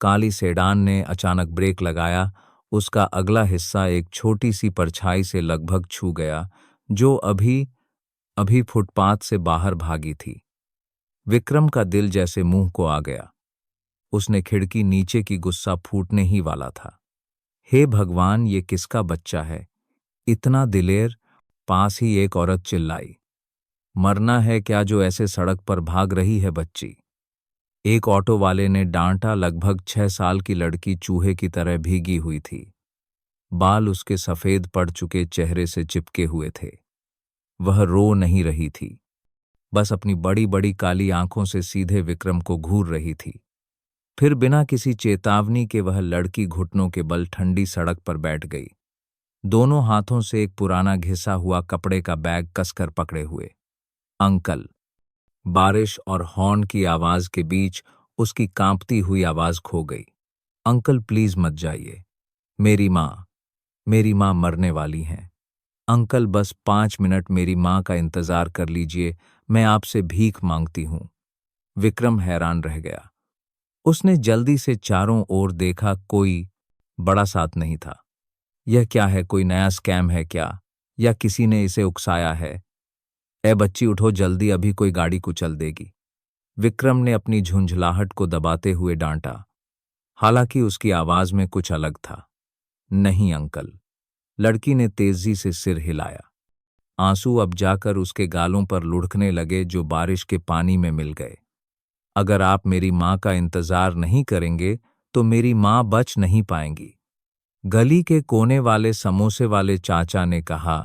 काली sedan ने अचानक break लगाया। उसका अगला हिस्सा एक छोटी सी परछाई से लगभग छू गया, जो अभी अभी फुटपाथ से बाहर भागी थी। विक्रम का दिल जैसे मुंह को आ गया। उसने खिड़की नीचे की गुस्सा फूटने ही वाला था। हे भगवान, ये किसका बच्चा है? इतना दिलेर। पास ही एक औरत चिल्लाई, मरना है क्या जो ऐसे सड़क पर भाग रही है बच्ची? एक ऑटो वाले ने डांटा। लगभग 6 साल की लड़की चूहे की तरह भीगी हुई थी। बाल उसके सफेद पड़ चुके चेहरे से चिपके हुए थे। वह रो नहीं रही थी, बस अपनी बड़ी बड़ी काली आंखों से सीधे विक्रम को घूर रही थी। फिर बिना किसी चेतावनी के वह लड़की घुटनों के बल ठंडी सड़क पर बैठ गई, दोनों हाथों से एक पुराना घिसा हुआ कपड़े का बैग कसकर पकड़े हुए। अंकल। बारिश और हॉर्न की आवाज के बीच उसकी कांपती हुई आवाज खो गई। अंकल प्लीज मत जाइए। मेरी माँ मरने वाली हैं। अंकल बस 5 मिनट मेरी माँ का इंतजार कर लीजिए, मैं आपसे भीख मांगती हूँ। विक्रम हैरान रह गया। उसने जल्दी से चारों ओर देखा, कोई बड़ा साथ नहीं था। यह क्या है? कोई नया स्कैम है क्या? या किसी ने इसे उकसाया है? ए बच्ची उठो जल्दी, अभी कोई गाड़ी कुचल देगी। विक्रम ने अपनी झुंझलाहट को दबाते हुए डांटा, हालांकि उसकी आवाज में कुछ अलग था। नहीं अंकल। लड़की ने तेजी से सिर हिलाया। आंसू अब जाकर उसके गालों पर लुढ़कने लगे, जो बारिश के पानी में मिल गए। अगर आप मेरी माँ का इंतजार नहीं करेंगे तो मेरी माँ बच नहीं पाएंगी। गली के कोने वाले समोसे वाले चाचा ने कहा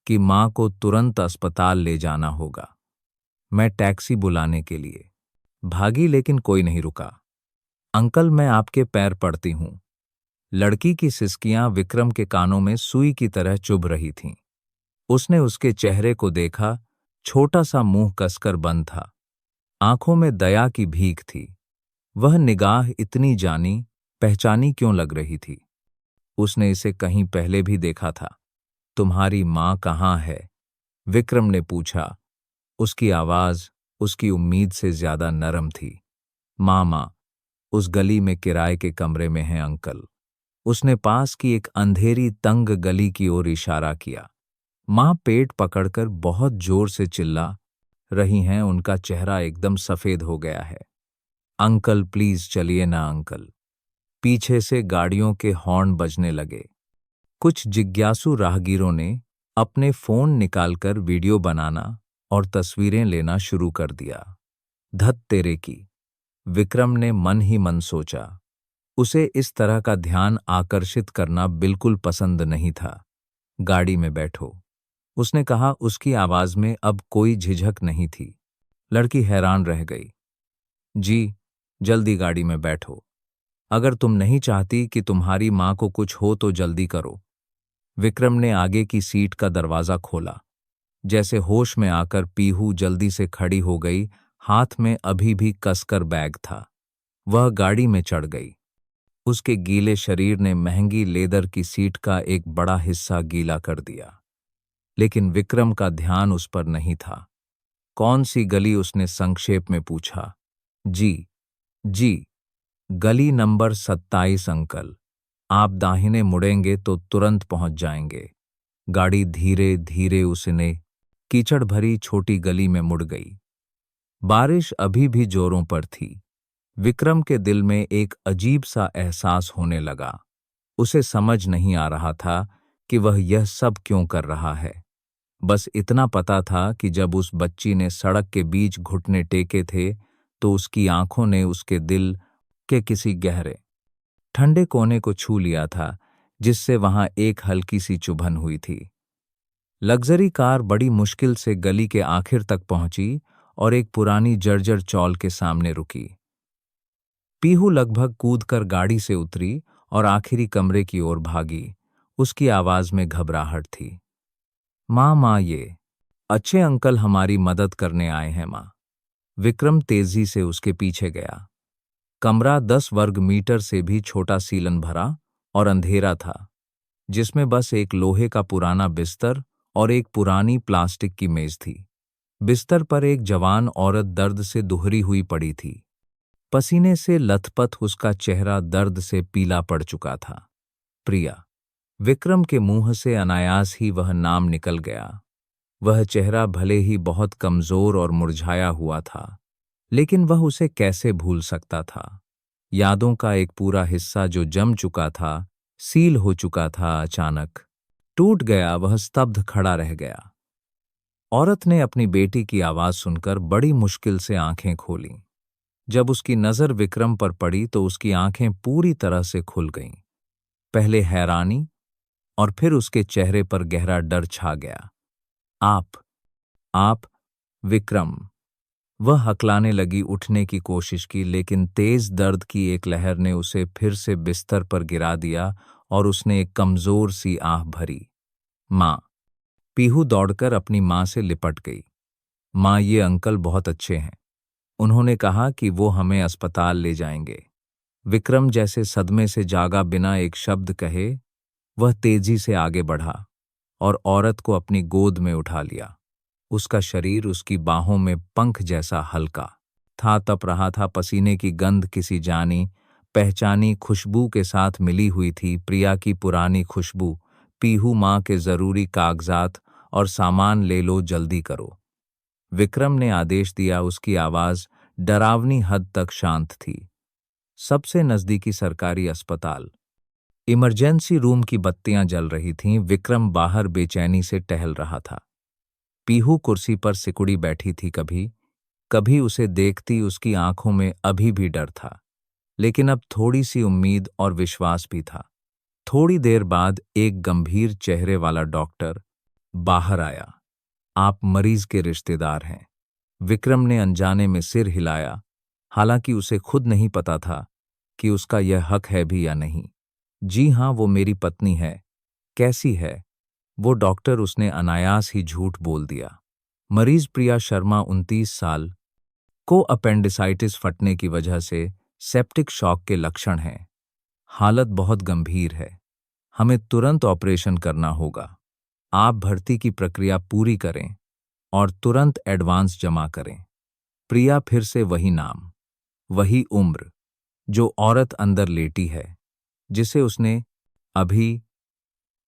कि माँ को तुरंत अस्पताल ले जाना होगा। मैं टैक्सी बुलाने के लिए भागी, लेकिन कोई नहीं रुका। अंकल मैं आपके पैर पड़ती हूं। लड़की की सिसकियां विक्रम के कानों में सुई की तरह चुभ रही थीं। उसने उसके चेहरे को देखा, छोटा सा मुंह कसकर बंद था, आंखों में दया की भीख थी। वह निगाह इतनी जानी पहचानी क्यों लग रही थी? उसने इसे कहीं पहले भी देखा था। तुम्हारी माँ कहाँ है? विक्रम ने पूछा। उसकी आवाज उसकी उम्मीद से ज्यादा नरम थी। माँ उस गली में किराए के कमरे में है अंकल। उसने पास की एक अंधेरी तंग गली की ओर इशारा किया। माँ पेट पकड़कर बहुत जोर से चिल्ला रही हैं, उनका चेहरा एकदम सफेद हो गया है। अंकल प्लीज चलिए ना अंकल। पीछे से गाड़ियों के हॉर्न बजने लगे। कुछ जिज्ञासु राहगीरों ने अपने फोन निकालकर वीडियो बनाना और तस्वीरें लेना शुरू कर दिया। धत तेरे की, विक्रम ने मन ही मन सोचा। उसे इस तरह का ध्यान आकर्षित करना बिल्कुल पसंद नहीं था। गाड़ी में बैठो, उसने कहा। उसकी आवाज में अब कोई झिझक नहीं थी। लड़की हैरान रह गई। जी, जल्दी गाड़ी में बैठो। अगर तुम नहीं चाहती कि तुम्हारी माँ को कुछ हो तो जल्दी करो। विक्रम ने आगे की सीट का दरवाजा खोला। जैसे होश में आकर पीहू जल्दी से खड़ी हो गई, हाथ में अभी भी कसकर बैग था। वह गाड़ी में चढ़ गई। उसके गीले शरीर ने महंगी लेदर की सीट का एक बड़ा हिस्सा गीला कर दिया। लेकिन विक्रम का ध्यान उस पर नहीं था। कौन सी गली? उसने संक्षेप में पूछा। जी, गली नंबर 27 अंकल। आप दाहिने मुड़ेंगे तो तुरंत पहुंच जाएंगे। गाड़ी धीरे धीरे उसने कीचड़ भरी छोटी गली में मुड़ गई। बारिश अभी भी जोरों पर थी। विक्रम के दिल में एक अजीब सा एहसास होने लगा। उसे समझ नहीं आ रहा था कि वह यह सब क्यों कर रहा है। बस इतना पता था कि जब उस बच्ची ने सड़क के बीच घुटने टेके थे तो उसकी आंखों ने उसके दिल के किसी गहरे ठंडे कोने को छू लिया था, जिससे वहां एक हल्की सी चुभन हुई थी। लग्जरी कार बड़ी मुश्किल से गली के आखिर तक पहुंची और एक पुरानी जर्जर चौल के सामने रुकी। पीहू लगभग कूदकर गाड़ी से उतरी और आखिरी कमरे की ओर भागी। उसकी आवाज में घबराहट थी। माँ, ये अच्छे अंकल हमारी मदद करने आए हैं माँ। विक्रम तेजी से उसके पीछे गया। कमरा 10 वर्ग मीटर से भी छोटा सीलन भरा और अंधेरा था, जिसमें बस एक लोहे का पुराना बिस्तर और एक पुरानी प्लास्टिक की मेज थी। बिस्तर पर एक जवान औरत दर्द से दुहरी हुई पड़ी थी। पसीने से लथपथ उसका चेहरा दर्द से पीला पड़ चुका था। प्रिया। विक्रम के मुंह से अनायास ही वह नाम निकल गया। वह चेहरा भले ही बहुत कमजोर और मुरझाया हुआ था, लेकिन वह उसे कैसे भूल सकता था। यादों का एक पूरा हिस्सा जो जम चुका था, सील हो चुका था, अचानक टूट गया। वह स्तब्ध खड़ा रह गया। औरत ने अपनी बेटी की आवाज सुनकर बड़ी मुश्किल से आंखें खोलीं। जब उसकी नजर विक्रम पर पड़ी तो उसकी आंखें पूरी तरह से खुल गईं। पहले हैरानी और फिर उसके चेहरे पर गहरा डर छा गया। आप विक्रम। वह हकलाने लगी, उठने की कोशिश की, लेकिन तेज दर्द की एक लहर ने उसे फिर से बिस्तर पर गिरा दिया और उसने एक कमजोर सी आह भरी। माँ। पीहू दौड़कर अपनी माँ से लिपट गई। माँ, ये अंकल बहुत अच्छे हैं। उन्होंने कहा कि वो हमें अस्पताल ले जाएंगे। विक्रम जैसे सदमे से जागा, बिना एक शब्द कहे वह तेजी से आगे बढ़ा और औरत को अपनी गोद में उठा लिया। उसका शरीर उसकी बाहों में पंख जैसा हल्का था, तप रहा था। पसीने की गंध किसी जानी पहचानी खुशबू के साथ मिली हुई थी, प्रिया की पुरानी खुशबू। पीहू, माँ के जरूरी कागजात और सामान ले लो, जल्दी करो। विक्रम ने आदेश दिया। उसकी आवाज डरावनी हद तक शांत थी। सबसे नजदीकी सरकारी अस्पताल। इमरजेंसी रूम की बत्तियां जल रही थीं। विक्रम बाहर बेचैनी से टहल रहा था। पीहू कुर्सी पर सिकुड़ी बैठी थी। कभी कभी उसे देखती उसकी आंखों में अभी भी डर था, लेकिन अब थोड़ी सी उम्मीद और विश्वास भी था। थोड़ी देर बाद एक गंभीर चेहरे वाला डॉक्टर बाहर आया। आप मरीज के रिश्तेदार हैं। विक्रम ने अनजाने में सिर हिलाया, हालांकि उसे खुद नहीं पता था कि उसका यह हक है भी या नहीं। जी हाँ, वो मेरी पत्नी है। कैसी है वो? डॉक्टर। उसने अनायास ही झूठ बोल दिया। मरीज प्रिया शर्मा, 29 साल, को अपेंडिसाइटिस फटने की वजह से सेप्टिक शॉक के लक्षण हैं। हालत बहुत गंभीर है। हमें तुरंत ऑपरेशन करना होगा। आप भर्ती की प्रक्रिया पूरी करें और तुरंत एडवांस जमा करें। प्रिया। फिर से वही नाम, वही उम्र। जो औरत अंदर लेटी है, जिसे उसने अभी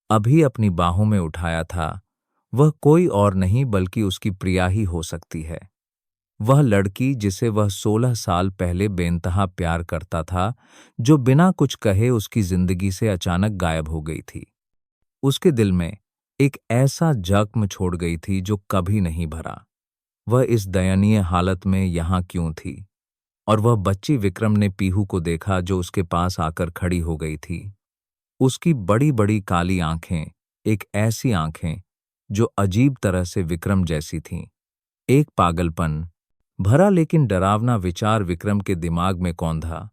अभी अपनी बाहों में उठाया था, वह कोई और नहीं बल्कि उसकी प्रिया ही हो सकती है। वह लड़की जिसे वह 16 साल पहले बेइंतहा प्यार करता था, जो बिना कुछ कहे उसकी जिंदगी से अचानक गायब हो गई थी। उसके दिल में एक ऐसा जख्म छोड़ गई थी जो कभी नहीं भरा। वह इस दयनीय हालत में यहाँ क्यों थी? और वह बच्ची। विक्रम ने पीहू को देखा, जो उसके पास आकर खड़ी हो गई थी। उसकी बड़ी बड़ी काली आंखें, एक ऐसी आंखें जो अजीब तरह से विक्रम जैसी थीं। एक पागलपन भरा लेकिन डरावना विचार विक्रम के दिमाग में कौंधा,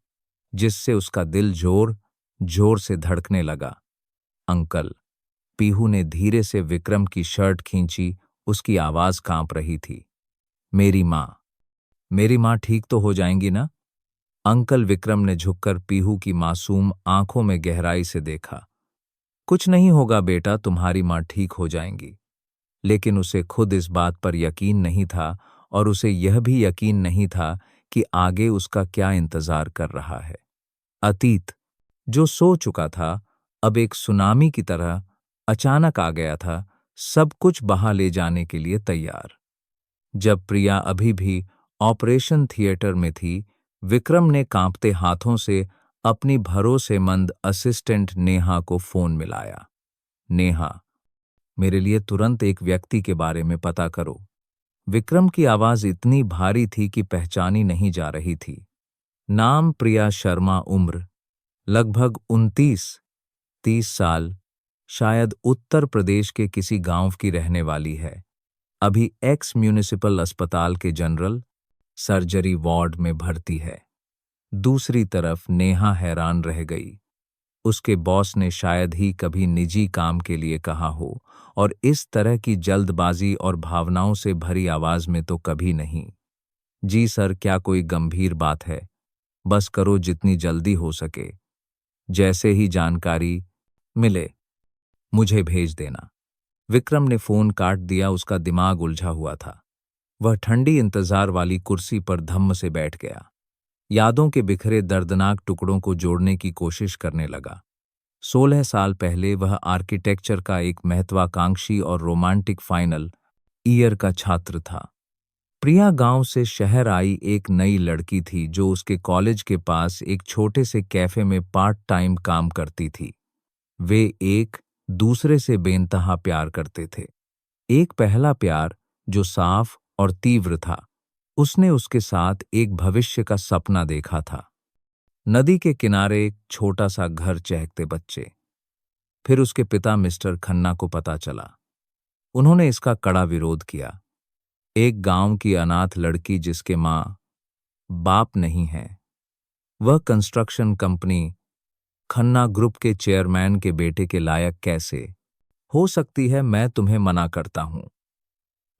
जिससे उसका दिल जोर जोर से धड़कने लगा। अंकल। पीहू ने धीरे से विक्रम की शर्ट खींची। उसकी आवाज कांप रही थी। मेरी माँ। मेरी माँ ठीक तो हो जाएंगी ना? अंकल। विक्रम ने झुककर पीहू की मासूम आंखों में गहराई से देखा। कुछ नहीं होगा बेटा, तुम्हारी माँ ठीक हो जाएंगी। लेकिन उसे खुद इस बात पर यकीन नहीं था, और उसे यह भी यकीन नहीं था कि आगे उसका क्या इंतजार कर रहा है। अतीत, जो सो चुका था, अब एक सुनामी की तरह अचानक आ गया था, सब कुछ बहा ले जाने के लिए तैयार। जब प्रिया अभी भी ऑपरेशन थिएटर में थी, विक्रम ने कांपते हाथों से अपनी भरोसेमंद असिस्टेंट नेहा को फोन मिलाया। नेहा, मेरे लिए तुरंत एक व्यक्ति के बारे में पता करो। विक्रम की आवाज इतनी भारी थी कि पहचानी नहीं जा रही थी। नाम प्रिया शर्मा, उम्र लगभग 29-30 साल, शायद उत्तर प्रदेश के किसी गांव की रहने वाली है। अभी एक्स म्यूनिसिपल अस्पताल के जनरल सर्जरी वार्ड में भर्ती है। दूसरी तरफ नेहा हैरान रह गई। उसके बॉस ने शायद ही कभी निजी काम के लिए कहा हो, और इस तरह की जल्दबाजी और भावनाओं से भरी आवाज में तो कभी नहीं। जी सर, क्या कोई गंभीर बात है? बस करो जितनी जल्दी हो सके। जैसे ही जानकारी मिले मुझे भेज देना। विक्रम ने फोन काट दिया। उसका दिमाग उलझा हुआ था। वह ठंडी इंतजार वाली कुर्सी पर धम्म से बैठ गया। यादों के बिखरे दर्दनाक टुकड़ों को जोड़ने की कोशिश करने लगा। 16 साल पहले वह आर्किटेक्चर का एक महत्वाकांक्षी और रोमांटिक फाइनल ईयर का छात्र था। प्रिया गांव से शहर आई एक नई लड़की थी जो उसके कॉलेज के पास एक छोटे से कैफे में पार्ट टाइम काम करती थी। वे एक दूसरे से बेइंतहा प्यार करते थे। एक पहला प्यार जो साफ और तीव्र था। उसने उसके साथ एक भविष्य का सपना देखा था। नदी के किनारे एक छोटा सा घर, चहकते बच्चे। फिर उसके पिता मिस्टर खन्ना को पता चला। उन्होंने इसका कड़ा विरोध किया। एक गांव की अनाथ लड़की जिसके माँ बाप नहीं है, वह कंस्ट्रक्शन कंपनी खन्ना ग्रुप के चेयरमैन के बेटे के लायक कैसे हो सकती है? मैं तुम्हें मना करता हूं।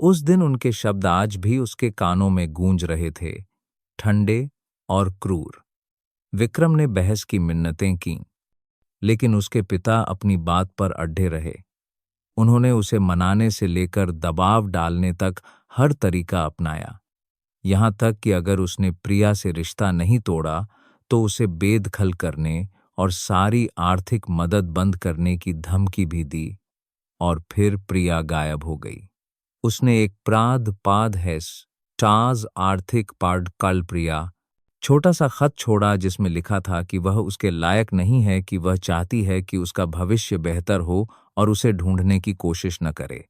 उस दिन उनके शब्द आज भी उसके कानों में गूंज रहे थे, ठंडे और क्रूर। विक्रम ने बहस की मिन्नतें कीं, लेकिन उसके पिता अपनी बात पर अड़े रहे। उन्होंने उसे मनाने से लेकर दबाव डालने तक हर तरीका अपनाया। यहां तक कि अगर उसने प्रिया से रिश्ता नहीं तोड़ा तो उसे बेदखल करने और सारी आर्थिक मदद बंद करने की धमकी भी दी। और फिर प्रिया गायब हो गई। उसने एक प्राद पाद हैस टाज आर्थिक पाड कल प्रिया छोटा सा खत छोड़ा जिसमें लिखा था कि वह उसके लायक नहीं है, कि वह चाहती है कि उसका भविष्य बेहतर हो और उसे ढूंढने की कोशिश न करे।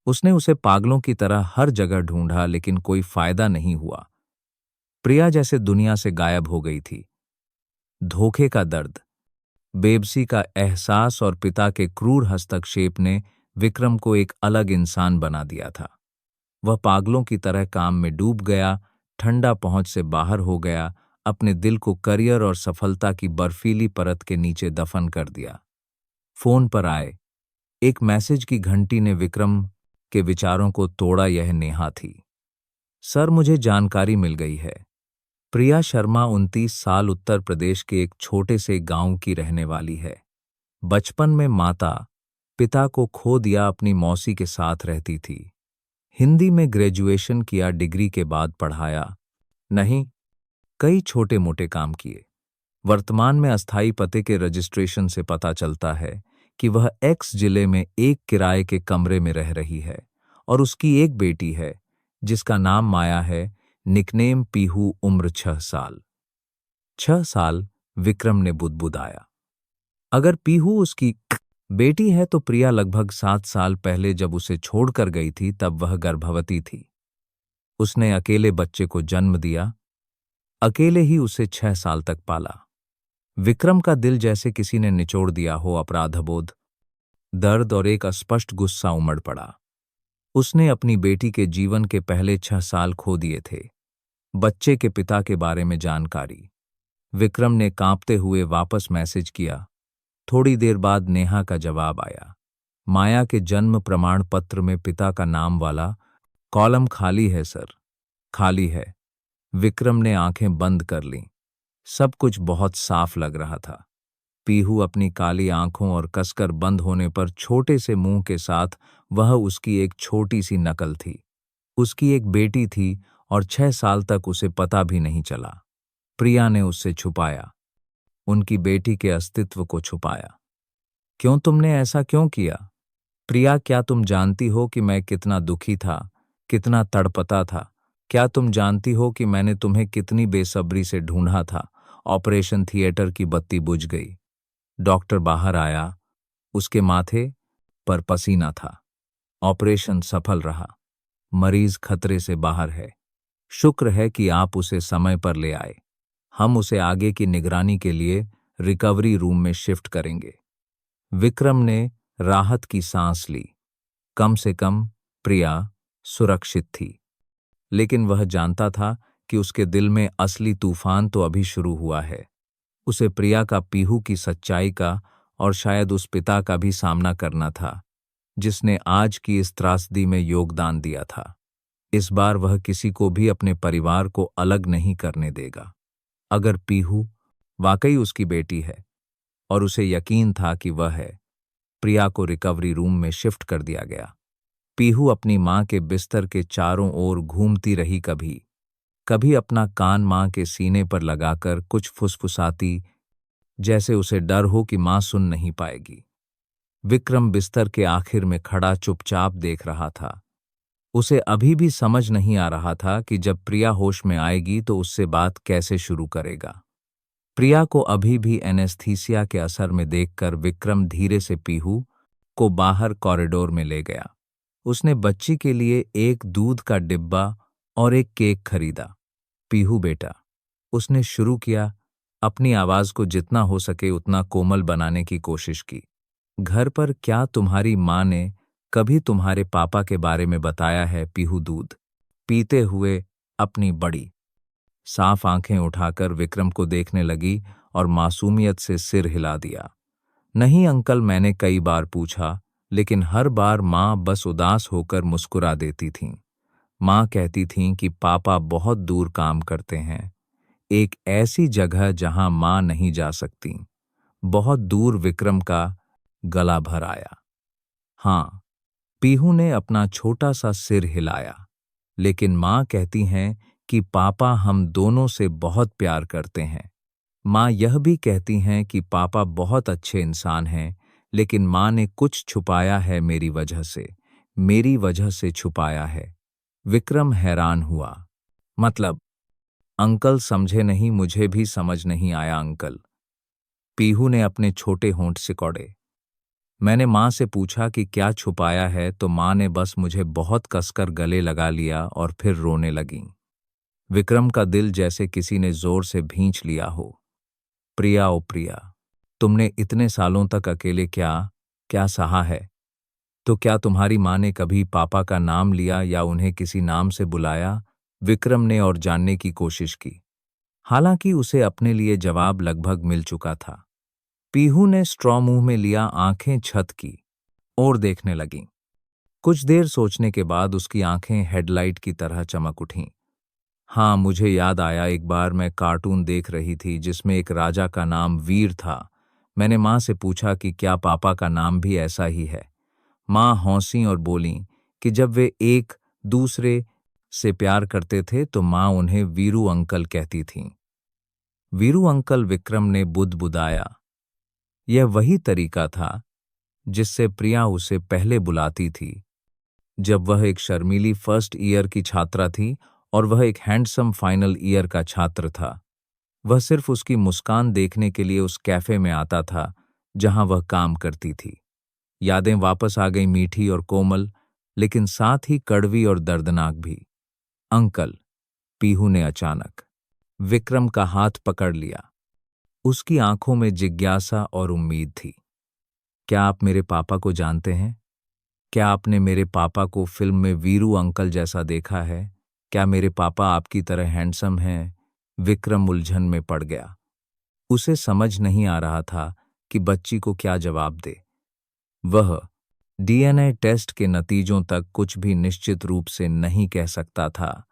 उसने उसे पागलों की तरह हर जगह ढूंढा, लेकिन कोई फायदा नहीं हुआ। प्रिया जैसे दुनिया से गायब हो गई थी। धोखे का दर्द, बेबसी का एहसास और पिता के क्रूर हस्तक्षेप ने विक्रम को एक अलग इंसान बना दिया था। वह पागलों की तरह काम में डूब गया, ठंडा पहुंच से बाहर हो गया, अपने दिल को करियर और सफलता की बर्फीली परत के नीचे दफन कर दिया। फोन पर आए एक मैसेज की घंटी ने विक्रम के विचारों को तोड़ा। यह नेहा थी। सर, मुझे जानकारी मिल गई है। प्रिया शर्मा 29 साल, उत्तर प्रदेश के एक छोटे से गांव की रहने वाली है। बचपन में माता पिता को खो दिया, अपनी मौसी के साथ रहती थी। हिंदी में ग्रेजुएशन किया, डिग्री के बाद पढ़ाया नहीं, कई छोटे मोटे काम किए। वर्तमान में अस्थायी पते के रजिस्ट्रेशन से पता चलता है कि वह एक्स जिले में एक किराए के कमरे में रह रही है और उसकी एक बेटी है जिसका नाम माया है, निकनेम पीहू, उम्र 6 साल। 6 साल, विक्रम ने बुदबुदाया। अगर पीहू उसकी बेटी है तो प्रिया लगभग 7 साल पहले जब उसे छोड़कर गई थी तब वह गर्भवती थी। उसने अकेले बच्चे को जन्म दिया, अकेले ही उसे 6 साल तक पाला। विक्रम का दिल जैसे किसी ने निचोड़ दिया हो। अपराधबोध, दर्द और एक अस्पष्ट गुस्सा उमड़ पड़ा। उसने अपनी बेटी के जीवन के पहले 6 साल खो दिए थे। बच्चे के पिता के बारे में जानकारी। विक्रम ने कांपते हुए वापस मैसेज किया। थोड़ी देर बाद नेहा का जवाब आया। माया के जन्म प्रमाण पत्र में पिता का नाम वाला कॉलम खाली है सर, खाली है। विक्रम ने आंखें बंद कर लीं। सब कुछ बहुत साफ लग रहा था। पीहू अपनी काली आंखों और कसकर बंद होने पर छोटे से मुंह के साथ, वह उसकी एक छोटी सी नकल थी। उसकी एक बेटी थी और 6 साल तक उसे पता भी नहीं चला। प्रिया ने उससे छुपाया, उनकी बेटी के अस्तित्व को छुपाया। क्यों? तुमने ऐसा क्यों किया? प्रिया, क्या तुम जानती हो कि मैं कितना दुखी था, कितना तड़पता था? क्या तुम जानती हो कि मैंने तुम्हें कितनी बेसब्री से ढूंढा था? ऑपरेशन थिएटर की बत्ती बुझ गई। डॉक्टर बाहर आया, उसके माथे पर पसीना था। ऑपरेशन सफल रहा। मरीज खतरे से बाहर है। शुक्र है कि आप उसे समय पर ले आए। हम उसे आगे की निगरानी के लिए रिकवरी रूम में शिफ्ट करेंगे। विक्रम ने राहत की सांस ली। कम से कम प्रिया सुरक्षित थी। लेकिन वह जानता था कि उसके दिल में असली तूफान तो अभी शुरू हुआ है। उसे प्रिया का, पीहू की सच्चाई का और शायद उस पिता का भी सामना करना था जिसने आज की इस त्रासदी में योगदान दिया था। इस बार वह किसी को भी अपने परिवार को अलग नहीं करने देगा। अगर पीहू वाकई उसकी बेटी है, और उसे यकीन था कि वह है, प्रिया को रिकवरी रूम में शिफ्ट कर दिया गया। पीहू अपनी मां के बिस्तर के चारों ओर घूमती रही, कभी कभी अपना कान माँ के सीने पर लगाकर कुछ फुसफुसाती, जैसे उसे डर हो कि माँ सुन नहीं पाएगी। विक्रम बिस्तर के आखिर में खड़ा चुपचाप देख रहा था। उसे अभी भी समझ नहीं आ रहा था कि जब प्रिया होश में आएगी तो उससे बात कैसे शुरू करेगा। प्रिया को अभी भी एनेस्थीसिया के असर में देखकर विक्रम धीरे से पीहू को बाहर कॉरिडोर में ले गया। उसने बच्ची के लिए एक दूध का डिब्बा और एक केक खरीदा। पीहू बेटा, उसने शुरू किया, अपनी आवाज को जितना हो सके उतना कोमल बनाने की कोशिश की। घर पर क्या तुम्हारी माँ ने कभी तुम्हारे पापा के बारे में बताया है? पीहू दूध पीते हुए अपनी बड़ी साफ आंखें उठाकर विक्रम को देखने लगी और मासूमियत से सिर हिला दिया। नहीं अंकल, मैंने कई बार पूछा, लेकिन हर बार माँ बस उदास होकर मुस्कुरा देती थीं। माँ कहती थीं कि पापा बहुत दूर काम करते हैं, एक ऐसी जगह जहां माँ नहीं जा सकती। बहुत दूर। विक्रम का गला भर आया। हाँ, पीहू ने अपना छोटा सा सिर हिलाया। लेकिन माँ कहती हैं कि पापा हम दोनों से बहुत प्यार करते हैं। माँ यह भी कहती हैं कि पापा बहुत अच्छे इंसान हैं, लेकिन माँ ने कुछ छुपाया है मेरी वजह से छुपाया है। विक्रम हैरान हुआ। मतलब? अंकल समझे नहीं, मुझे भी समझ नहीं आया अंकल। पीहू ने अपने छोटे होंठ सिकोड़े। मैंने माँ से पूछा कि क्या छुपाया है तो माँ ने बस मुझे बहुत कसकर गले लगा लिया और फिर रोने लगी। विक्रम का दिल जैसे किसी ने जोर से भींच लिया हो। प्रिया, ओ प्रिया, तुमने इतने सालों तक अकेले क्या क्या सहा है? तो क्या तुम्हारी माँ ने कभी पापा का नाम लिया या उन्हें किसी नाम से बुलाया? विक्रम ने और जानने की कोशिश की। हालांकि उसे अपने लिए जवाब लगभग मिल चुका था। पीहू ने स्ट्रॉ मुंह में लिया, आंखें छत की ओर देखने लगीं। कुछ देर सोचने के बाद उसकी आंखें हेडलाइट की तरह चमक उठीं। हाँ, मुझे याद आया, एक बार मैं कार्टून देख रही थी जिसमें एक राजा का नाम वीर था। मैंने माँ से पूछा कि क्या पापा का नाम भी ऐसा ही है। माँ हंसी और बोलीं कि जब वे एक दूसरे से प्यार करते थे तो माँ उन्हें वीरू अंकल कहती थीं। वीरू अंकल? विक्रम ने बुदबुदाया। यह वही तरीका था जिससे प्रिया उसे पहले बुलाती थी, जब वह एक शर्मीली फर्स्ट ईयर की छात्रा थी और वह एक हैंडसम फाइनल ईयर का छात्र था। वह सिर्फ उसकी मुस्कान देखने के लिए उस कैफे में आता था जहां वह काम करती थी। यादें वापस आ गई, मीठी और कोमल, लेकिन साथ ही कड़वी और दर्दनाक भी। अंकल, पीहू ने अचानक विक्रम का हाथ पकड़ लिया। उसकी आंखों में जिज्ञासा और उम्मीद थी। क्या आप मेरे पापा को जानते हैं? क्या आपने मेरे पापा को फिल्म में वीरू अंकल जैसा देखा है? क्या मेरे पापा आपकी तरह हैंडसम हैं? विक्रम उलझन में पड़ गया। उसे समझ नहीं आ रहा था कि बच्ची को क्या जवाब दे। वह डीएनए टेस्ट के नतीजों तक कुछ भी निश्चित रूप से नहीं कह सकता था,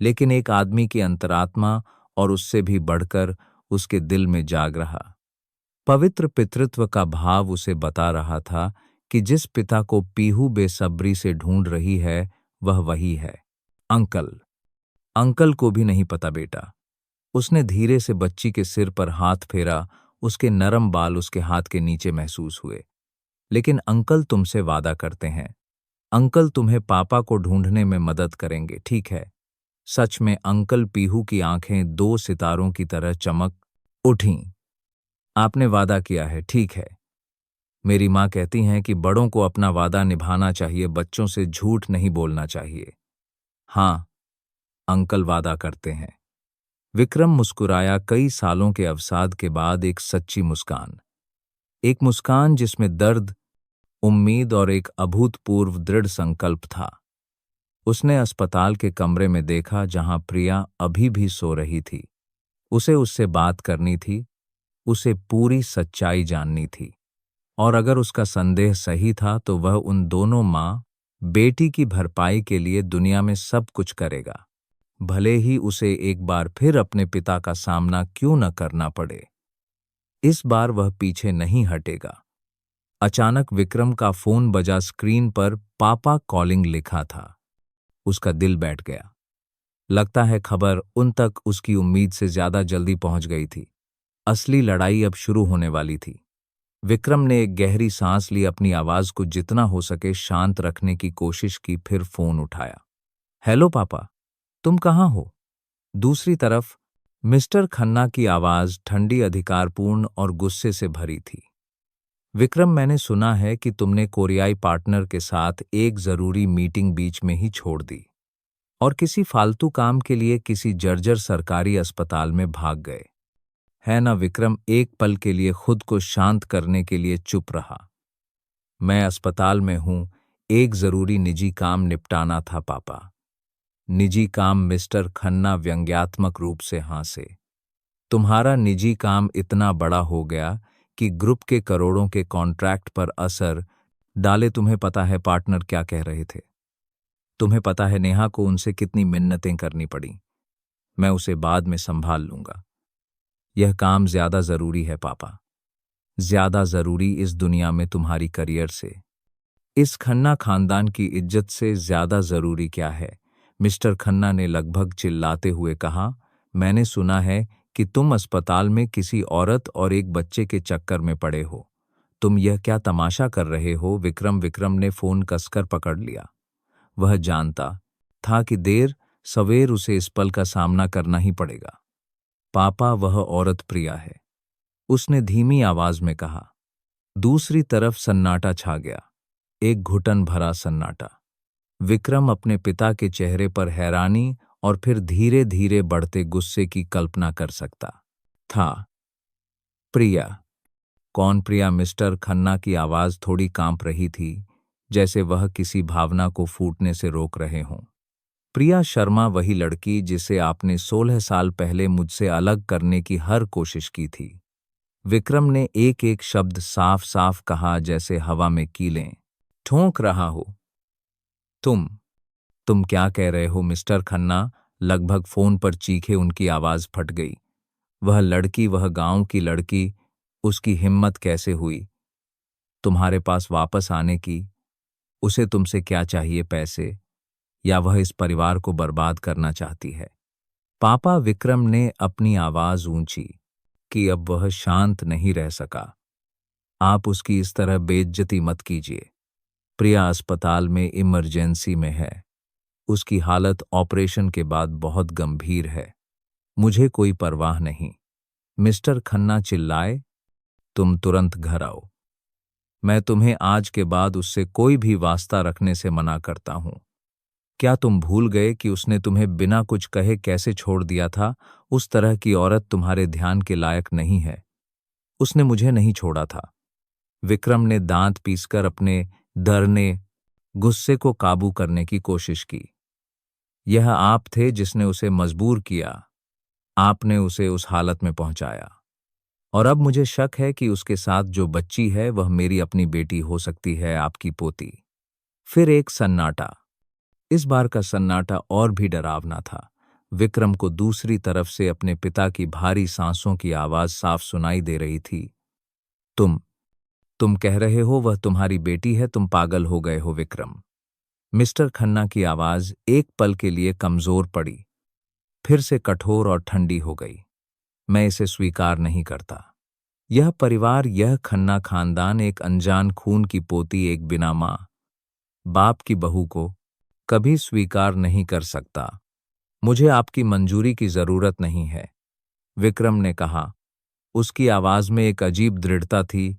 लेकिन एक आदमी की अंतरात्मा और उससे भी बढ़कर उसके दिल में जाग रहा पवित्र पितृत्व का भाव उसे बता रहा था कि जिस पिता को पीहू बेसब्री से ढूंढ रही है वह वही है। अंकल? अंकल को भी नहीं पता बेटा। उसने धीरे से बच्ची के सिर पर हाथ फेरा। उसके नरम बाल उसके हाथ के नीचे महसूस हुए। लेकिन अंकल तुमसे वादा करते हैं, अंकल तुम्हें पापा को ढूंढने में मदद करेंगे, ठीक है? सच में अंकल? पीहू की आंखें दो सितारों की तरह चमक उठीं। आपने वादा किया है, ठीक है। मेरी माँ कहती हैं कि बड़ों को अपना वादा निभाना चाहिए, बच्चों से झूठ नहीं बोलना चाहिए। हाँ, अंकल वादा करते हैं। विक्रम मुस्कुराया, कई सालों के अवसाद के बाद एक सच्ची मुस्कान। एक मुस्कान जिसमें दर्द, उम्मीद और एक अभूतपूर्व दृढ़ संकल्प था। उसने अस्पताल के कमरे में देखा जहां प्रिया अभी भी सो रही थी। उसे उससे बात करनी थी, उसे पूरी सच्चाई जाननी थी। और अगर उसका संदेह सही था तो वह उन दोनों माँ बेटी की भरपाई के लिए दुनिया में सब कुछ करेगा, भले ही उसे एक बार फिर अपने पिता का सामना क्यों न करना पड़े। इस बार वह पीछे नहीं हटेगा। अचानक विक्रम का फोन बजा। स्क्रीन पर पापा कॉलिंग लिखा था। उसका दिल बैठ गया। लगता है खबर उन तक उसकी उम्मीद से ज्यादा जल्दी पहुंच गई थी। असली लड़ाई अब शुरू होने वाली थी। विक्रम ने एक गहरी सांस ली, अपनी आवाज को जितना हो सके शांत रखने की कोशिश की, फिर फोन उठाया। हेलो पापा, तुम कहाँ हो? दूसरी तरफ मिस्टर खन्ना की आवाज ठंडी, अधिकारपूर्ण और गुस्से से भरी थी। विक्रम, मैंने सुना है कि तुमने कोरियाई पार्टनर के साथ एक जरूरी मीटिंग बीच में ही छोड़ दी और किसी फालतू काम के लिए किसी जर्जर सरकारी अस्पताल में भाग गए, है ना? विक्रम एक पल के लिए खुद को शांत करने के लिए चुप रहा। मैं अस्पताल में हूं, एक जरूरी निजी काम निपटाना था पापा। निजी काम? मिस्टर खन्ना व्यंग्यात्मक रूप से हंसे। तुम्हारा निजी काम इतना बड़ा हो गया कि ग्रुप के करोड़ों के कॉन्ट्रैक्ट पर असर डाले। तुम्हें पता है पार्टनर क्या कह रहे थे? तुम्हें पता है नेहा को उनसे कितनी मिन्नतें करनी पड़ी? मैं उसे बाद में संभाल लूंगा। यह काम ज्यादा जरूरी है पापा, ज्यादा जरूरी इस दुनिया में तुम्हारी करियर से, इस खन्ना खानदान की इज्जत से ज्यादा जरूरी क्या है? मिस्टर खन्ना ने लगभग चिल्लाते हुए कहा, मैंने सुना है कि तुम अस्पताल में किसी औरत और एक बच्चे के चक्कर में पड़े हो। तुम यह क्या तमाशा कर रहे हो? विक्रम ने फोन कसकर पकड़ लिया। वह जानता था कि देर सवेर उसे इस पल का सामना करना ही पड़ेगा। पापा, वह औरत प्रिया है, उसने धीमी आवाज में कहा। दूसरी तरफ सन्नाटा छा गया, एक घुटन भरा सन्नाटा। विक्रम अपने पिता के चेहरे पर हैरानी और फिर धीरे धीरे बढ़ते गुस्से की कल्पना कर सकता था। प्रिया? कौन प्रिया? मिस्टर खन्ना की आवाज थोड़ी कांप रही थी, जैसे वह किसी भावना को फूटने से रोक रहे हों। प्रिया शर्मा, वही लड़की जिसे आपने 16 साल पहले मुझसे अलग करने की हर कोशिश की थी। विक्रम ने एक एक शब्द साफ साफ कहा, जैसे हवा में कीलें ठोंक रहा हो। तुम क्या कह रहे हो? मिस्टर खन्ना लगभग फोन पर चीखे, उनकी आवाज फट गई। वह लड़की, वह गांव की लड़की, उसकी हिम्मत कैसे हुई तुम्हारे पास वापस आने की? उसे तुमसे क्या चाहिए, पैसे, या वह इस परिवार को बर्बाद करना चाहती है? पापा, विक्रम ने अपनी आवाज ऊंची कि अब वह शांत नहीं रह सका। आप उसकी इस तरह बेइज्जती मत कीजिए। प्रिया अस्पताल में इमरजेंसी में है, उसकी हालत ऑपरेशन के बाद बहुत गंभीर है। मुझे कोई परवाह नहीं। मिस्टर खन्ना चिल्लाए, तुम तुरंत घर आओ। मैं तुम्हें आज के बाद उससे कोई भी वास्ता रखने से मना करता हूं। क्या तुम भूल गए कि उसने तुम्हें बिना कुछ कहे कैसे छोड़ दिया था? उस तरह की औरत तुम्हारे ध्यान के लायक नहीं है। उसने मुझे नहीं छोड़ा था। विक्रम ने दांत पीसकर अपने डरने गुस्से को काबू करने की कोशिश की। यह आप थे जिसने उसे मजबूर किया, आपने उसे उस हालत में पहुंचाया। और अब मुझे शक है कि उसके साथ जो बच्ची है वह मेरी अपनी बेटी हो सकती है, आपकी पोती। फिर एक सन्नाटा। इस बार का सन्नाटा और भी डरावना था। विक्रम को दूसरी तरफ से अपने पिता की भारी सांसों की आवाज साफ सुनाई दे रही थी। तुम कह रहे हो वह तुम्हारी बेटी है? तुम पागल हो गए हो विक्रम? मिस्टर खन्ना की आवाज एक पल के लिए कमजोर पड़ी, फिर से कठोर और ठंडी हो गई। मैं इसे स्वीकार नहीं करता। यह परिवार, यह खन्ना खानदान एक अनजान खून की पोती, एक बिना मां बाप की बहू को कभी स्वीकार नहीं कर सकता। मुझे आपकी मंजूरी की जरूरत नहीं है, विक्रम ने कहा। उसकी आवाज में एक अजीब दृढ़ता थी,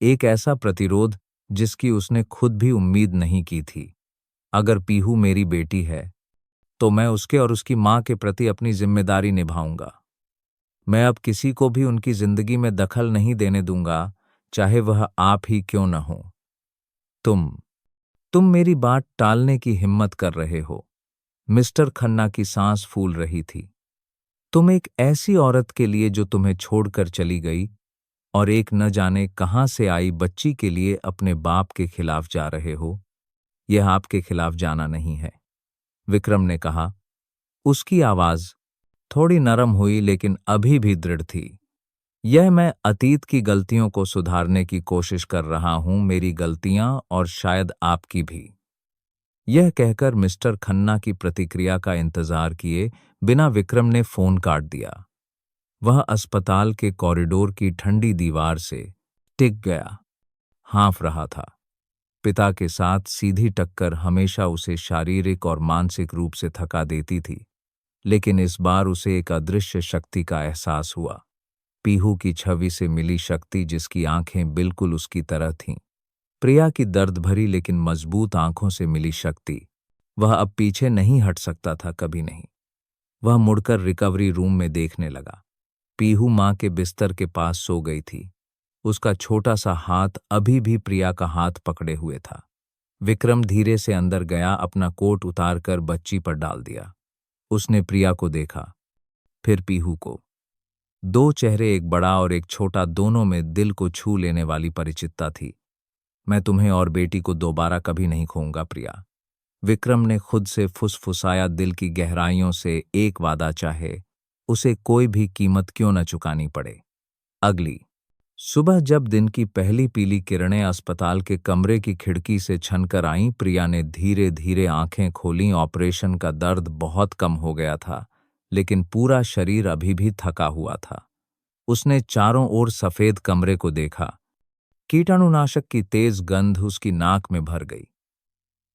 एक ऐसा प्रतिरोध जिसकी उसने खुद भी उम्मीद नहीं की थी। अगर पीहू मेरी बेटी है तो मैं उसके और उसकी मां के प्रति अपनी जिम्मेदारी निभाऊंगा। मैं अब किसी को भी उनकी जिंदगी में दखल नहीं देने दूंगा, चाहे वह आप ही क्यों न हो। तुम मेरी बात टालने की हिम्मत कर रहे हो। मिस्टर खन्ना की सांस फूल रही थी। तुम एक ऐसी औरत के लिए जो तुम्हें छोड़कर चली गई और एक न जाने कहां से आई बच्ची के लिए अपने बाप के खिलाफ जा रहे हो। यह आपके खिलाफ जाना नहीं है, विक्रम ने कहा। उसकी आवाज थोड़ी नरम हुई लेकिन अभी भी दृढ़ थी। यह मैं अतीत की गलतियों को सुधारने की कोशिश कर रहा हूं, मेरी गलतियां और शायद आपकी भी। यह कहकर मिस्टर खन्ना की प्रतिक्रिया का इंतजार किए बिना विक्रम ने फोन काट दिया। वह अस्पताल के कॉरिडोर की ठंडी दीवार से टिक गया, हाँफ रहा था। पिता के साथ सीधी टक्कर हमेशा उसे शारीरिक और मानसिक रूप से थका देती थी, लेकिन इस बार उसे एक अदृश्य शक्ति का एहसास हुआ। पीहू की छवि से मिली शक्ति, जिसकी आंखें बिल्कुल उसकी तरह थीं। प्रिया की दर्द भरी लेकिन मजबूत आंखों से मिली शक्ति। वह अब पीछे नहीं हट सकता था, कभी नहीं। वह मुड़कर रिकवरी रूम में देखने लगा। पीहू मां के बिस्तर के पास सो गई थी। उसका छोटा सा हाथ अभी भी प्रिया का हाथ पकड़े हुए था। विक्रम धीरे से अंदर गया, अपना कोट उतारकर बच्ची पर डाल दिया। उसने प्रिया को देखा, फिर पीहू को। दो चेहरे, एक बड़ा और एक छोटा, दोनों में दिल को छू लेने वाली परिचितता थी। मैं तुम्हें और बेटी को दोबारा कभी नहीं खोऊंगा प्रिया, विक्रम ने खुद से फुसफुसाया। दिल की गहराइयों से एक वादा, चाहे उसे कोई भी कीमत क्यों न चुकानी पड़े। अगली सुबह जब दिन की पहली पीली किरणें अस्पताल के कमरे की खिड़की से छनकर आईं, प्रिया ने धीरे धीरे आंखें खोलीं। ऑपरेशन का दर्द बहुत कम हो गया था, लेकिन पूरा शरीर अभी भी थका हुआ था। उसने चारों ओर सफेद कमरे को देखा। कीटाणुनाशक की तेज गंध उसकी नाक में भर गई।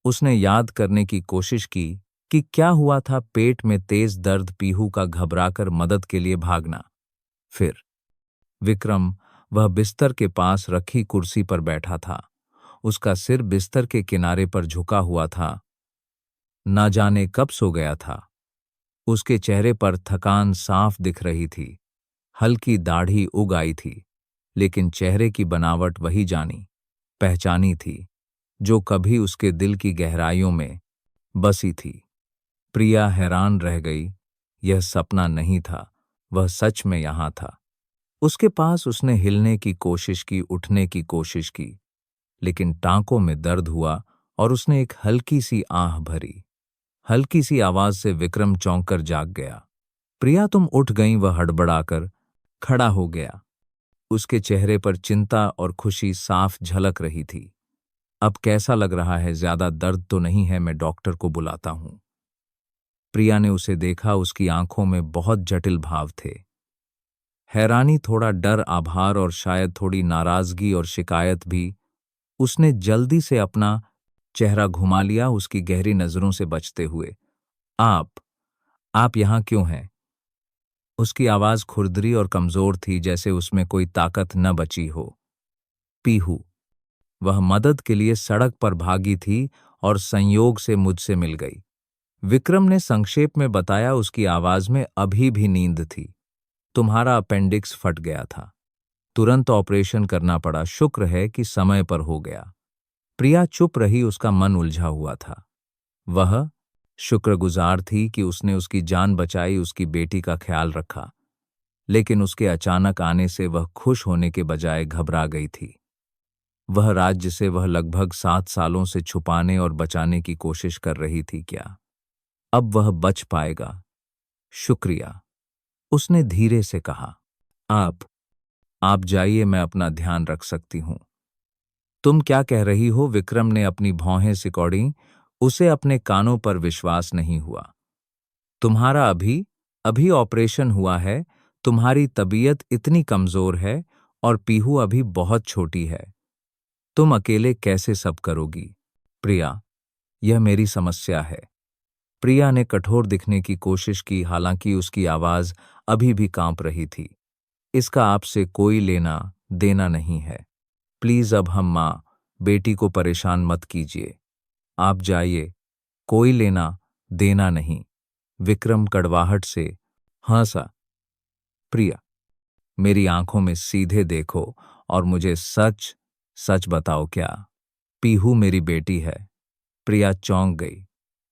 उसने याद करने की कोशिश की कि क्या हुआ था। पेट में तेज दर्द, पीहू का घबराकर मदद के लिए भागना। फिर विक्रम, वह बिस्तर के पास रखी कुर्सी पर बैठा था। उसका सिर बिस्तर के किनारे पर झुका हुआ था। ना जाने कब सो गया था। उसके चेहरे पर थकान साफ दिख रही थी। हल्की दाढ़ी उग आई थी, लेकिन चेहरे की बनावट वही जानी पहचानी थी, जो कभी उसके दिल की गहराइयों में बसी थी। प्रिया हैरान रह गई। यह सपना नहीं था, वह सच में यहां था। उसके पास उसने हिलने की कोशिश की, उठने की कोशिश की, लेकिन टांकों में दर्द हुआ और उसने एक हल्की सी आह भरी। हल्की सी आवाज से विक्रम चौंक कर जाग गया। प्रिया, तुम उठ गईं? वह हड़बड़ाकर खड़ा हो गया। उसके चेहरे पर चिंता और खुशी साफ झलक रही थी। अब कैसा लग रहा है? ज्यादा दर्द तो नहीं है? मैं डॉक्टर को बुलाता हूं। प्रिया ने उसे देखा। उसकी आंखों में बहुत जटिल भाव थे। हैरानी, थोड़ा डर, आभार और शायद थोड़ी नाराजगी और शिकायत भी। उसने जल्दी से अपना चेहरा घुमा लिया, उसकी गहरी नजरों से बचते हुए। आप यहां क्यों हैं? उसकी आवाज खुरदरी और कमजोर थी, जैसे उसमें कोई ताकत न बची हो। पीहू, वह मदद के लिए सड़क पर भागी थी और संयोग से मुझसे मिल गई, विक्रम ने संक्षेप में बताया। उसकी आवाज में अभी भी नींद थी। तुम्हारा अपेंडिक्स फट गया था, तुरंत ऑपरेशन करना पड़ा। शुक्र है कि समय पर हो गया। प्रिया चुप रही, उसका मन उलझा हुआ था। वह शुक्रगुजार थी कि उसने उसकी जान बचाई, उसकी बेटी का ख्याल रखा, लेकिन उसके अचानक आने से वह खुश होने के बजाय घबरा गई थी। वह राज्य से वह लगभग 7 सालों से छुपाने और बचाने की कोशिश कर रही थी, क्या अब वह बच पाएगा? शुक्रिया, उसने धीरे से कहा। आप जाइए, मैं अपना ध्यान रख सकती हूं। तुम क्या कह रही हो? विक्रम ने अपनी भौहें सिकोड़ी। उसे अपने कानों पर विश्वास नहीं हुआ। तुम्हारा अभी अभी ऑपरेशन हुआ है, तुम्हारी तबीयत इतनी कमजोर है और पीहू अभी बहुत छोटी है। तुम अकेले कैसे सब करोगी? प्रिया, यह मेरी समस्या है। प्रिया ने कठोर दिखने की कोशिश की, हालांकि उसकी आवाज अभी भी कांप रही थी। इसका आपसे कोई लेना देना नहीं है। प्लीज, अब हम मां बेटी को परेशान मत कीजिए। आप जाइए, कोई लेना देना नहीं। विक्रम कड़वाहट से हंसा। प्रिया, मेरी आंखों में सीधे देखो और मुझे सच सच बताओ, क्या पीहू मेरी बेटी है? प्रिया चौंक गई।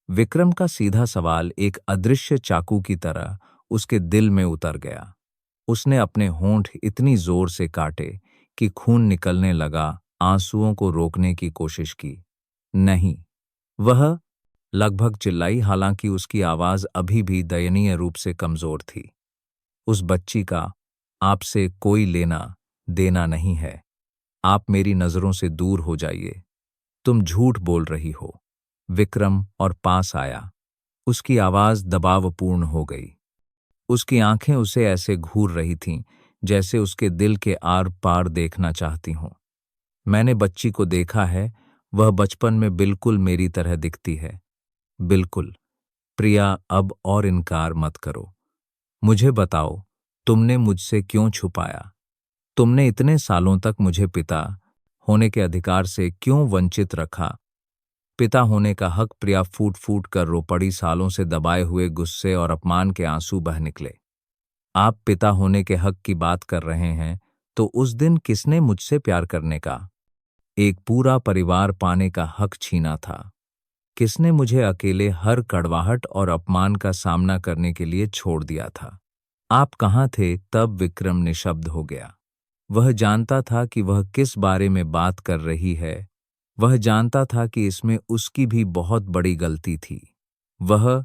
विक्रम का सीधा सवाल एक अदृश्य चाकू की तरह उसके दिल में उतर गया। उसने अपने होंठ इतनी जोर से काटे कि खून निकलने लगा। आंसुओं को रोकने की कोशिश की। नहीं, वह लगभग चिल्लाई, हालांकि उसकी आवाज अभी भी दयनीय रूप से कमजोर थी। उस बच्ची का आपसे कोई लेना देना नहीं है। आप मेरी नजरों से दूर हो जाइए। तुम झूठ बोल रही हो। विक्रम और पास आया। उसकी आवाज दबावपूर्ण हो गई। उसकी आंखें उसे ऐसे घूर रही थीं जैसे उसके दिल के आर पार देखना चाहती हों। मैंने बच्ची को देखा है, वह बचपन में बिल्कुल मेरी तरह दिखती है। बिल्कुल। प्रिया, अब और इनकार मत करो। मुझे बताओ, तुमने मुझसे क्यों छुपाया? तुमने इतने सालों तक मुझे पिता होने के अधिकार से क्यों वंचित रखा? पिता होने का हक। प्रिया फूट फूट कर रो पड़ी। सालों से दबाए हुए गुस्से और अपमान के आंसू बह निकले। आप पिता होने के हक की बात कर रहे हैं, तो उस दिन किसने मुझसे प्यार करने का, एक पूरा परिवार पाने का हक छीना था? किसने मुझे अकेले हर कड़वाहट और अपमान का सामना करने के लिए छोड़ दिया था? आप कहाँ थे तब? विक्रम निशब्द हो गया। वह जानता था कि वह किस बारे में बात कर रही है। वह जानता था कि इसमें उसकी भी बहुत बड़ी गलती थी। वह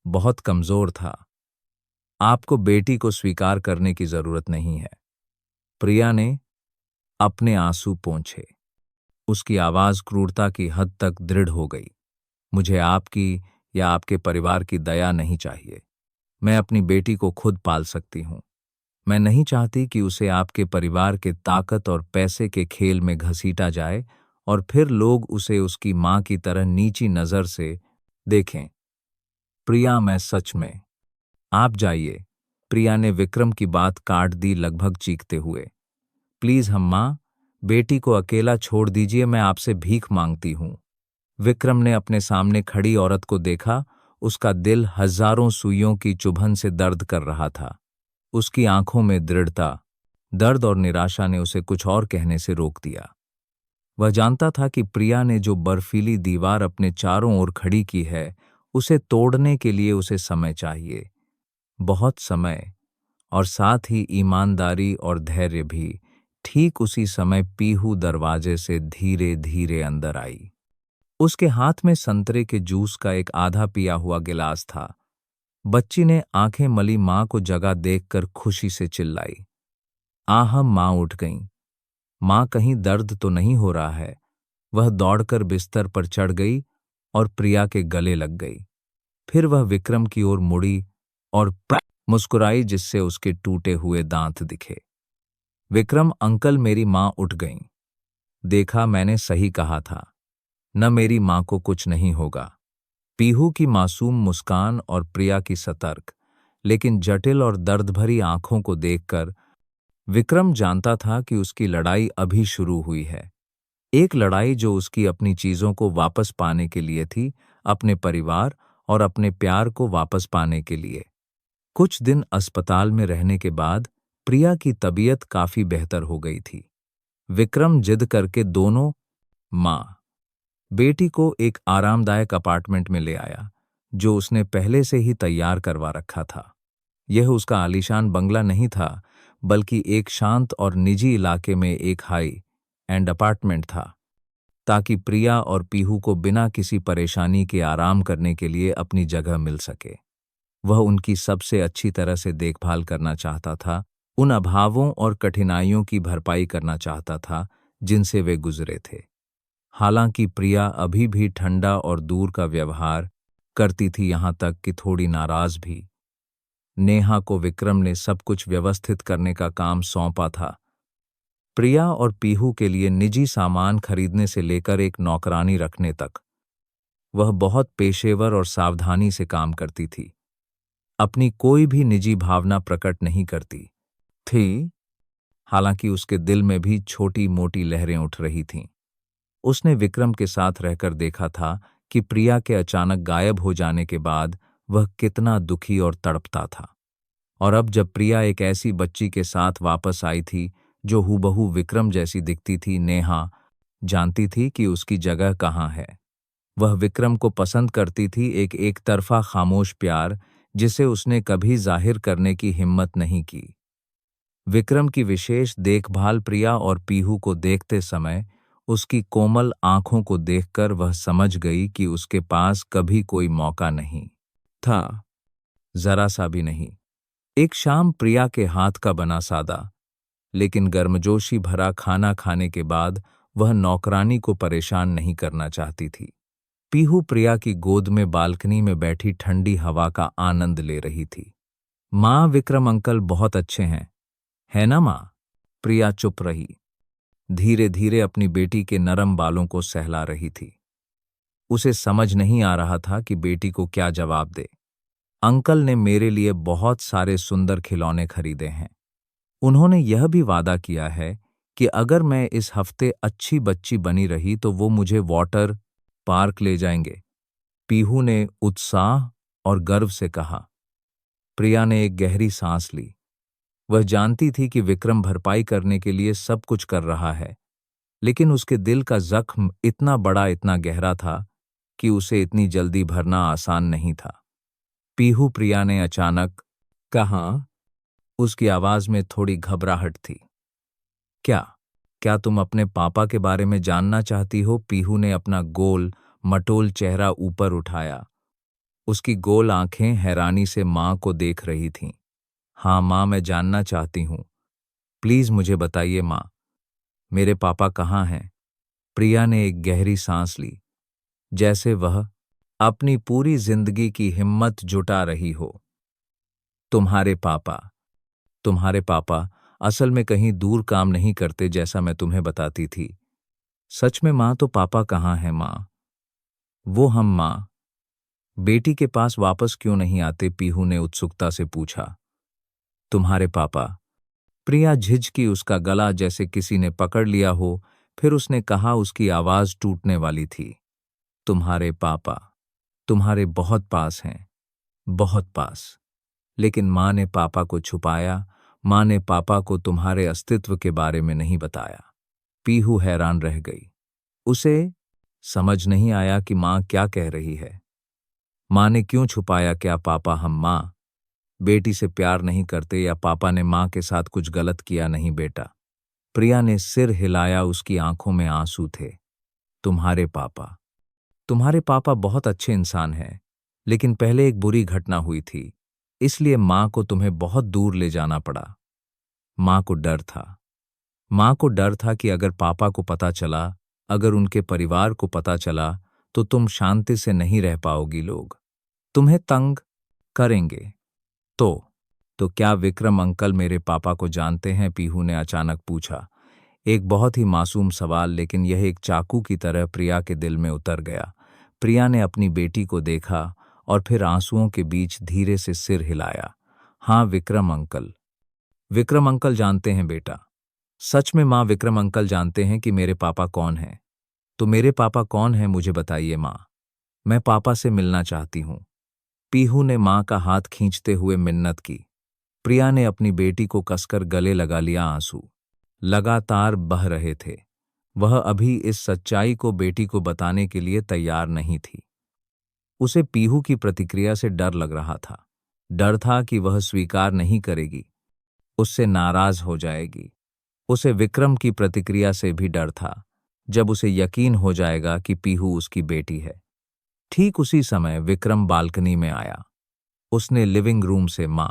बहुत कमजोर था। आपको बेटी को स्वीकार करने की जरूरत नहीं है। प्रिया ने अपने आंसू पोंछे। उसकी आवाज क्रूरता की हद तक दृढ़ हो गई। मुझे आपकी या आपके परिवार की दया नहीं चाहिए। मैं अपनी बेटी को खुद पाल सकती हूँ। मैं नहीं चाहती कि उसे आपके परिवार के ताकत और पैसे के खेल में घसीटा जाए और फिर लोग उसे उसकी मां की तरह नीची नजर से देखें। प्रिया, मैं सच में। आप जाइए। प्रिया ने विक्रम की बात काट दी, लगभग चीखते हुए। प्लीज अम्मा, बेटी को अकेला छोड़ दीजिए, मैं आपसे भीख मांगती हूं। विक्रम ने अपने सामने खड़ी औरत को देखा। उसका दिल हजारों सुइयों की चुभन से दर्द कर रहा था। उसकी आंखों में दृढ़ता, दर्द और निराशा ने उसे कुछ और कहने से रोक दिया। वह जानता था कि प्रिया ने जो बर्फीली दीवार अपने चारों ओर खड़ी की है, उसे तोड़ने के लिए उसे समय चाहिए, बहुत समय, और साथ ही ईमानदारी और धैर्य भी। ठीक उसी समय पीहू दरवाजे से धीरे धीरे अंदर आई। उसके हाथ में संतरे के जूस का एक आधा पिया हुआ गिलास था। बच्ची ने आंखें मली मां को जगह देखकर खुशी से चिल्लाई। आहम मां उठ गईं। मां, कहीं दर्द तो नहीं हो रहा है? वह दौड़कर बिस्तर पर चढ़ गई और प्रिया के गले लग गई। फिर वह विक्रम की ओर मुड़ी और मुस्कुराई, जिससे उसके टूटे हुए दांत दिखे। विक्रम, अंकल, मेरी मां उठ गईं। देखा, मैंने सही कहा था। न मेरी मां को कुछ नहीं होगा। पीहू की मासूम मुस्कान और प्रिया की सतर्क लेकिन जटिल और दर्द भरी आंखों को देखकर विक्रम जानता था कि उसकी लड़ाई अभी शुरू हुई है। एक लड़ाई जो उसकी अपनी चीजों को वापस पाने के लिए थी, अपने परिवार और अपने प्यार को वापस पाने के लिए। कुछ दिन अस्पताल में रहने के बाद प्रिया की तबीयत काफी बेहतर हो गई थी। विक्रम जिद करके दोनों मां बेटी को एक आरामदायक अपार्टमेंट में ले आया, जो उसने पहले से ही तैयार करवा रखा था। यह उसका आलीशान बंगला नहीं था, बल्कि एक शांत और निजी इलाके में एक हाई एंड अपार्टमेंट था, ताकि प्रिया और पीहू को बिना किसी परेशानी के आराम करने के लिए अपनी जगह मिल सके। वह उनकी सबसे अच्छी तरह से देखभाल करना चाहता था, उन अभावों और कठिनाइयों की भरपाई करना चाहता था जिनसे वे गुजरे थे। हालांकि प्रिया अभी भी ठंडा और दूर का व्यवहार करती थी, यहां तक कि थोड़ी नाराज भी। नेहा को विक्रम ने सब कुछ व्यवस्थित करने का काम सौंपा था। प्रिया और पीहू के लिए निजी सामान खरीदने से लेकर एक नौकरानी रखने तक वह बहुत पेशेवर और सावधानी से काम करती थी। अपनी कोई भी निजी भावना प्रकट नहीं करती थी, हालांकि उसके दिल में भी छोटी मोटी लहरें उठ रही थीं। उसने विक्रम के साथ रहकर देखा था कि प्रिया के अचानक गायब हो जाने के बाद वह कितना दुखी और तड़पता था। और अब जब प्रिया एक ऐसी बच्ची के साथ वापस आई थी जो हूबहू विक्रम जैसी दिखती थी, नेहा जानती थी कि उसकी जगह कहाँ है। वह विक्रम को पसंद करती थी, एक तरफा खामोश प्यार जिसे उसने कभी जाहिर करने की हिम्मत नहीं की। विक्रम की विशेष देखभाल प्रिया और पीहू को देखते समय उसकी कोमल आंखों को देखकर वह समझ गई कि उसके पास कभी कोई मौका नहीं था, जरा सा भी नहीं। एक शाम प्रिया के हाथ का बना सादा लेकिन गर्मजोशी भरा खाना खाने के बाद वह नौकरानी को परेशान नहीं करना चाहती थी। पीहू प्रिया की गोद में बालकनी में बैठी ठंडी हवा का आनंद ले रही थी। माँ, विक्रम अंकल बहुत अच्छे हैं, है ना माँ? प्रिया चुप रही, धीरे धीरे अपनी बेटी के नरम बालों को सहला रही थी। उसे समझ नहीं आ रहा था कि बेटी को क्या जवाब दे। अंकल ने मेरे लिए बहुत सारे सुंदर खिलौने खरीदे हैं। उन्होंने यह भी वादा किया है कि अगर मैं इस हफ्ते अच्छी बच्ची बनी रही तो वो मुझे वाटर पार्क ले जाएंगे। पीहू ने उत्साह और गर्व से कहा। प्रिया ने एक गहरी सांस ली। वह जानती थी कि विक्रम भरपाई करने के लिए सब कुछ कर रहा है, लेकिन उसके दिल का जख्म इतना बड़ा, इतना गहरा था कि उसे इतनी जल्दी भरना आसान नहीं था। पीहू, प्रिया ने अचानक कहा। उसकी आवाज में थोड़ी घबराहट थी। क्या क्या तुम अपने पापा के बारे में जानना चाहती हो? पीहू ने अपना गोल मटोल चेहरा ऊपर उठाया। उसकी गोल आंखें हैरानी से मां को देख रही थीं। हाँ मां, मैं जानना चाहती हूँ। प्लीज मुझे बताइए मां, मेरे पापा कहाँ हैं? प्रिया ने एक गहरी सांस ली, जैसे वह अपनी पूरी जिंदगी की हिम्मत जुटा रही हो। तुम्हारे पापा असल में कहीं दूर काम नहीं करते, जैसा मैं तुम्हें बताती थी। सच में मां? तो पापा कहाँ हैं मां? वो हम मां, बेटी के पास वापस क्यों नहीं आते? पीहू ने उत्सुकता से पूछा। तुम्हारे पापा? प्रिया झिझकी, उसका गला जैसे किसी ने पकड़ लिया हो। फिर उसने कहा, उसकी आवाज टूटने वाली थी। तुम्हारे पापा तुम्हारे बहुत पास हैं, बहुत पास। लेकिन मां ने पापा को छुपाया। मां ने पापा को तुम्हारे अस्तित्व के बारे में नहीं बताया। पीहू हैरान रह गई। उसे समझ नहीं आया कि मां क्या कह रही है। मां ने क्यों छुपाया? क्या पापा हम मां बेटी से प्यार नहीं करते, या पापा ने मां के साथ कुछ गलत किया? नहीं बेटा। प्रिया ने सिर हिलाया, उसकी आंखों में आंसू थे। तुम्हारे पापा बहुत अच्छे इंसान हैं, लेकिन पहले एक बुरी घटना हुई थी, इसलिए मां को तुम्हें बहुत दूर ले जाना पड़ा। मां को डर था कि अगर पापा को पता चला, अगर उनके परिवार को पता चला, तो तुम शांति से नहीं रह पाओगी। लोग तुम्हें तंग करेंगे। तो क्या विक्रम अंकल मेरे पापा को जानते हैं? पीहू ने अचानक पूछा। एक बहुत ही मासूम सवाल, लेकिन यह एक चाकू की तरह प्रिया के दिल में उतर गया। प्रिया ने अपनी बेटी को देखा और फिर आंसुओं के बीच धीरे से सिर हिलाया। हाँ, विक्रम अंकल जानते हैं बेटा। सच में माँ, विक्रम अंकल जानते हैं कि मेरे पापा कौन हैं। तो मेरे पापा कौन हैं, मुझे बताइए माँ। मैं पापा से मिलना चाहती हूँ। पीहू ने माँ का हाथ खींचते हुए मिन्नत की। प्रिया ने अपनी बेटी को कसकर गले लगा लिया। आंसू लगातार बह रहे थे। वह अभी इस सच्चाई को बेटी को बताने के लिए तैयार नहीं थी। उसे पीहू की प्रतिक्रिया से डर लग रहा था। डर था कि वह स्वीकार नहीं करेगी, उससे नाराज हो जाएगी। उसे विक्रम की प्रतिक्रिया से भी डर था, जब उसे यकीन हो जाएगा कि पीहू उसकी बेटी है। ठीक उसी समय विक्रम बालकनी में आया। उसने लिविंग रूम से मां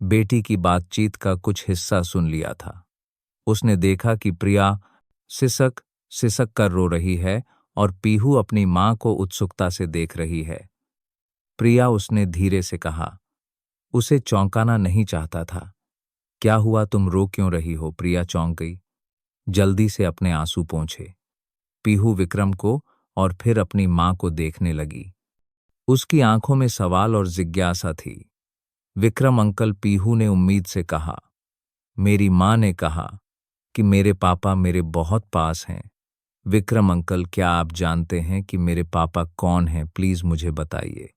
बेटी की बातचीत का कुछ हिस्सा सुन लिया था। उसने देखा कि प्रिया सिसक सिसक कर रो रही है और पीहू अपनी मां को उत्सुकता से देख रही है। प्रिया, उसने धीरे से कहा। उसे चौंकाना नहीं चाहता था। क्या हुआ, तुम रो क्यों रही हो? प्रिया चौंक गई, जल्दी से अपने आंसू पोंछे। पीहू विक्रम को और फिर अपनी मां को देखने लगी। उसकी आंखों में सवाल और जिज्ञासा थी। विक्रम अंकल, पीहू ने उम्मीद से कहा। मेरी मां ने कहा कि मेरे पापा मेरे बहुत पास हैं। विक्रम अंकल, क्या आप जानते हैं कि मेरे पापा कौन हैं? प्लीज मुझे बताइए।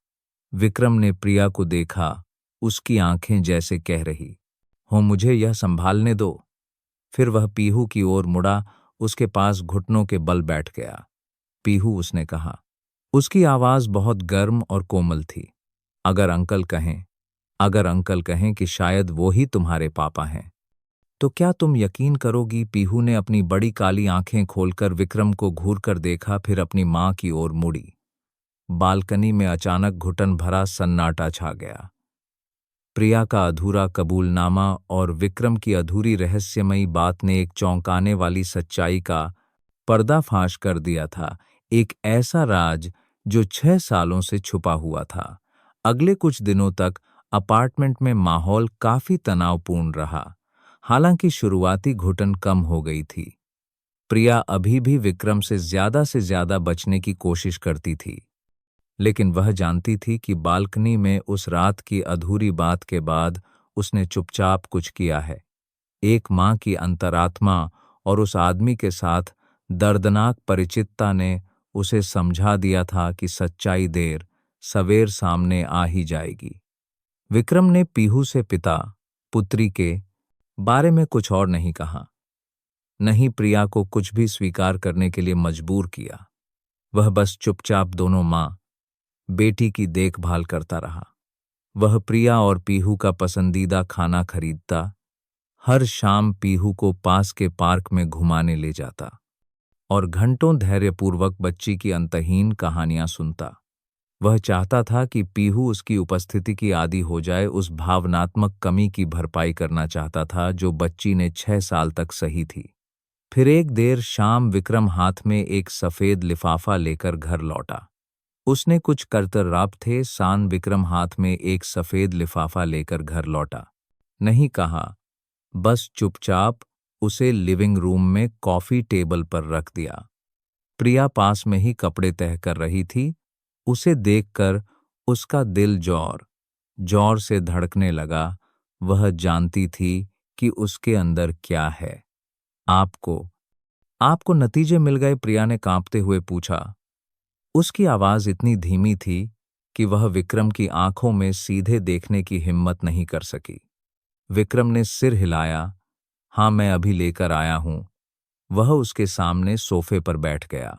विक्रम ने प्रिया को देखा। उसकी आंखें जैसे कह रही हो, मुझे यह संभालने दो। फिर वह पीहू की ओर मुड़ा, उसके पास घुटनों के बल बैठ गया। पीहू, उसने कहा। उसकी आवाज बहुत गर्म और कोमल थी। अगर अंकल कहें कि शायद वो ही तुम्हारे पापा हैं, तो क्या तुम यकीन करोगी? पीहू ने अपनी बड़ी काली आंखें खोलकर विक्रम को घूरकर देखा, फिर अपनी मां की ओर मुड़ी। बालकनी में अचानक घुटन भरा सन्नाटा छा गया। प्रिया का अधूरा कबूलनामा और विक्रम की अधूरी रहस्यमयी बात ने एक चौंकाने वाली सच्चाई का पर्दाफाश कर दिया था। एक ऐसा राज जो 6 सालों से छुपा हुआ था। अगले कुछ दिनों तक अपार्टमेंट में माहौल काफी तनावपूर्ण रहा। हालांकि शुरुआती घुटन कम हो गई थी। प्रिया अभी भी विक्रम से ज्यादा बचने की कोशिश करती थी, लेकिन वह जानती थी कि बालकनी में उस रात की अधूरी बात के बाद उसने चुपचाप कुछ किया है। एक माँ की अंतरात्मा और उस आदमी के साथ दर्दनाक परिचितता ने उसे समझा दिया था कि सच्चाई देर सवेर सामने आ ही जाएगी। विक्रम ने पीहू से पिता पुत्री के बारे में कुछ और नहीं कहा, नहीं प्रिया को कुछ भी स्वीकार करने के लिए मजबूर किया। वह बस चुपचाप दोनों माँ बेटी की देखभाल करता रहा। वह प्रिया और पीहू का पसंदीदा खाना खरीदता, हर शाम पीहू को पास के पार्क में घुमाने ले जाता और घंटों धैर्यपूर्वक बच्ची की अंतहीन कहानियां सुनता। वह चाहता था कि पीहू उसकी उपस्थिति की आदी हो जाए, उस भावनात्मक कमी की भरपाई करना चाहता था जो बच्ची ने 6 साल तक सही थी। फिर एक देर शाम विक्रम हाथ में एक सफेद लिफाफा लेकर घर लौटा। उसने कुछ करतराब थे सान विक्रम हाथ में एक सफेद लिफाफा लेकर घर लौटा। नहीं कहा, बस चुपचाप उसे लिविंग रूम में कॉफी टेबल पर रख दिया। प्रिया पास में ही कपड़े तह कर रही थी। उसे देखकर उसका दिल जोर जोर से धड़कने लगा। वह जानती थी कि उसके अंदर क्या है। आपको आपको नतीजे मिल गए? प्रिया ने कांपते हुए पूछा। उसकी आवाज इतनी धीमी थी कि वह विक्रम की आंखों में सीधे देखने की हिम्मत नहीं कर सकी। विक्रम ने सिर हिलाया। हाँ, मैं अभी लेकर आया हूं। वह उसके सामने सोफे पर बैठ गया।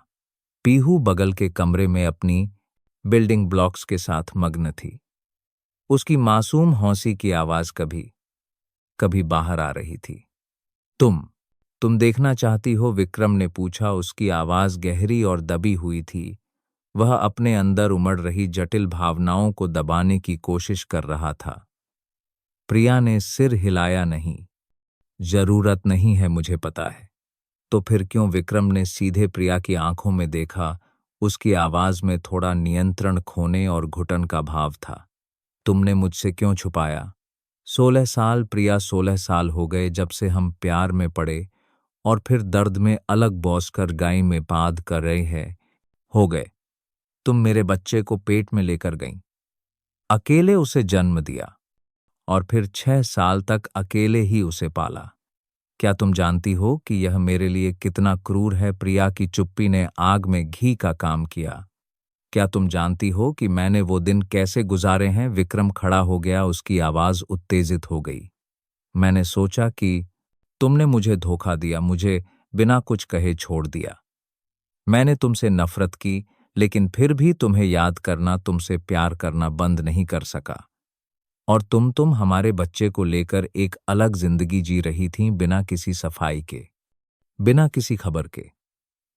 पीहू बगल के कमरे में अपनी बिल्डिंग ब्लॉक्स के साथ मग्न थी। उसकी मासूम हंसी की आवाज कभी कभी बाहर आ रही थी। तुम देखना चाहती हो? विक्रम ने पूछा। उसकी आवाज गहरी और दबी हुई थी। वह अपने अंदर उमड़ रही जटिल भावनाओं को दबाने की कोशिश कर रहा था। प्रिया ने सिर हिलाया। नहीं, जरूरत नहीं है, मुझे पता है। तो फिर क्यों? विक्रम ने सीधे प्रिया की आंखों में देखा। उसकी आवाज में थोड़ा नियंत्रण खोने और घुटन का भाव था। तुमने मुझसे क्यों छुपाया? 16 साल प्रिया, 16 साल हो गए जब से हम प्यार में पड़े और फिर दर्द में अलग बौसकर गाय में पाद कर रहे हैं। हो गए। तुम मेरे बच्चे को पेट में लेकर गईं, अकेले उसे जन्म दिया और फिर 6 साल तक अकेले ही उसे पाला। क्या तुम जानती हो कि यह मेरे लिए कितना क्रूर है? प्रिया की चुप्पी ने आग में घी का काम किया। क्या तुम जानती हो कि मैंने वो दिन कैसे गुजारे हैं? विक्रम खड़ा हो गया। उसकी आवाज उत्तेजित हो गई। मैंने सोचा कि तुमने मुझे धोखा दिया, मुझे बिना कुछ कहे छोड़ दिया। मैंने तुमसे नफरत की, लेकिन फिर भी तुम्हें याद करना, तुमसे प्यार करना बंद नहीं कर सका। और तुम हमारे बच्चे को लेकर एक अलग जिंदगी जी रही थीं, बिना किसी सफाई के, बिना किसी खबर के।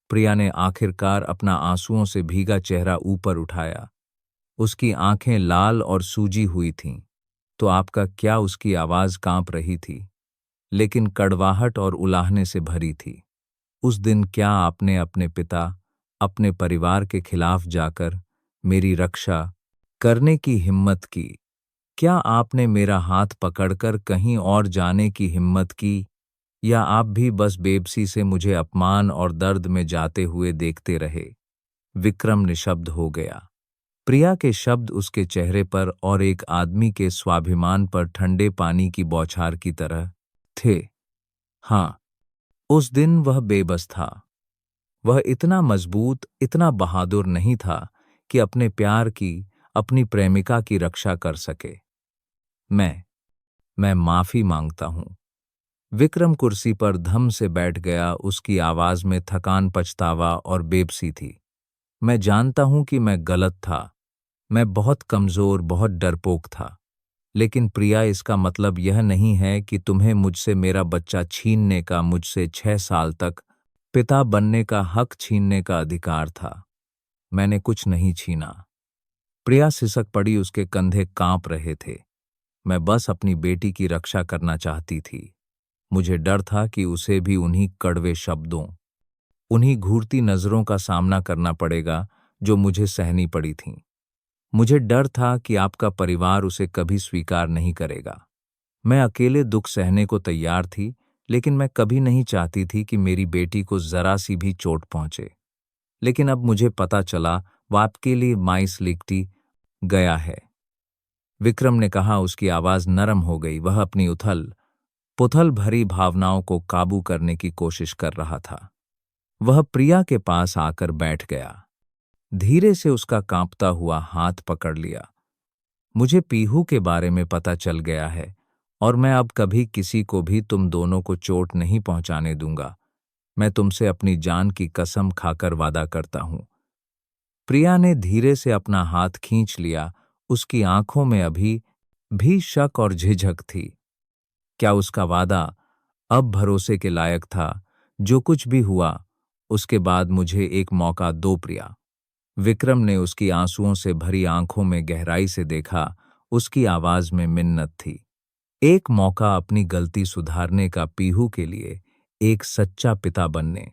प्रिया ने आखिरकार अपना आंसुओं से भीगा चेहरा ऊपर उठाया। उसकी आंखें लाल और सूजी हुई थीं। तो आपका क्या? उसकी आवाज कांप रही थी, लेकिन कड़वाहट और उलाहने से भरी थी। उस दिन क्या आपने अपने पिता, अपने परिवार के खिलाफ जाकर मेरी रक्षा करने की हिम्मत की? क्या आपने मेरा हाथ पकड़कर कहीं और जाने की हिम्मत की? या आप भी बस बेबसी से मुझे अपमान और दर्द में जाते हुए देखते रहे? विक्रम निशब्द हो गया। प्रिया के शब्द उसके चेहरे पर और एक आदमी के स्वाभिमान पर ठंडे पानी की बौछार की तरह थे। हाँ, उस दिन वह बेबस था। वह इतना मजबूत, इतना बहादुर नहीं था कि अपने प्यार की, अपनी प्रेमिका की रक्षा कर सके। मैं माफी मांगता हूं। विक्रम कुर्सी पर धम से बैठ गया। उसकी आवाज में थकान, पछतावा और बेबसी थी। मैं जानता हूं कि मैं गलत था। मैं बहुत कमजोर, बहुत डरपोक था। लेकिन प्रिया, इसका मतलब यह नहीं है कि तुम्हें मुझसे मेरा बच्चा छीनने का, मुझसे 6 साल तक पिता बनने का हक छीनने का अधिकार था। मैंने कुछ नहीं छीना। प्रिया सिसक पड़ी। उसके कंधे कांप रहे थे। मैं बस अपनी बेटी की रक्षा करना चाहती थी। मुझे डर था कि उसे भी उन्हीं कड़वे शब्दों, उन्हीं घूरती नजरों का सामना करना पड़ेगा जो मुझे सहनी पड़ी थीं। मुझे डर था कि आपका परिवार उसे कभी स्वीकार नहीं करेगा। मैं अकेले दुख सहने को तैयार थी, लेकिन मैं कभी नहीं चाहती थी कि मेरी बेटी को जरा सी भी चोट पहुंचे। लेकिन अब मुझे पता चला वो आपके लिए माइस लिखती गया है। विक्रम ने कहा। उसकी आवाज नरम हो गई। वह अपनी उथल पुथल भरी भावनाओं को काबू करने की कोशिश कर रहा था। वह प्रिया के पास आकर बैठ गया। धीरे से उसका कांपता हुआ हाथ पकड़ लिया। मुझे पीहू के बारे में पता चल गया है और मैं अब कभी किसी को भी तुम दोनों को चोट नहीं पहुंचाने दूंगा। मैं तुमसे अपनी जान की कसम खाकर वादा करता हूं। प्रिया ने धीरे से अपना हाथ खींच लिया। उसकी आंखों में अभी भी शक और झिझक थी। क्या उसका वादा अब भरोसे के लायक था? जो कुछ भी हुआ, उसके बाद मुझे एक मौका दो प्रिया। विक्रम ने उसकी आंसुओं से भरी आंखों में गहराई से देखा। उसकी आवाज में मिन्नत थी। एक मौका अपनी गलती सुधारने का, पीहू के लिए एक सच्चा पिता बनने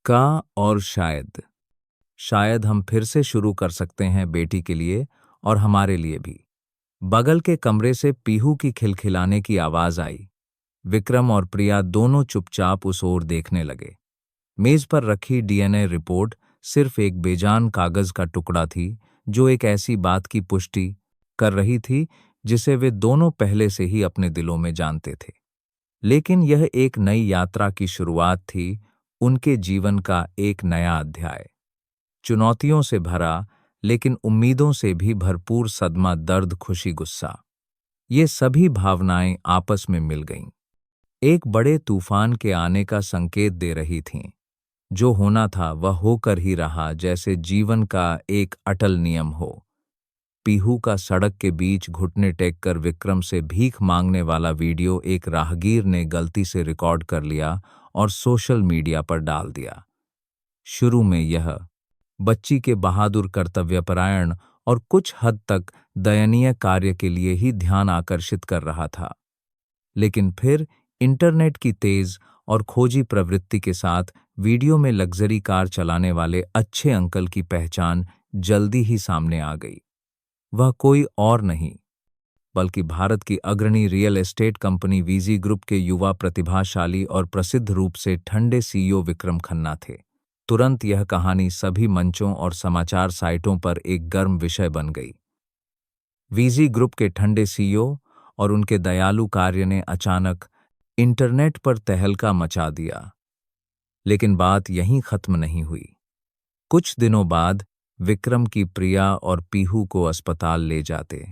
का, और शायद हम फिर से शुरू कर सकते हैं, बेटी के लिए और हमारे लिए भी। बगल के कमरे से पीहू की खिलखिलाने की आवाज आई। विक्रम और प्रिया दोनों चुपचाप उस ओर देखने लगे। मेज पर रखी डीएनए रिपोर्ट सिर्फ एक बेजान कागज का टुकड़ा थी, जो एक ऐसी बात की पुष्टि कर रही थी जिसे वे दोनों पहले से ही अपने दिलों में जानते थे। लेकिन यह एक नई यात्रा की शुरुआत थी, उनके जीवन का एक नया अध्याय। चुनौतियों से भरा, लेकिन उम्मीदों से भी भरपूर सदमा, दर्द, खुशी, गुस्सा, ये सभी भावनाएं आपस में मिल गईं। एक बड़े तूफान के आने का संकेत दे रही थीं। जो होना था वह होकर ही रहा, जैसे जीवन का एक अटल नियम हो। पीहू का सड़क के बीच घुटने टेक कर विक्रम से भीख मांगने वाला वीडियो एक राहगीर ने गलती से रिकॉर्ड कर लिया और सोशल मीडिया पर डाल दिया। शुरू में यह बच्ची के बहादुर, कर्तव्यपरायण और कुछ हद तक दयनीय कार्य के लिए ही ध्यान आकर्षित कर रहा था। लेकिन फिर इंटरनेट की तेज और खोजी प्रवृत्ति के साथ वीडियो में लग्जरी कार चलाने वाले अच्छे अंकल की पहचान जल्दी ही सामने आ गई। वह कोई और नहीं बल्कि भारत की अग्रणी real estate company VG group के युवा, प्रतिभाशाली और प्रसिद्ध रूप से ठंडे सीईओ विक्रम खन्ना थे। तुरंत यह कहानी सभी मंचों और समाचार साइटों पर एक गर्म विषय बन गई। वीजी ग्रुप के ठंडे सीईओ और उनके दयालु कार्य ने अचानक इंटरनेट पर तहलका मचा दिया। लेकिन बात यहीं खत्म नहीं हुई। कुछ दिनों बाद विक्रम की प्रिया और पीहू को अस्पताल ले जाते,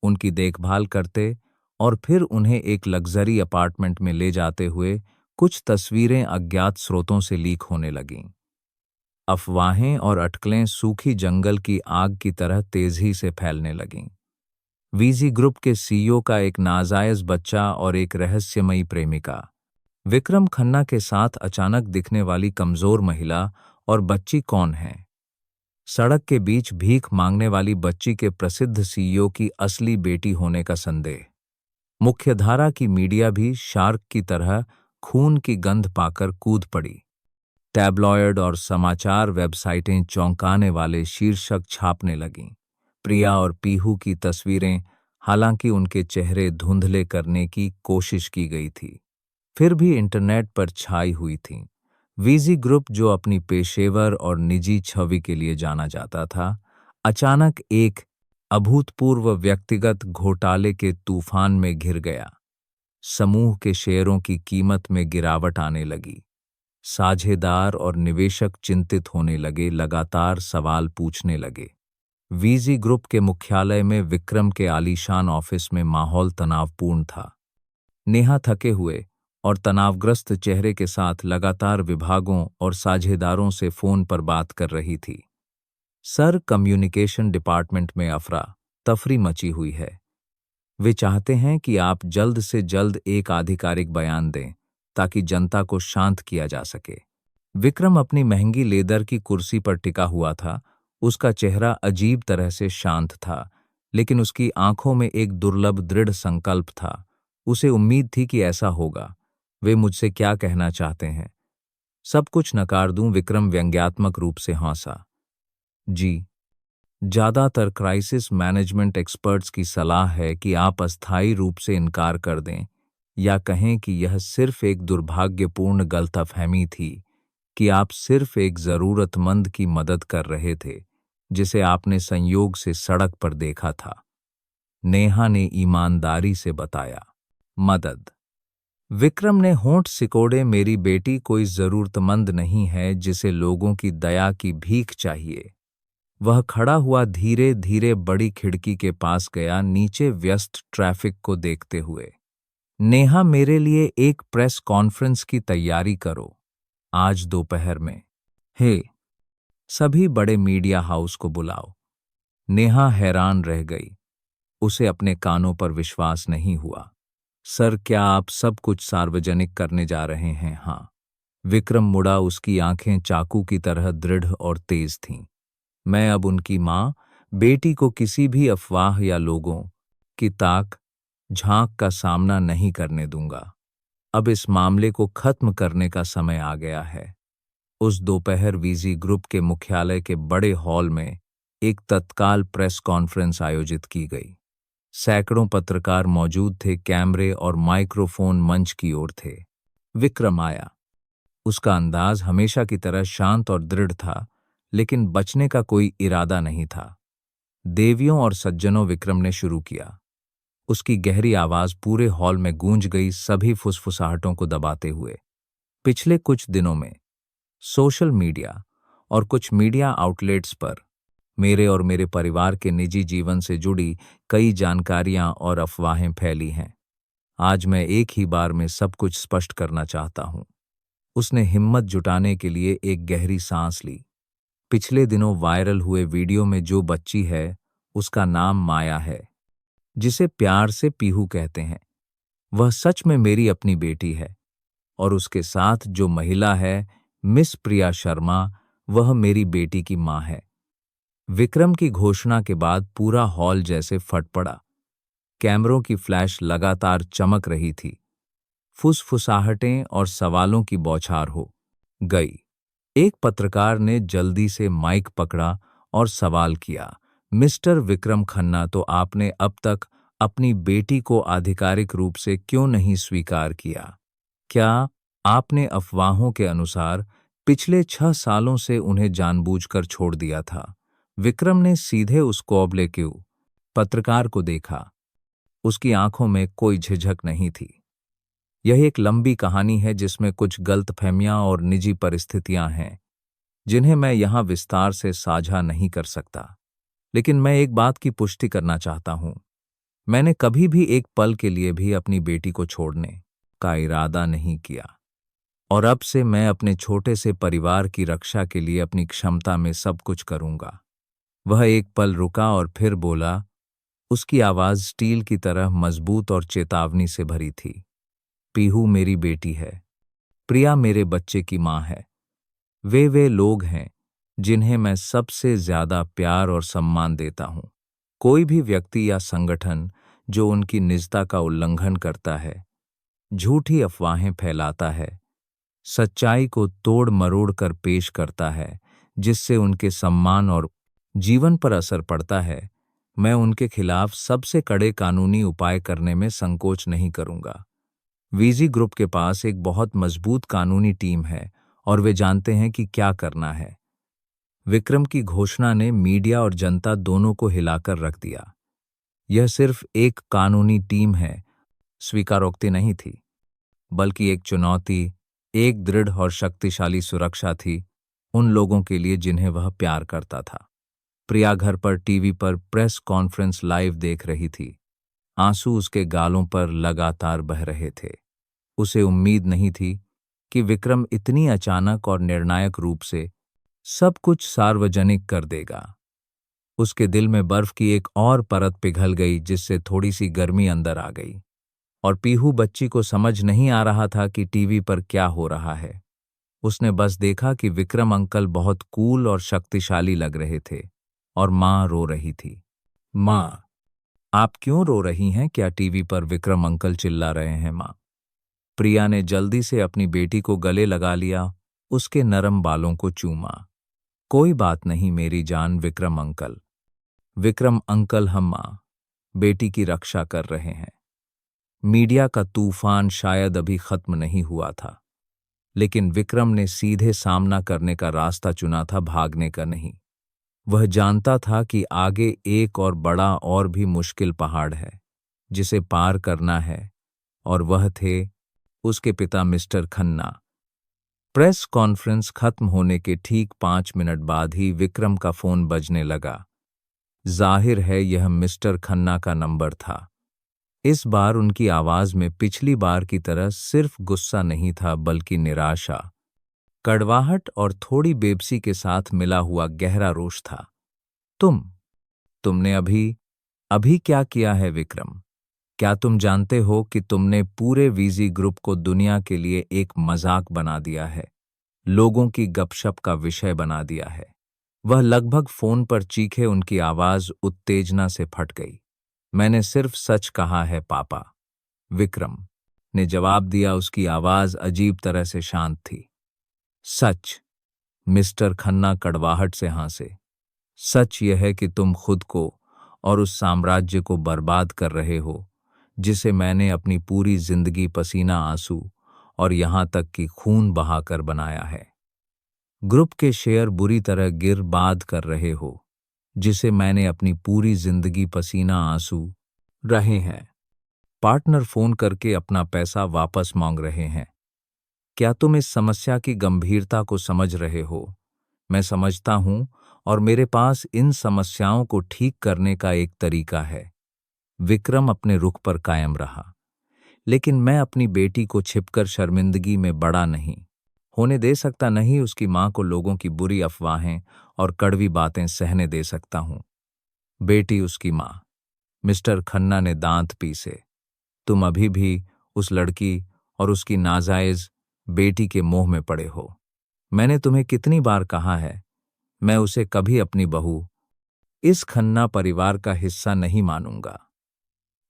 उनकी देखभाल करते और फिर उन्हें एक लग्जरी अपार्टमेंट में ले जाते हुए कुछ तस्वीरें अज्ञात स्रोतों से लीक होने लगीं। अफवाहें और अटकलें सूखी जंगल की आग की तरह तेजी से फैलने लगीं। वीजी ग्रुप के सीईओ का एक नाजायज बच्चा और एक रहस्यमयी प्रेमिका, विक्रम खन्ना के साथ अचानक दिखने वाली कमजोर महिला और बच्ची कौन है? सड़क के बीच भीख मांगने वाली बच्ची के प्रसिद्ध सीईओ की असली बेटी होने का संदेह। मुख्यधारा की मीडिया भी शार्क की तरह खून की गंध पाकर कूद पड़ी। टैब्लॉयड और समाचार वेबसाइटें चौंकाने वाले शीर्षक छापने लगीं। प्रिया और पीहू की तस्वीरें, हालांकि उनके चेहरे धुंधले करने की कोशिश की गई थी, फिर भी इंटरनेट पर छाई हुई थीं। वीजी ग्रुप, जो अपनी पेशेवर और निजी छवि के लिए जाना जाता था, अचानक एक अभूतपूर्व व्यक्तिगत घोटाले के तूफान में घिर गया। समूह के शेयरों की कीमत में गिरावट आने लगी। साझेदार और निवेशक चिंतित होने लगे, लगातार सवाल पूछने लगे। वीजी ग्रुप के मुख्यालय में विक्रम के आलीशान ऑफिस में माहौल तनावपूर्ण था। नेहा थके हुए और तनावग्रस्त चेहरे के साथ लगातार विभागों और साझेदारों से फोन पर बात कर रही थी। सर, कम्युनिकेशन डिपार्टमेंट में अफरा तफरी मची हुई है। वे चाहते हैं कि आप जल्द से जल्द एक आधिकारिक बयान दें ताकि जनता को शांत किया जा सके। विक्रम अपनी महंगी लेदर की कुर्सी पर टिका हुआ था। उसका चेहरा अजीब तरह से शांत था, लेकिन उसकी आंखों में एक दुर्लभ दृढ़ संकल्प था। उसे उम्मीद थी कि ऐसा होगा। वे मुझसे क्या कहना चाहते हैं? सब कुछ नकार दूं, विक्रम व्यंग्यात्मक रूप से हंसा। जी, ज़्यादातर क्राइसिस मैनेजमेंट एक्सपर्ट्स की सलाह है कि आप अस्थायी रूप से इनकार कर दें या कहें कि यह सिर्फ एक दुर्भाग्यपूर्ण गलतफहमी थी कि आप सिर्फ एक ज़रूरतमंद की मदद कर रहे थे, जिसे आपने संयोग से सड़क पर देखा था। नेहा ने ईमानदारी से बताया। मदद। विक्रम ने होंठ सिकोड़े, मेरी बेटी कोई ज़रूरतमंद नहीं है जिसे लोगों की दया की भीख चाहिए। वह खड़ा हुआ धीरे धीरे बड़ी खिड़की के पास गया, नीचे व्यस्त ट्रैफिक को देखते हुए। नेहा, मेरे लिए एक प्रेस कॉन्फ्रेंस की तैयारी करो, आज दोपहर में। हे, सभी बड़े मीडिया हाउस को बुलाओ। नेहा हैरान रह गई। उसे अपने कानों पर विश्वास नहीं हुआ। सर, क्या आप सब कुछ सार्वजनिक करने जा रहे हैं? हाँ। विक्रम मुड़ा, उसकी आंखें चाकू की तरह दृढ़ और तेज थीं। मैं अब उनकी मां, बेटी को किसी भी अफवाह या लोगों की ताक झांक का सामना नहीं करने दूंगा। अब इस मामले को खत्म करने का समय आ गया है। उस दोपहर वीजी ग्रुप के मुख्यालय के बड़े हॉल में एक तत्काल प्रेस कॉन्फ्रेंस आयोजित की गई। सैकड़ों पत्रकार मौजूद थे, कैमरे और माइक्रोफोन मंच की ओर थे। विक्रम आया। उसका अंदाज हमेशा की तरह शांत और दृढ़ था, लेकिन बचने का कोई इरादा नहीं था। देवियों और सज्जनों, विक्रम ने शुरू किया। उसकी गहरी आवाज पूरे हॉल में गूंज गई, सभी फुसफुसाहटों को दबाते हुए। पिछले कुछ दिनों में सोशल मीडिया और कुछ मीडिया आउटलेट्स पर मेरे और मेरे परिवार के निजी जीवन से जुड़ी कई जानकारियां और अफवाहें फैली हैं। आज मैं एक ही बार में सब कुछ स्पष्ट करना चाहता हूं। उसने हिम्मत जुटाने के लिए एक गहरी सांस ली। पिछले दिनों वायरल हुए वीडियो में जो बच्ची है, उसका नाम माया है, जिसे प्यार से पीहू कहते हैं। वह सच में मेरी अपनी बेटी है। और उसके साथ जो महिला है, मिस प्रिया शर्मा, वह मेरी बेटी की मां है। विक्रम की घोषणा के बाद पूरा हॉल जैसे फट पड़ा। कैमरों की फ्लैश लगातार चमक रही थी। फुसफुसाहटें और सवालों की बौछार हो गई। एक पत्रकार ने जल्दी से माइक पकड़ा और सवाल किया, मिस्टर विक्रम खन्ना, तो आपने अब तक अपनी बेटी को आधिकारिक रूप से क्यों नहीं स्वीकार किया? क्या आपने अफवाहों के अनुसार पिछले 6 सालों से उन्हें जानबूझकर छोड़ दिया था? विक्रम ने सीधे उस कोबले के पत्रकार को देखा। उसकी आंखों में कोई झिझक नहीं थी। यह एक लंबी कहानी है जिसमें कुछ गलतफहमियां और निजी परिस्थितियां हैं, जिन्हें मैं यहां विस्तार से साझा नहीं कर सकता। लेकिन मैं एक बात की पुष्टि करना चाहता हूं। मैंने कभी भी एक पल के लिए भी अपनी बेटी को छोड़ने का इरादा नहीं किया। और अब से मैं अपने छोटे से परिवार की रक्षा के लिए अपनी क्षमता में सब कुछ करूंगा। वह एक पल रुका और फिर बोला। उसकी आवाज स्टील की तरह मजबूत और चेतावनी से भरी थी। पीहू मेरी बेटी है। प्रिया मेरे बच्चे की मां है। वे लोग हैं जिन्हें मैं सबसे ज्यादा प्यार और सम्मान देता हूं। कोई भी व्यक्ति या संगठन जो उनकी निजता का उल्लंघन करता है, झूठी अफवाहें फैलाता है, सच्चाई को तोड़ मरोड़ कर पेश करता है, जिससे उनके सम्मान और जीवन पर असर पड़ता है, मैं उनके खिलाफ सबसे कड़े कानूनी उपाय करने में संकोच नहीं करूंगा। वीजी ग्रुप के पास एक बहुत मजबूत कानूनी टीम है और वे जानते हैं कि क्या करना है। विक्रम की घोषणा ने मीडिया और जनता दोनों को हिलाकर रख दिया। यह सिर्फ एक कानूनी टीम है, स्वीकारोक्ति नहीं थी, बल्कि एक चुनौती, एक दृढ़ और शक्तिशाली सुरक्षा थी उन लोगों के लिए जिन्हें वह प्यार करता था। प्रिया घर पर टीवी पर प्रेस कॉन्फ्रेंस लाइव देख रही थी। आंसू उसके गालों पर लगातार बह रहे थे। उसे उम्मीद नहीं थी कि विक्रम इतनी अचानक और निर्णायक रूप से सब कुछ सार्वजनिक कर देगा। उसके दिल में बर्फ की एक और परत पिघल गई, जिससे थोड़ी सी गर्मी अंदर आ गई। और पीहू बच्ची को समझ नहीं आ रहा था कि टीवी पर क्या हो रहा है। उसने बस देखा कि विक्रम अंकल बहुत कूल और शक्तिशाली लग रहे थे और मां रो रही थी। मां, आप क्यों रो रही हैं? क्या टीवी पर विक्रम अंकल चिल्ला रहे हैं? मां। प्रिया ने जल्दी से अपनी बेटी को गले लगा लिया, उसके नरम बालों को चूमा। कोई बात नहीं मेरी जान विक्रम अंकल। विक्रम अंकल हम माँ बेटी की रक्षा कर रहे हैं। मीडिया का तूफान शायद अभी खत्म नहीं हुआ था, लेकिन विक्रम ने सीधे सामना करने का रास्ता चुना था, भागने का नहीं। वह जानता था कि आगे एक और बड़ा और भी मुश्किल पहाड़ है जिसे पार करना है, और वह थे उसके पिता मिस्टर खन्ना। प्रेस कॉन्फ्रेंस खत्म होने के ठीक 5 मिनट बाद ही विक्रम का फोन बजने लगा। जाहिर है यह मिस्टर खन्ना का नंबर था। इस बार उनकी आवाज में पिछली बार की तरह सिर्फ गुस्सा नहीं था, बल्कि निराशा, कड़वाहट और थोड़ी बेबसी के साथ मिला हुआ गहरा रोष था। तुमने अभी अभी क्या किया है विक्रम? क्या तुम जानते हो कि तुमने पूरे वीजी ग्रुप को दुनिया के लिए एक मजाक बना दिया है, लोगों की गपशप का विषय बना दिया है? वह लगभग फोन पर चीखे, उनकी आवाज उत्तेजना से फट गई। मैंने सिर्फ सच कहा है पापा, विक्रम ने जवाब दिया। उसकी आवाज अजीब तरह से शांत थी। सच? मिस्टर खन्ना कड़वाहट से हंसे। सच यह है कि तुम खुद को और उस साम्राज्य को बर्बाद कर रहे हो जिसे मैंने अपनी पूरी जिंदगी पसीना आंसू और यहां तक कि खून बहाकर बनाया है। ग्रुप के शेयर बुरी तरह गिर बाद कर रहे हो जिसे मैंने अपनी पूरी जिंदगी पसीना आंसू रहे हैं। पार्टनर फोन करके अपना पैसा वापस मांग रहे हैं। क्या तुम इस समस्या की गंभीरता को समझ रहे हो? मैं समझता हूं, और मेरे पास इन समस्याओं को ठीक करने का एक तरीका है। विक्रम अपने रुख पर कायम रहा। लेकिन मैं अपनी बेटी को छिपकर शर्मिंदगी में बड़ा नहीं होने दे सकता, नहीं उसकी मां को लोगों की बुरी अफवाहें और कड़वी बातें सहने दे सकता हूं। बेटी उसकी मां। मिस्टर खन्ना ने दांत पीसे। तुम अभी भी उस लड़की और उसकी नाजायज बेटी के मोह में पड़े हो। मैंने तुम्हें कितनी बार कहा है, मैं उसे कभी अपनी बहू, इस खन्ना परिवार का हिस्सा नहीं मानूंगा।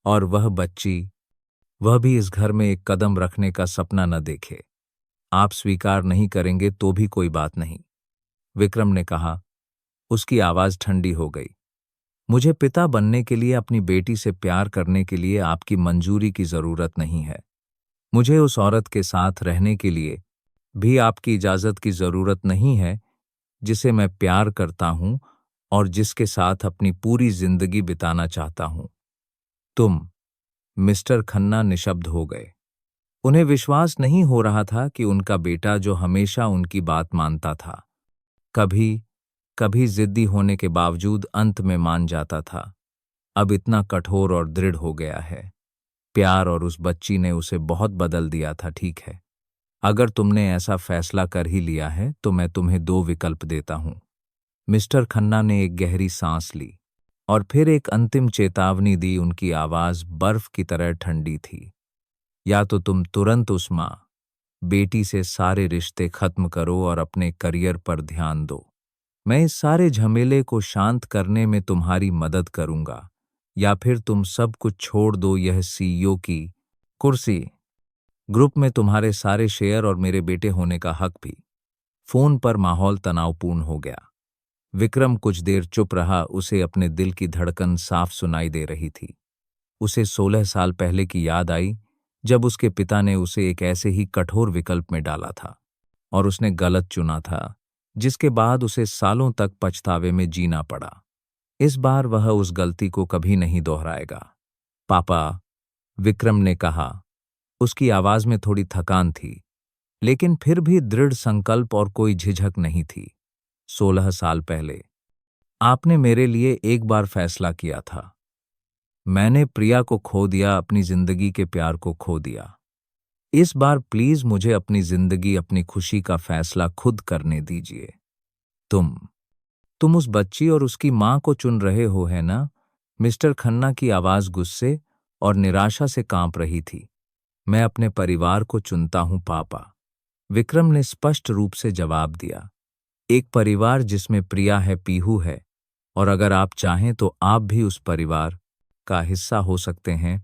और वह बच्ची, वह भी इस घर में एक कदम रखने का सपना न देखे। आप स्वीकार नहीं करेंगे तो भी कोई बात नहीं, विक्रम ने कहा। उसकी आवाज ठंडी हो गई। मुझे पिता बनने के लिए, अपनी बेटी से प्यार करने के लिए आपकी मंजूरी की जरूरत नहीं है। मुझे उस औरत के साथ रहने के लिए भी आपकी इजाजत की जरूरत नहीं है जिसे मैं प्यार करता हूं और जिसके साथ अपनी पूरी जिंदगी बिताना चाहता हूं। तुम? मिस्टर खन्ना निशब्द हो गए। उन्हें विश्वास नहीं हो रहा था कि उनका बेटा, जो हमेशा उनकी बात मानता था, कभी कभी जिद्दी होने के बावजूद अंत में मान जाता था, अब इतना कठोर और दृढ़ हो गया है। प्यार और उस बच्ची ने उसे बहुत बदल दिया था। ठीक है, अगर तुमने ऐसा फैसला कर ही लिया है तो मैं तुम्हें 2 विकल्प देता हूं। मिस्टर खन्ना ने एक गहरी सांस ली और फिर एक अंतिम चेतावनी दी। उनकी आवाज बर्फ की तरह ठंडी थी। या तो तुम तुरंत उस मां बेटी से सारे रिश्ते खत्म करो और अपने करियर पर ध्यान दो। मैं इस सारे झमेले को शांत करने में तुम्हारी मदद करूंगा, या फिर तुम सब कुछ छोड़ दो, यह सीईओ की कुर्सी, ग्रुप में तुम्हारे सारे शेयर और मेरे बेटे होने का हक भी। फोन पर माहौल तनावपूर्ण हो गया। विक्रम कुछ देर चुप रहा। उसे अपने दिल की धड़कन साफ सुनाई दे रही थी। उसे 16 साल पहले की याद आई, जब उसके पिता ने उसे एक ऐसे ही कठोर विकल्प में डाला था और उसने गलत चुना था, जिसके बाद उसे सालों तक पछतावे में जीना पड़ा। इस बार वह उस गलती को कभी नहीं दोहराएगा। पापा, विक्रम ने कहा। उसकी आवाज में थोड़ी थकान थी, लेकिन फिर भी दृढ़ संकल्प और कोई झिझक नहीं थी। 16 साल पहले आपने मेरे लिए एक बार फैसला किया था। मैंने प्रिया को खो दिया, अपनी जिंदगी के प्यार को खो दिया। इस बार प्लीज मुझे अपनी जिंदगी, अपनी खुशी का फैसला खुद करने दीजिए। तुम उस बच्ची और उसकी मां को चुन रहे हो, है ना? मिस्टर खन्ना की आवाज गुस्से और निराशा से कांप रही थी। मैं अपने परिवार को चुनता हूं पापा, विक्रम ने स्पष्ट रूप से जवाब दिया। एक परिवार जिसमें प्रिया है, पीहू है, और अगर आप चाहें तो आप भी उस परिवार का हिस्सा हो सकते हैं,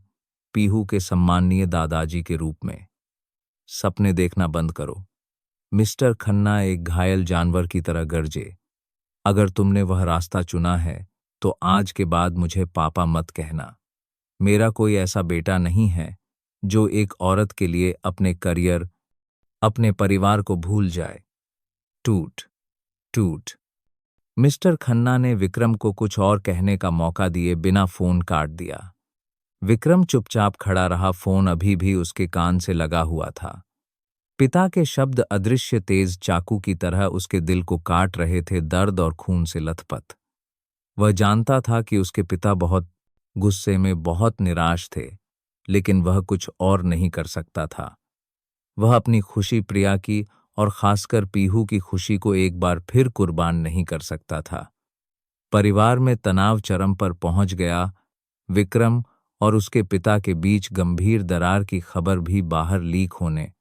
पीहू के सम्माननीय दादाजी के रूप में। सपने देखना बंद करो। मिस्टर खन्ना एक घायल जानवर की तरह गरजे। अगर तुमने वह रास्ता चुना है, तो आज के बाद मुझे पापा मत कहना। मेरा कोई ऐसा बेटा नहीं है जो एक औरत के लिए अपने करियर, अपने परिवार को भूल जाए। टूट टूट। मिस्टर खन्ना ने विक्रम को कुछ और कहने का मौका दिए बिना फोन काट दिया। विक्रम चुपचाप खड़ा रहा, फोन अभी भी उसके कान से लगा हुआ था। पिता के शब्द अदृश्य तेज चाकू की तरह उसके दिल को काट रहे थे, दर्द और खून से लथपथ। वह जानता था कि उसके पिता बहुत गुस्से में, बहुत निराश थे, लेकिन वह कुछ और नहीं कर सकता था। वह अपनी खुशी, प्रिया की और खासकर पीहू की खुशी को एक बार फिर कुर्बान नहीं कर सकता था। परिवार में तनाव चरम पर पहुंच गया। विक्रम और उसके पिता के बीच गंभीर दरार की खबर भी बाहर लीक होने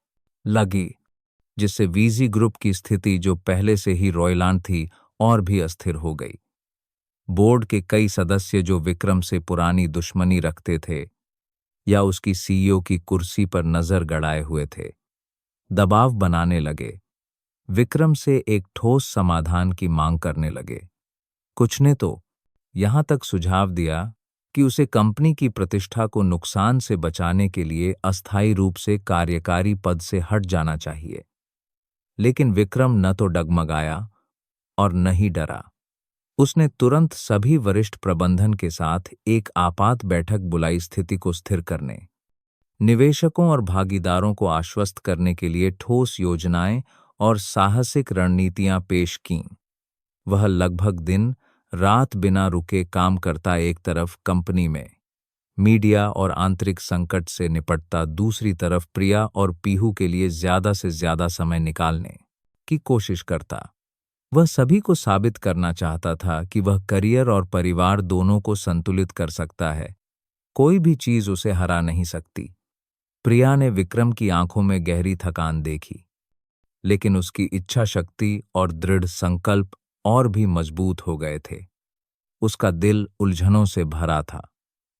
लगी, जिससे वीजी ग्रुप की स्थिति, जो पहले से ही रोयलान थी, और भी अस्थिर हो गई। बोर्ड के कई सदस्य जो विक्रम से पुरानी दुश्मनी रखते थे या उसकी सीईओ की कुर्सी पर नजर गड़ाए हुए थे, दबाव बनाने लगे। विक्रम से एक ठोस समाधान की मांग करने लगे। कुछ ने तो यहां तक सुझाव दिया कि उसे कंपनी की प्रतिष्ठा को नुकसान से बचाने के लिए अस्थायी रूप से कार्यकारी पद से हट जाना चाहिए। लेकिन विक्रम न तो डगमगाया और न ही डरा। उसने तुरंत सभी वरिष्ठ प्रबंधन के साथ एक आपात बैठक बुलाई, स्थिति को स्थिर करने, निवेशकों और भागीदारों को आश्वस्त करने के लिए ठोस योजनाएं और साहसिक रणनीतियां पेश कीं। वह लगभग दिन रात बिना रुके काम करता, एक तरफ कंपनी में मीडिया और आंतरिक संकट से निपटता, दूसरी तरफ प्रिया और पीहू के लिए ज्यादा से ज्यादा समय निकालने की कोशिश करता। वह सभी को साबित करना चाहता था कि वह करियर और परिवार दोनों को संतुलित कर सकता है। कोई भी चीज उसे हरा नहीं सकती। प्रिया ने विक्रम की आंखों में गहरी थकान देखी, लेकिन उसकी इच्छा शक्ति और दृढ़ संकल्प और भी मजबूत हो गए थे। उसका दिल उलझनों से भरा था।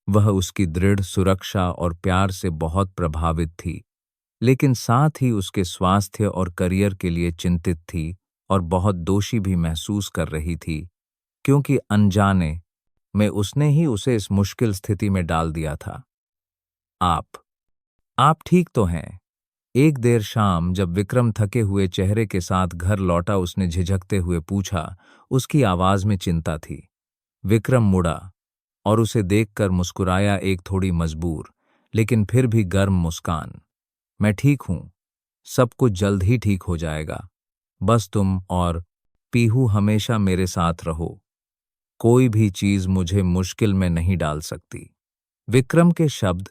वह उसकी दृढ़ सुरक्षा और प्यार से बहुत प्रभावित थी, लेकिन साथ ही उसके स्वास्थ्य और करियर के लिए चिंतित थी और बहुत दोषी भी महसूस कर रही थी, क्योंकि अनजाने में उसने ही उसे इस मुश्किल स्थिति में डाल दिया था। आप ठीक तो हैं? एक देर शाम जब विक्रम थके हुए चेहरे के साथ घर लौटा, उसने झिझकते हुए पूछा। उसकी आवाज में चिंता थी। विक्रम मुड़ा और उसे देखकर मुस्कुराया, एक थोड़ी मजबूर लेकिन फिर भी गर्म मुस्कान। मैं ठीक हूं, सब कुछ जल्द ही ठीक हो जाएगा। बस तुम और पीहू हमेशा मेरे साथ रहो। कोई भी चीज मुझे मुश्किल में नहीं डाल सकती। विक्रम के शब्द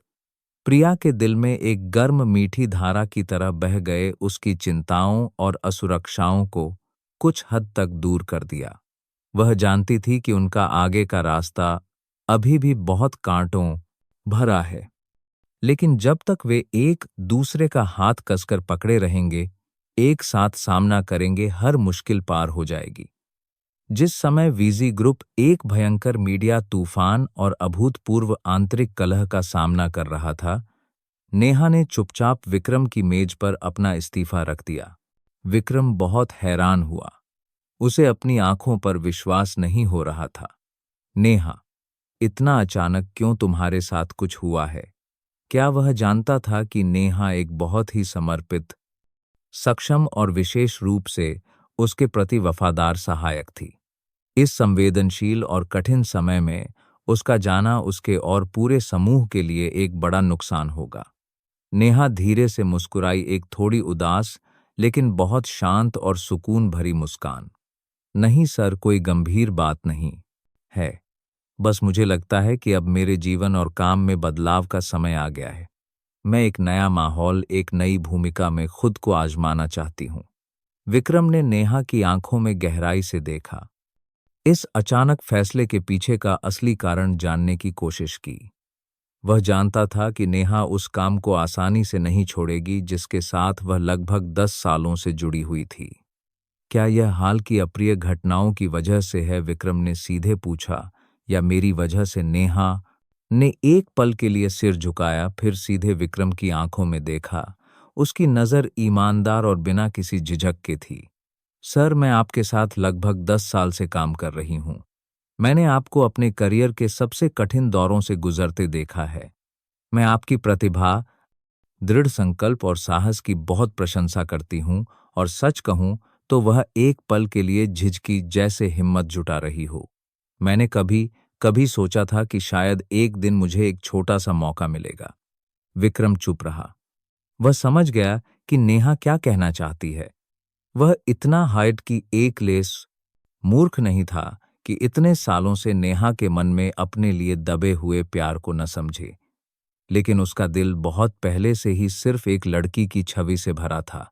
प्रिया के दिल में एक गर्म मीठी धारा की तरह बह गए, उसकी चिंताओं और असुरक्षाओं को कुछ हद तक दूर कर दिया। वह जानती थी कि उनका आगे का रास्ता अभी भी बहुत कांटों भरा है, लेकिन जब तक वे एक दूसरे का हाथ कसकर पकड़े रहेंगे, एक साथ सामना करेंगे, हर मुश्किल पार हो जाएगी। जिस समय वीजी ग्रुप एक भयंकर मीडिया तूफान और अभूतपूर्व आंतरिक कलह का सामना कर रहा था, नेहा ने चुपचाप विक्रम की मेज पर अपना इस्तीफा रख दिया। विक्रम बहुत हैरान हुआ। उसे अपनी आंखों पर विश्वास नहीं हो रहा था। नेहा, इतना अचानक क्यों? तुम्हारे साथ कुछ हुआ है? क्या वह जानता था कि नेहा एक बहुत ही समर्पित, सक्षम और विशेष रूप से उसके प्रति वफादार सहायक थी। इस संवेदनशील और कठिन समय में उसका जाना उसके और पूरे समूह के लिए एक बड़ा नुकसान होगा। नेहा धीरे से मुस्कुराई, एक थोड़ी उदास लेकिन बहुत शांत और सुकून भरी मुस्कान। नहीं सर, कोई गंभीर बात नहीं है। बस मुझे लगता है कि अब मेरे जीवन और काम में बदलाव का समय आ गया है। मैं एक नया माहौल, एक नई भूमिका में खुद को आजमाना चाहती हूँ। विक्रम ने नेहा की आंखों में गहराई से देखा। इस अचानक फैसले के पीछे का असली कारण जानने की कोशिश की। वह जानता था कि नेहा उस काम को आसानी से नहीं छोड़ेगी जिसके साथ वह लगभग 10 सालों से जुड़ी हुई थी। क्या यह हाल की अप्रिय घटनाओं की वजह से है? विक्रम ने सीधे पूछा, या मेरी वजह से? नेहा ने एक पल के लिए सिर झुकाया, फिर सीधे विक्रम की आंखों में देखा। उसकी नजर ईमानदार और बिना किसी झिझक के थी। सर, मैं आपके साथ लगभग 10 साल से काम कर रही हूँ। मैंने आपको अपने करियर के सबसे कठिन दौरों से गुजरते देखा है। मैं आपकी प्रतिभा, दृढ़ संकल्प और साहस की बहुत प्रशंसा करती हूँ और सच कहूँ तो वह एक पल के लिए झिझकी जैसे हिम्मत जुटा रही हो। मैंने कभी कभी सोचा था कि शायद एक दिन मुझे एक छोटा सा मौका मिलेगा। विक्रम चुप रहा। वह समझ गया कि नेहा क्या कहना चाहती है। वह इतना हाइट की एक लेस मूर्ख नहीं था कि इतने सालों से नेहा के मन में अपने लिए दबे हुए प्यार को न समझे। लेकिन उसका दिल बहुत पहले से ही सिर्फ एक लड़की की छवि से भरा था।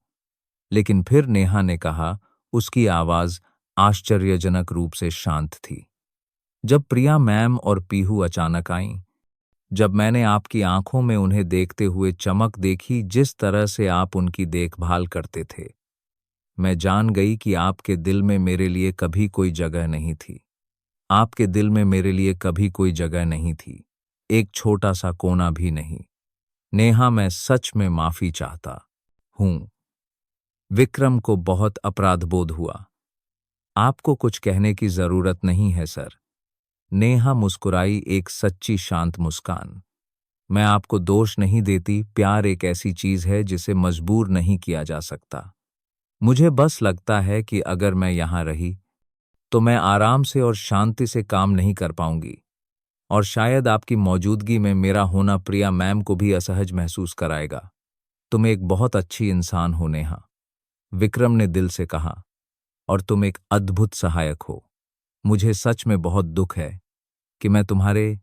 लेकिन फिर नेहा ने कहा, उसकी आवाज आश्चर्यजनक रूप से शांत थी। जब प्रिया मैम और पीहू अचानक आईं, जब मैंने आपकी आंखों में उन्हें देखते हुए चमक देखी जिस तरह से आप उनकी देखभाल करते थे, मैं जान गई कि आपके दिल में मेरे लिए कभी कोई जगह नहीं थी। आपके दिल में मेरे लिए कभी कोई जगह नहीं थी, एक छोटा सा कोना भी नहीं। नेहा, मैं सच में माफी चाहता हूं। विक्रम को बहुत अपराधबोध हुआ। आपको कुछ कहने की जरूरत नहीं है सर। नेहा मुस्कुराई, एक सच्ची शांत मुस्कान। मैं आपको दोष नहीं देती, प्यार एक ऐसी चीज है जिसे मजबूर नहीं किया जा सकता। मुझे बस लगता है कि अगर मैं यहां रही तो मैं आराम से और शांति से काम नहीं कर पाऊंगी, और शायद आपकी मौजूदगी में मेरा होना प्रिया मैम को भी असहज महसूस कराएगा। तुम एक बहुत अच्छी इंसान हो नेहा, विक्रम ने दिल से कहा, और तुम एक अद्भुत सहायक हो। मुझे सच में बहुत दुख है कि मैं तुम्हारे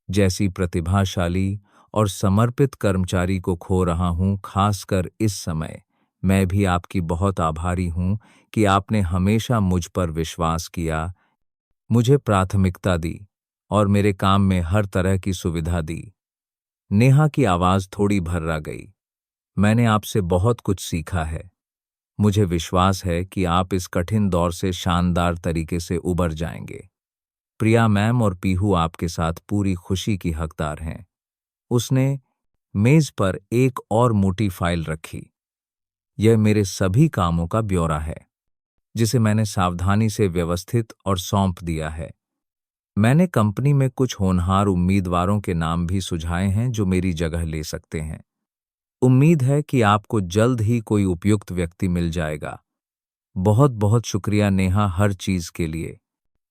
जैसी प्रतिभाशाली और समर्पित कर्मचारी को खो रहा हूं, खासकर इस समय। मैं भी आपकी बहुत आभारी हूं कि आपने हमेशा मुझ पर विश्वास किया, मुझे प्राथमिकता दी और मेरे काम में हर तरह की सुविधा दी। नेहा की आवाज थोड़ी भर्रा गई। मैंने आपसे बहुत कुछ सीखा है। मुझे विश्वास है कि आप इस कठिन दौर से शानदार तरीके से उबर जाएंगे। प्रिया मैम और पीहू आपके साथ पूरी खुशी की हकदार हैं। उसने मेज पर एक और मोटी फाइल रखी। यह मेरे सभी कामों का ब्यौरा है, जिसे मैंने सावधानी से व्यवस्थित और सौंप दिया है। मैंने कंपनी में कुछ होनहार उम्मीदवारों के नाम भी सुझाए हैं जो मेरी जगह ले सकते हैं। उम्मीद है कि आपको जल्द ही कोई उपयुक्त व्यक्ति मिल जाएगा। बहुत बहुत शुक्रिया नेहा, हर चीज के लिए।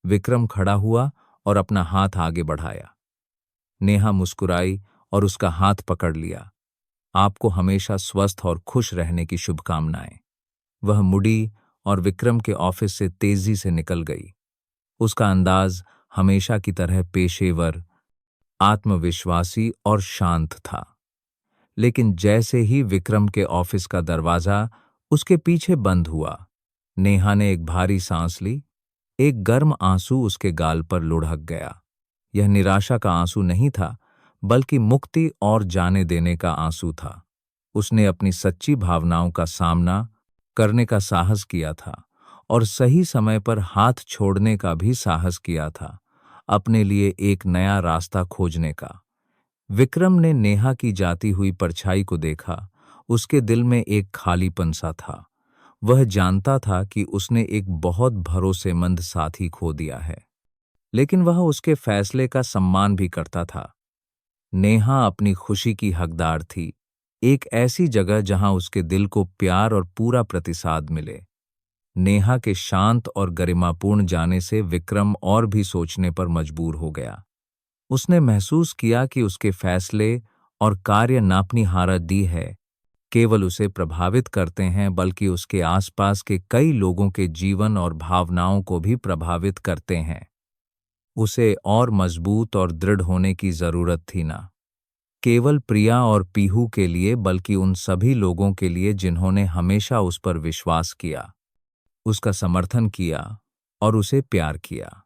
विक्रम खड़ा हुआ और अपना हाथ आगे बढ़ाया। नेहा मुस्कुराई और उसका हाथ पकड़ लिया। आपको हमेशा स्वस्थ और खुश रहने की शुभकामनाएं। वह मुड़ी और विक्रम के ऑफिस से तेजी से निकल गई। उसका अंदाज हमेशा की तरह पेशेवर, आत्मविश्वासी और शांत था। लेकिन जैसे ही विक्रम के ऑफिस का दरवाजा उसके पीछे बंद हुआ, नेहा ने एक भारी सांस ली। एक गर्म आंसू उसके गाल पर लुढ़क गया। यह निराशा का आंसू नहीं था, बल्कि मुक्ति और जाने देने का आंसू था। उसने अपनी सच्ची भावनाओं का सामना करने का साहस किया था और सही समय पर हाथ छोड़ने का भी साहस किया था, अपने लिए एक नया रास्ता खोजने का। विक्रम ने नेहा की जाती हुई परछाई को देखा। उसके दिल में एक खालीपन सा था। वह जानता था कि उसने एक बहुत भरोसेमंद साथी खो दिया है, लेकिन वह उसके फैसले का सम्मान भी करता था। नेहा अपनी खुशी की हकदार थी, एक ऐसी जगह जहां उसके दिल को प्यार और पूरा प्रतिसाद मिले। नेहा के शांत और गरिमापूर्ण जाने से विक्रम और भी सोचने पर मजबूर हो गया। उसने महसूस किया कि उसके फैसले और कार्य ना अपनी हारत दी है केवल उसे प्रभावित करते हैं, बल्कि उसके आसपास के कई लोगों के जीवन और भावनाओं को भी प्रभावित करते हैं। उसे और मजबूत और दृढ़ होने की जरूरत थी, ना केवल प्रिया और पीहू के लिए, बल्कि उन सभी लोगों के लिए जिन्होंने हमेशा उस पर विश्वास किया, उसका समर्थन किया और उसे प्यार किया।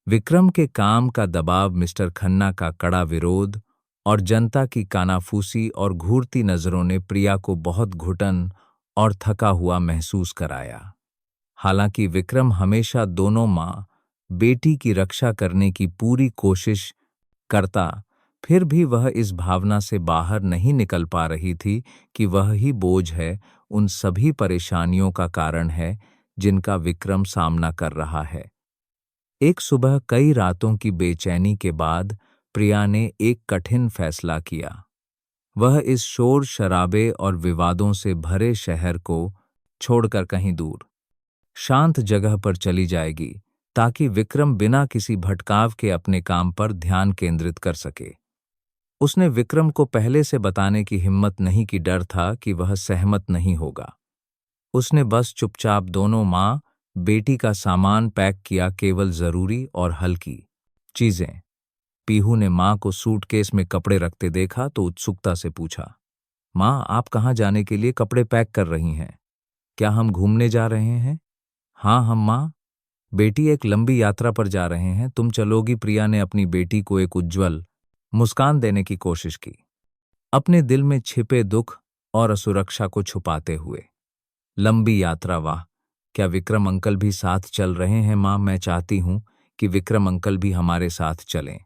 विक्रम के काम का दबाव, मिस्टर खन्ना का कड़ा विरोध और जनता की कानाफूसी और घूरती नजरों ने प्रिया को बहुत घुटन और थका हुआ महसूस कराया। हालांकि विक्रम हमेशा दोनों माँ बेटी की रक्षा करने की पूरी कोशिश करता, फिर भी वह इस भावना से बाहर नहीं निकल पा रही थी कि वह ही बोझ है, उन सभी परेशानियों का कारण है जिनका विक्रम सामना कर रहा है। एक सुबह कई रातों की बेचैनी के बाद प्रिया ने एक कठिन फैसला किया। वह इस शोर शराबे और विवादों से भरे शहर को छोड़कर कहीं दूर शांत जगह पर चली जाएगी, ताकि विक्रम बिना किसी भटकाव के अपने काम पर ध्यान केंद्रित कर सके। उसने विक्रम को पहले से बताने की हिम्मत नहीं की, डर था कि वह सहमत नहीं होगा। उसने बस चुपचाप दोनों माँ बेटी का सामान पैक किया, केवल जरूरी और हल्की चीजें। पीहू ने माँ को सूटकेस में कपड़े रखते देखा तो उत्सुकता से पूछा, माँ, आप कहाँ जाने के लिए कपड़े पैक कर रही हैं? क्या हम घूमने जा रहे हैं? हाँ, हम माँ बेटी एक लंबी यात्रा पर जा रहे हैं, तुम चलोगी? प्रिया ने अपनी बेटी को एक उज्जवल मुस्कान देने की कोशिश की, अपने दिल में छिपे दुख और असुरक्षा को छुपाते हुए। लंबी यात्रा, वाह! क्या विक्रम अंकल भी साथ चल रहे हैं? माँ, मैं चाहती हूं कि विक्रम अंकल भी हमारे साथ चलें।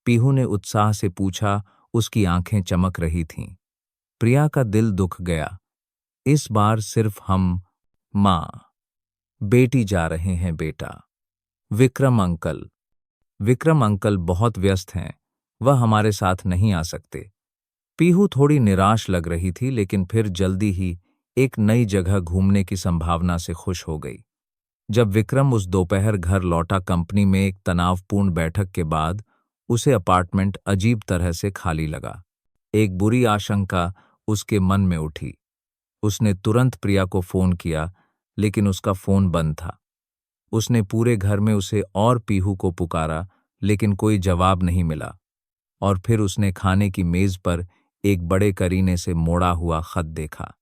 पीहू ने उत्साह से पूछा, उसकी आंखें चमक रही थीं। प्रिया का दिल दुख गया। इस बार सिर्फ हम माँ बेटी जा रहे हैं बेटा। विक्रम अंकल बहुत व्यस्त हैं, वह हमारे साथ नहीं आ सकते। पीहू थोड़ी निराश लग रही थी, लेकिन फिर जल्दी ही एक नई जगह घूमने की संभावना से खुश हो गई। जब विक्रम उस दोपहर घर लौटा, कंपनी में एक तनावपूर्ण बैठक के बाद उसे अपार्टमेंट अजीब तरह से खाली लगा। एक बुरी आशंका उसके मन में उठी। उसने तुरंत प्रिया को फोन किया, लेकिन उसका फोन बंद था। उसने पूरे घर में उसे और पीहू को पुकारा, लेकिन कोई जवाब नहीं मिला। और फिर उसने खाने की मेज पर एक बड़े करीने से मोड़ा हुआ खत देखा।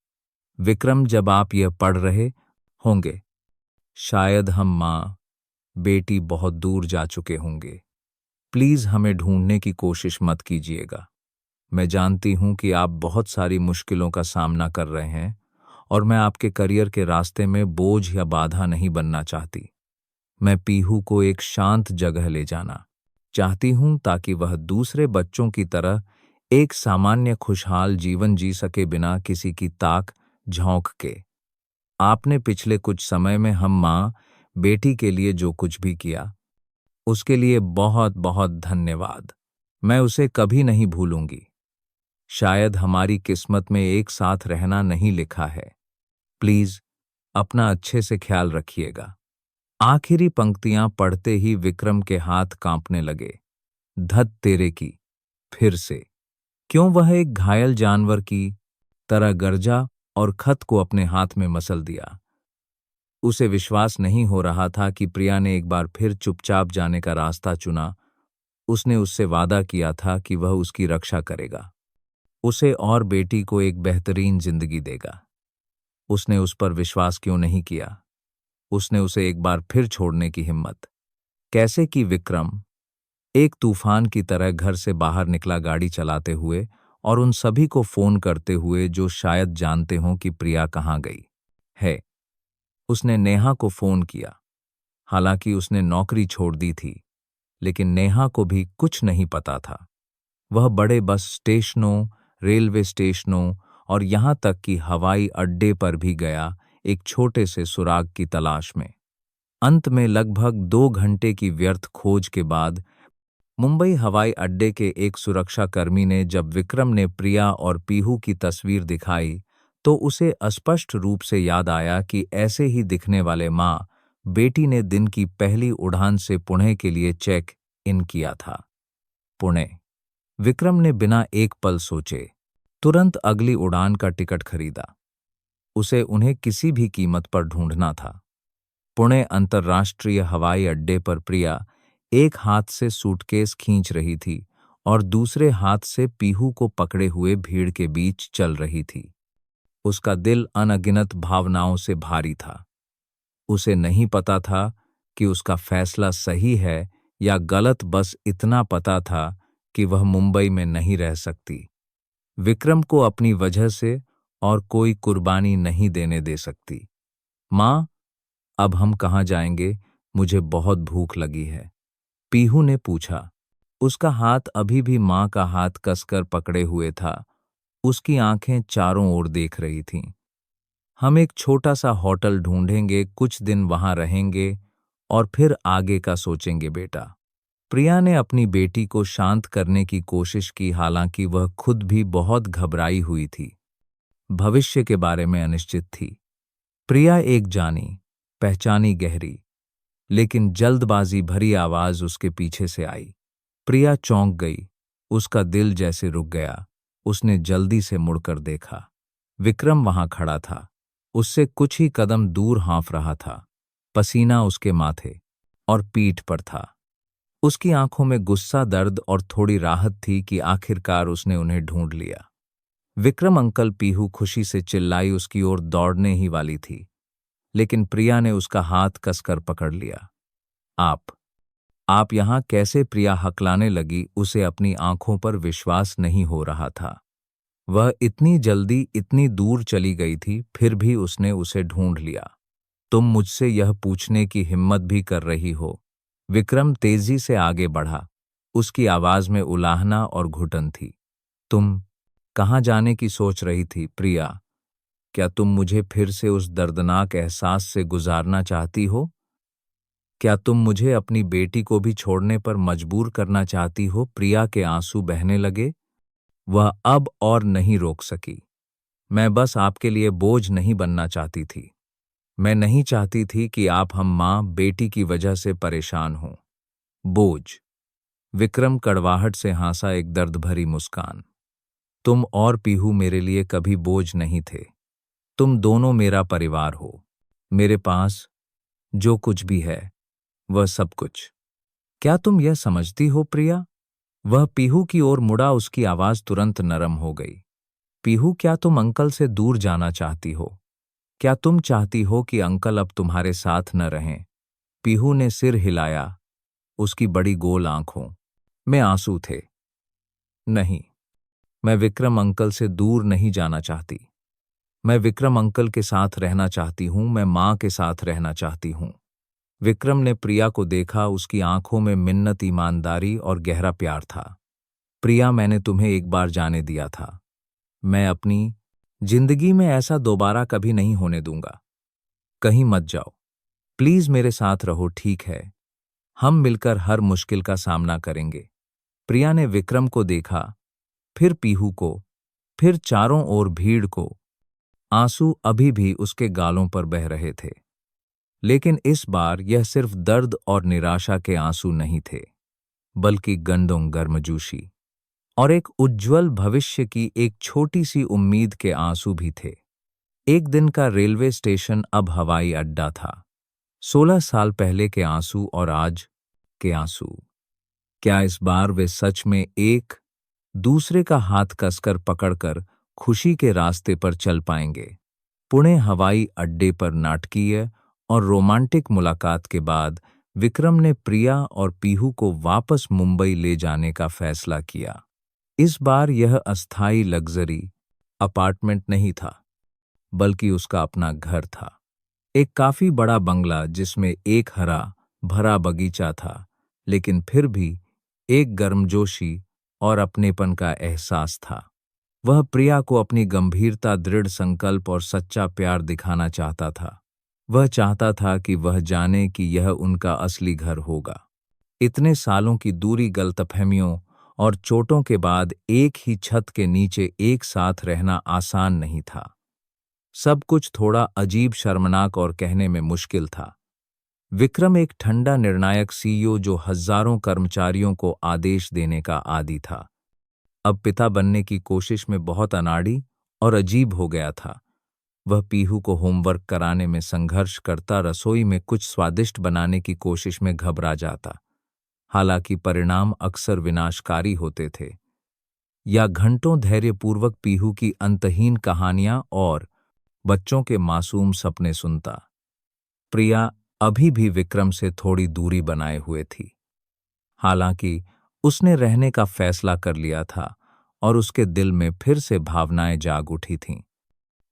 विक्रम, जब आप यह पढ़ रहे होंगे, शायद हम माँ बेटी बहुत दूर जा चुके होंगे। प्लीज हमें ढूंढने की कोशिश मत कीजिएगा। मैं जानती हूं कि आप बहुत सारी मुश्किलों का सामना कर रहे हैं, और मैं आपके करियर के रास्ते में बोझ या बाधा नहीं बनना चाहती। मैं पीहू को एक शांत जगह ले जाना चाहती हूं, ताकि वह दूसरे बच्चों की तरह एक सामान्य खुशहाल जीवन जी सके, बिना किसी की ताक झोंक के। आपने पिछले कुछ समय में हम माँ बेटी के लिए जो कुछ भी किया, उसके लिए बहुत बहुत धन्यवाद। मैं उसे कभी नहीं भूलूंगी। शायद हमारी किस्मत में एक साथ रहना नहीं लिखा है। प्लीज अपना अच्छे से ख्याल रखिएगा। आखिरी पंक्तियां पढ़ते ही विक्रम के हाथ कांपने लगे। धत तेरे की, फिर से? क्यों? वह एक घायल जानवर की तरह गरजा और खत को अपने हाथ में मसल दिया। उसे विश्वास नहीं हो रहा था कि प्रिया ने एक बार फिर चुपचाप जाने का रास्ता चुना। उसने उससे वादा किया था कि वह उसकी रक्षा करेगा, उसे और बेटी को एक बेहतरीन जिंदगी देगा। उसने उस पर विश्वास क्यों नहीं किया? उसने उसे एक बार फिर छोड़ने की हिम्मत कैसे की? विक्रम एक तूफान की तरह घर से बाहर निकला, गाड़ी चलाते हुए और उन सभी को फोन करते हुए जो शायद जानते हों कि प्रिया कहाँ गई है। उसने नेहा को फोन किया। हालांकि उसने नौकरी छोड़ दी थी, लेकिन नेहा को भी कुछ नहीं पता था। वह बड़े बस स्टेशनों, रेलवे स्टेशनों और यहां तक कि हवाई अड्डे पर भी गया, एक छोटे से सुराग की तलाश में। अंत में लगभग 2 घंटे की व्यर्थ खोज के बाद मुंबई हवाई अड्डे के एक सुरक्षाकर्मी ने जब विक्रम ने प्रिया और पीहू की तस्वीर दिखाई, तो उसे स्पष्ट रूप से याद आया कि ऐसे ही दिखने वाले माँ बेटी ने दिन की पहली उड़ान से पुणे के लिए चेक इन किया था। पुणे। विक्रम ने बिना एक पल सोचे तुरंत अगली उड़ान का टिकट खरीदा। उसे उन्हें किसी भी कीमत पर ढूंढना था। पुणे अंतर्राष्ट्रीय हवाई अड्डे पर प्रिया एक हाथ से सूटकेस खींच रही थी और दूसरे हाथ से पीहू को पकड़े हुए भीड़ के बीच चल रही थी। उसका दिल अनगिनत भावनाओं से भारी था। उसे नहीं पता था कि उसका फैसला सही है या गलत, बस इतना पता था कि वह मुंबई में नहीं रह सकती। विक्रम को अपनी वजह से और कोई कुर्बानी नहीं देने दे सकती। माँ, अब हम कहाँ जाएंगे? मुझे बहुत भूख लगी है, पीहू ने पूछा। उसका हाथ अभी भी माँ का हाथ कसकर पकड़े हुए था। उसकी आंखें चारों ओर देख रही थीं। हम एक छोटा सा होटल ढूंढेंगे, कुछ दिन वहां रहेंगे और फिर आगे का सोचेंगे बेटा। प्रिया ने अपनी बेटी को शांत करने की कोशिश की, हालांकि वह खुद भी बहुत घबराई हुई थी। भविष्य के बारे में अनिश्चित थी। प्रिया एक जानी पहचानी गहरी लेकिन जल्दबाजी भरी आवाज उसके पीछे से आई। प्रिया चौंक गई, उसका दिल जैसे रुक गया। उसने जल्दी से मुड़कर देखा। विक्रम वहां खड़ा था, उससे कुछ ही कदम दूर हाँफ रहा था। पसीना उसके माथे और पीठ पर था। उसकी आंखों में गुस्सा, दर्द और थोड़ी राहत थी कि आखिरकार उसने उन्हें ढूंढ लिया। विक्रम अंकल, पीहू खुशी से चिल्लाई उसकी ओर दौड़ने ही वाली थी, लेकिन प्रिया ने उसका हाथ कसकर पकड़ लिया। आप यहां कैसे? प्रिया हकलाने लगी। उसे अपनी आंखों पर विश्वास नहीं हो रहा था। वह इतनी जल्दी इतनी दूर चली गई थी, फिर भी उसने उसे ढूंढ लिया। तुम मुझसे यह पूछने की हिम्मत भी कर रही हो? विक्रम तेजी से आगे बढ़ा। उसकी आवाज में उलाहना और घुटन थी। तुम कहाँ जाने की सोच रही थी प्रिया? क्या तुम मुझे फिर से उस दर्दनाक एहसास से गुजारना चाहती हो? क्या तुम मुझे अपनी बेटी को भी छोड़ने पर मजबूर करना चाहती हो? प्रिया के आंसू बहने लगे। वह अब और नहीं रोक सकी। मैं बस आपके लिए बोझ नहीं बनना चाहती थी। मैं नहीं चाहती थी कि आप हम माँ बेटी की वजह से परेशान हों। बोझ? विक्रम कड़वाहट से हंसा, एक दर्द भरी मुस्कान। तुम और पीहू मेरे लिए कभी बोझ नहीं थे। तुम दोनों मेरा परिवार हो। मेरे पास जो कुछ भी है वह सब कुछ। क्या तुम यह समझती हो प्रिया? वह पीहू की ओर मुड़ा, उसकी आवाज तुरंत नरम हो गई। पीहू, क्या तुम अंकल से दूर जाना चाहती हो? क्या तुम चाहती हो कि अंकल अब तुम्हारे साथ न रहें? पीहू ने सिर हिलाया। उसकी बड़ी गोल आंखों में आंसू थे। नहीं, मैं विक्रम अंकल से दूर नहीं जाना चाहती। मैं विक्रम अंकल के साथ रहना चाहती हूं। मैं मां के साथ रहना चाहती हूं। विक्रम ने प्रिया को देखा। उसकी आंखों में मिन्नत, ईमानदारी और गहरा प्यार था। प्रिया, मैंने तुम्हें एक बार जाने दिया था। मैं अपनी जिंदगी में ऐसा दोबारा कभी नहीं होने दूंगा। कहीं मत जाओ, प्लीज मेरे साथ रहो, ठीक है? हम मिलकर हर मुश्किल का सामना करेंगे। प्रिया ने विक्रम को देखा, फिर पीहू को, फिर चारों ओर भीड़ को। आंसू अभी भी उसके गालों पर बह रहे थे, लेकिन इस बार यह सिर्फ दर्द और निराशा के आंसू नहीं थे, बल्कि गंदों, गर्मजोशी और एक उज्जवल भविष्य की एक छोटी सी उम्मीद के आंसू भी थे। एक दिन का रेलवे स्टेशन अब हवाई अड्डा था। 16 साल पहले के आंसू और आज के आंसू। क्या इस बार वे सच में एक दूसरे का हाथ कसकर पकड़कर खुशी के रास्ते पर चल पाएंगे? पुणे हवाई अड्डे पर नाटकीय और रोमांटिक मुलाकात के बाद विक्रम ने प्रिया और पीहू को वापस मुंबई ले जाने का फैसला किया। इस बार यह अस्थायी लग्जरी अपार्टमेंट नहीं था, बल्कि उसका अपना घर था। एक काफी बड़ा बंगला जिसमें एक हरा भरा बगीचा था, लेकिन फिर भी एक गर्मजोशी और अपनेपन का एहसास था। वह प्रिया को अपनी गंभीरता, दृढ़ संकल्प और सच्चा प्यार दिखाना चाहता था। वह चाहता था कि वह जाने कि यह उनका असली घर होगा। इतने सालों की दूरी, गलतफहमियों और चोटों के बाद एक ही छत के नीचे एक साथ रहना आसान नहीं था। सब कुछ थोड़ा अजीब, शर्मनाक और कहने में मुश्किल था। विक्रम एक ठंडा, निर्णायक सीईओ जो हजारों कर्मचारियों को आदेश देने का आदी था, अब पिता बनने की कोशिश में बहुत अनाड़ी और अजीब हो गया था। वह पीहू को होमवर्क कराने में संघर्ष करता, रसोई में कुछ स्वादिष्ट बनाने की कोशिश में घबरा जाता, हालांकि परिणाम अक्सर विनाशकारी होते थे। या घंटों धैर्यपूर्वक पीहू की अंतहीन कहानियां और बच्चों के मासूम सपने सुनता। प्रिया अभी भी विक्रम से थोड़ी दूरी बनाए हुए थी, हालांकि उसने रहने का फैसला कर लिया था और उसके दिल में फिर से भावनाएं जाग उठी थीं।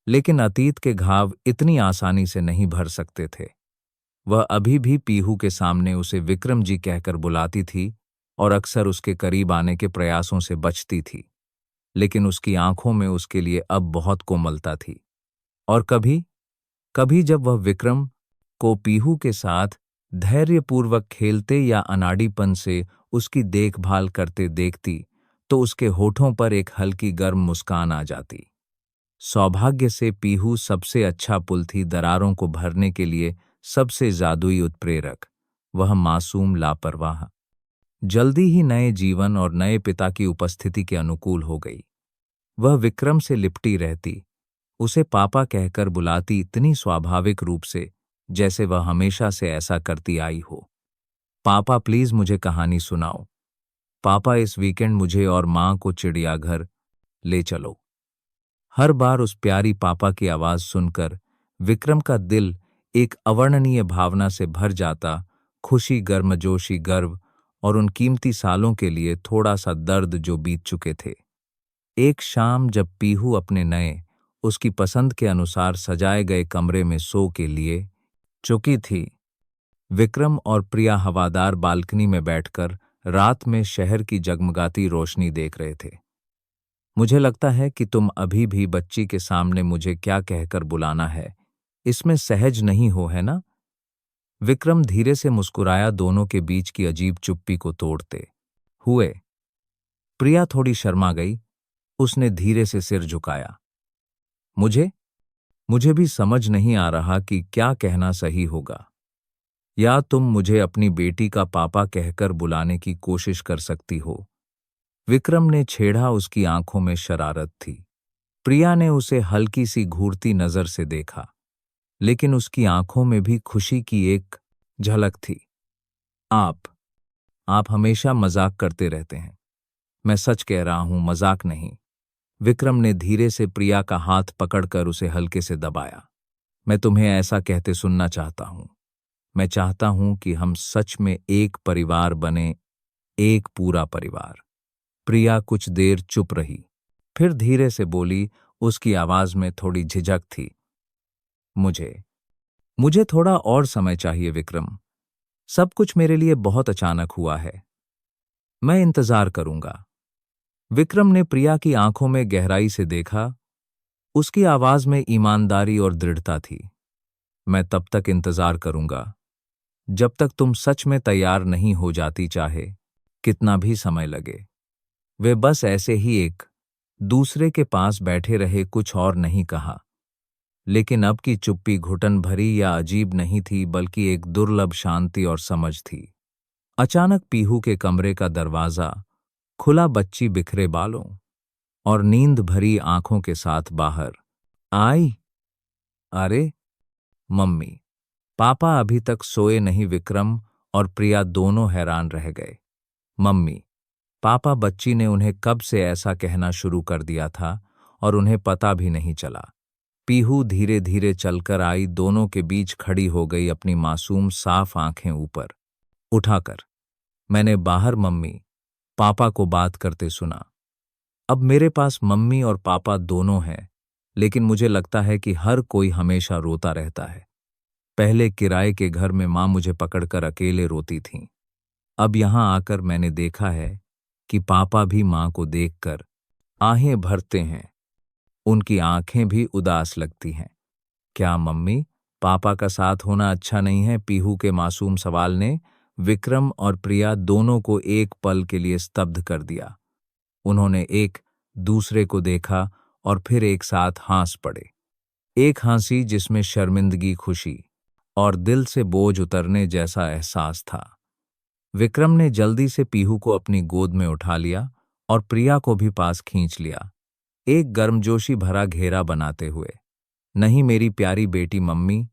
लेकिन अतीत के घाव इतनी आसानी से नहीं भर सकते थे। वह अभी भी पीहू के सामने उसे विक्रम जी कहकर बुलाती थी और अक्सर उसके करीब आने के प्रयासों से बचती थी, लेकिन उसकी आंखों में उसके लिए अब बहुत कोमलता थी। और कभी कभी जब वह विक्रम को पीहू के साथ धैर्यपूर्वक खेलते या अनाड़ीपन से उसकी देखभाल करते देखती तो उसके होठों पर एक हल्की गर्म मुस्कान आ जाती। सौभाग्य से पीहू सबसे अच्छा पुल थी दरारों को भरने के लिए, सबसे जादुई उत्प्रेरक। वह मासूम लापरवाह जल्दी ही नए जीवन और नए पिता की उपस्थिति के अनुकूल हो गई। वह विक्रम से लिपटी रहती, उसे पापा कहकर बुलाती इतनी स्वाभाविक रूप से जैसे वह हमेशा से ऐसा करती आई हो। पापा प्लीज मुझे कहानी सुनाओ। पापा इस वीकेंड मुझे और माँ को चिड़ियाघर ले चलो। हर बार उस प्यारी पापा की आवाज सुनकर विक्रम का दिल एक अवर्णनीय भावना से भर जाता, खुशी, गर्मजोशी, गर्व और उन कीमती सालों के लिए थोड़ा सा दर्द जो बीत चुके थे। एक शाम जब पीहू अपने नए, उसकी पसंद के अनुसार सजाए गए कमरे में सो के लिए चुकी थी, विक्रम और प्रिया हवादार बालकनी में बैठकर रात में शहर की जगमगाती रोशनी देख रहे थे। मुझे लगता है कि तुम अभी भी बच्ची के सामने मुझे क्या कहकर बुलाना है, इसमें सहज नहीं हो, है ना? विक्रम धीरे से मुस्कुराया, दोनों के बीच की अजीब चुप्पी को तोड़ते हुए। प्रिया थोड़ी शर्मा गई, उसने धीरे से सिर झुकाया। मुझे भी समझ नहीं आ रहा कि क्या कहना सही होगा। या तुम मुझे अपनी बेटी का पापा कहकर बुलाने की कोशिश कर सकती हो। विक्रम ने छेड़ा, उसकी आंखों में शरारत थी। प्रिया ने उसे हल्की सी घूरती नजर से देखा, लेकिन उसकी आंखों में भी खुशी की एक झलक थी। आप हमेशा मजाक करते रहते हैं। मैं सच कह रहा हूं, मजाक नहीं। विक्रम ने धीरे से प्रिया का हाथ पकड़कर उसे हल्के से दबाया। मैं तुम्हें ऐसा कहते सुनना चाहता हूं। मैं चाहता हूं कि हम सच में एक परिवार बने, एक पूरा परिवार। प्रिया कुछ देर चुप रही, फिर धीरे से बोली, उसकी आवाज में थोड़ी झिझक थी। मुझे थोड़ा और समय चाहिए विक्रम। सब कुछ मेरे लिए बहुत अचानक हुआ है। मैं इंतजार करूंगा। विक्रम ने प्रिया की आंखों में गहराई से देखा, उसकी आवाज में ईमानदारी और दृढ़ता थी। मैं तब तक इंतजार करूंगा जब तक तुम सच में तैयार नहीं हो जाती, चाहे कितना भी समय लगे। वे बस ऐसे ही एक दूसरे के पास बैठे रहे, कुछ और नहीं कहा। लेकिन अब की चुप्पी घुटन भरी या अजीब नहीं थी, बल्कि एक दुर्लभ शांति और समझ थी। अचानक पीहू के कमरे का दरवाजा खुला, बच्ची बिखरे बालों और नींद भरी आंखों के साथ बाहर आई। अरे मम्मी, पापा अभी तक सोए नहीं। विक्रम और प्रिया दोनों हैरान रह गए। मम्मी पापा, बच्ची ने उन्हें कब से ऐसा कहना शुरू कर दिया था और उन्हें पता भी नहीं चला। पीहू धीरे धीरे चलकर आई, दोनों के बीच खड़ी हो गई, अपनी मासूम साफ आंखें ऊपर उठाकर। मैंने बाहर मम्मी पापा को बात करते सुना। अब मेरे पास मम्मी और पापा दोनों हैं, लेकिन मुझे लगता है कि हर कोई हमेशा रोता रहता है। पहले किराए के घर में माँ मुझे पकड़कर अकेले रोती थीं। अब यहां आकर मैंने देखा है कि पापा भी माँ को देखकर आहें भरते हैं। उनकी आंखें भी उदास लगती हैं। क्या मम्मी, पापा का साथ होना अच्छा नहीं है? पीहू के मासूम सवाल ने विक्रम और प्रिया दोनों को एक पल के लिए स्तब्ध कर दिया। उन्होंने एक दूसरे को देखा और फिर एक साथ हंस पड़े। एक हंसी जिसमें शर्मिंदगी, खुशी और दिल से बोझ उतरने जैसा एहसास था। विक्रम ने जल्दी से पीहू को अपनी गोद में उठा लिया और प्रिया को भी पास खींच लिया, एक गर्मजोशी भरा घेरा बनाते हुए। नहीं मेरी प्यारी बेटी, मम्मी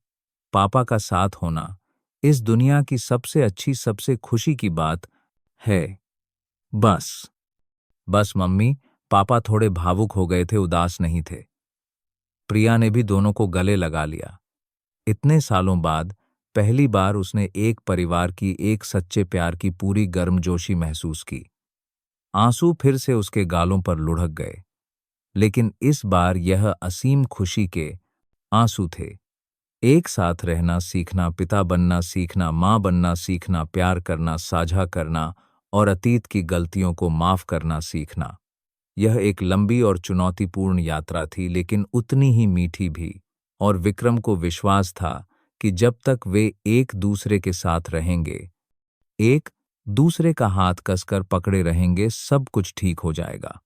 पापा का साथ होना इस दुनिया की सबसे अच्छी, सबसे खुशी की बात है। बस मम्मी। पापा थोड़े भावुक हो गए थे, उदास नहीं थे। प्रिया ने भी दोनों को गले लगा लिया। इतने सालों बाद पहली बार उसने एक परिवार की, एक सच्चे प्यार की पूरी गर्मजोशी महसूस की। आंसू फिर से उसके गालों पर लुढ़क गए, लेकिन इस बार यह असीम खुशी के आंसू थे। एक साथ रहना सीखना, पिता बनना सीखना, माँ बनना सीखना, प्यार करना, साझा करना और अतीत की गलतियों को माफ करना सीखना। यह एक लंबी और चुनौतीपूर्ण यात्रा थी, लेकिन उतनी ही मीठी भी और विक्रम को विश्वास था कि जब तक वे एक दूसरे के साथ रहेंगे, एक दूसरे का हाथ कसकर पकड़े रहेंगे, सब कुछ ठीक हो जाएगा।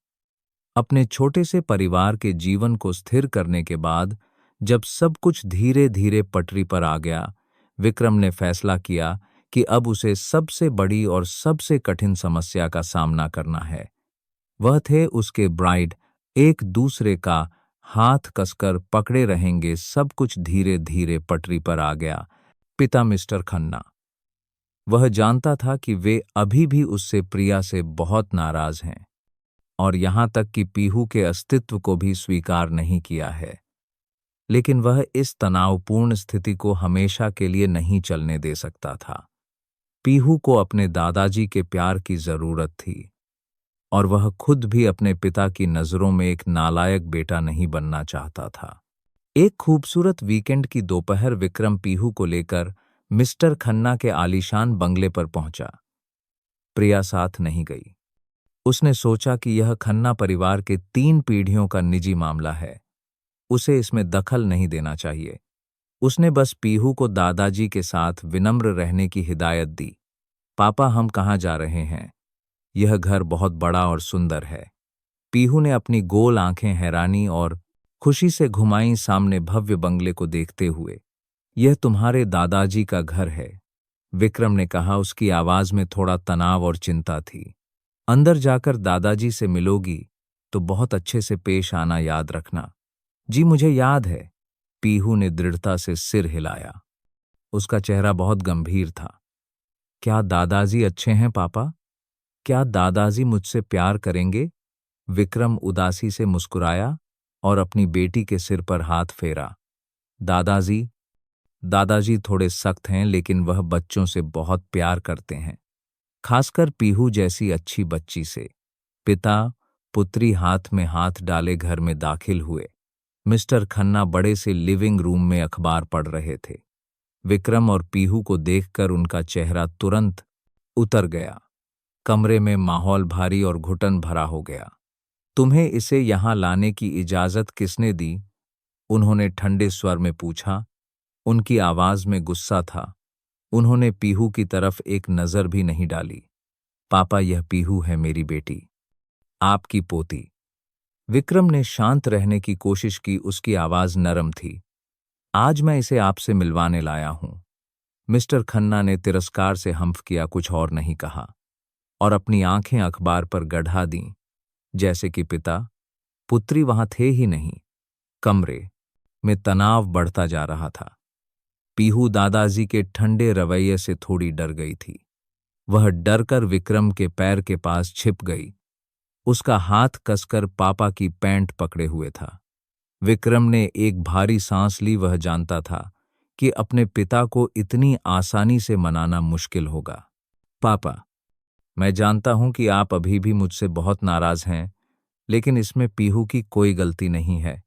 अपने छोटे से परिवार के जीवन को स्थिर करने के बाद जब सब कुछ धीरे धीरे पटरी पर आ गया, विक्रम ने फैसला किया कि अब उसे सबसे बड़ी और सबसे कठिन समस्या का सामना करना है। वह थे उसके ब्राइड, एक दूसरे का हाथ कसकर पकड़े रहेंगे, सब कुछ धीरे धीरे पटरी पर आ गया। पिता मिस्टर खन्ना, वह जानता था कि वे अभी भी उससे प्रिया से बहुत नाराज हैं और यहाँ तक कि पीहू के अस्तित्व को भी स्वीकार नहीं किया है। लेकिन वह इस तनावपूर्ण स्थिति को हमेशा के लिए नहीं चलने दे सकता था। पीहू को अपने दादाजी के प्यार की जरूरत थी और वह खुद भी अपने पिता की नजरों में एक नालायक बेटा नहीं बनना चाहता था। एक खूबसूरत वीकेंड की दोपहर विक्रम पीहू को लेकर मिस्टर खन्ना के आलीशान बंगले पर पहुंचा। प्रिया साथ नहीं गई। उसने सोचा कि यह खन्ना परिवार के 3 पीढ़ियों का निजी मामला है, उसे इसमें दखल नहीं देना चाहिए। उसने बस पीहू को दादाजी के साथ विनम्र रहने की हिदायत दी। पापा, हम कहाँ जा रहे हैं? यह घर बहुत बड़ा और सुंदर है। पीहू ने अपनी गोल आंखें हैरानी और खुशी से घुमाईं सामने भव्य बंगले को देखते हुए। यह तुम्हारे दादाजी का घर है, विक्रम ने कहा। उसकी आवाज में थोड़ा तनाव और चिंता थी। अंदर जाकर दादाजी से मिलोगी तो बहुत अच्छे से पेश आना याद रखना। जी मुझे याद है, पीहू ने दृढ़ता से सिर हिलाया। उसका चेहरा बहुत गंभीर था। क्या दादाजी अच्छे हैं पापा? क्या दादाजी मुझसे प्यार करेंगे? विक्रम उदासी से मुस्कुराया और अपनी बेटी के सिर पर हाथ फेरा। दादाजी दादाजी थोड़े सख्त हैं, लेकिन वह बच्चों से बहुत प्यार करते हैं, खासकर पीहू जैसी अच्छी बच्ची से। पिता पुत्री हाथ में हाथ डाले घर में दाखिल हुए। मिस्टर खन्ना बड़े से लिविंग रूम में अखबार पढ़ रहे थे। विक्रम और पीहू को देखकर उनका चेहरा तुरंत उतर गया। कमरे में माहौल भारी और घुटन भरा हो गया। तुम्हें इसे यहां लाने की इजाजत किसने दी? उन्होंने ठंडे स्वर में पूछा। उनकी आवाज में गुस्सा था। उन्होंने पीहू की तरफ एक नजर भी नहीं डाली। पापा, यह पीहू है, मेरी बेटी, आपकी पोती। विक्रम ने शांत रहने की कोशिश की। उसकी आवाज नरम थी। आज मैं इसे आपसे मिलवाने लाया हूं। मिस्टर खन्ना ने तिरस्कार से हम्फ किया, कुछ और नहीं कहा, और अपनी आंखें अखबार पर गढ़ा दीं, जैसे कि पिता पुत्री वहां थे ही नहीं। कमरे में तनाव बढ़ता जा रहा था। पीहू दादाजी के ठंडे रवैये से थोड़ी डर गई थी। वह डरकर विक्रम के पैर के पास छिप गई। उसका हाथ कसकर पापा की पैंट पकड़े हुए था। विक्रम ने एक भारी सांस ली। वह जानता था कि अपने पिता को इतनी आसानी से मनाना मुश्किल होगा। पापा, मैं जानता हूं कि आप अभी भी मुझसे बहुत नाराज हैं, लेकिन इसमें पीहू की कोई गलती नहीं है।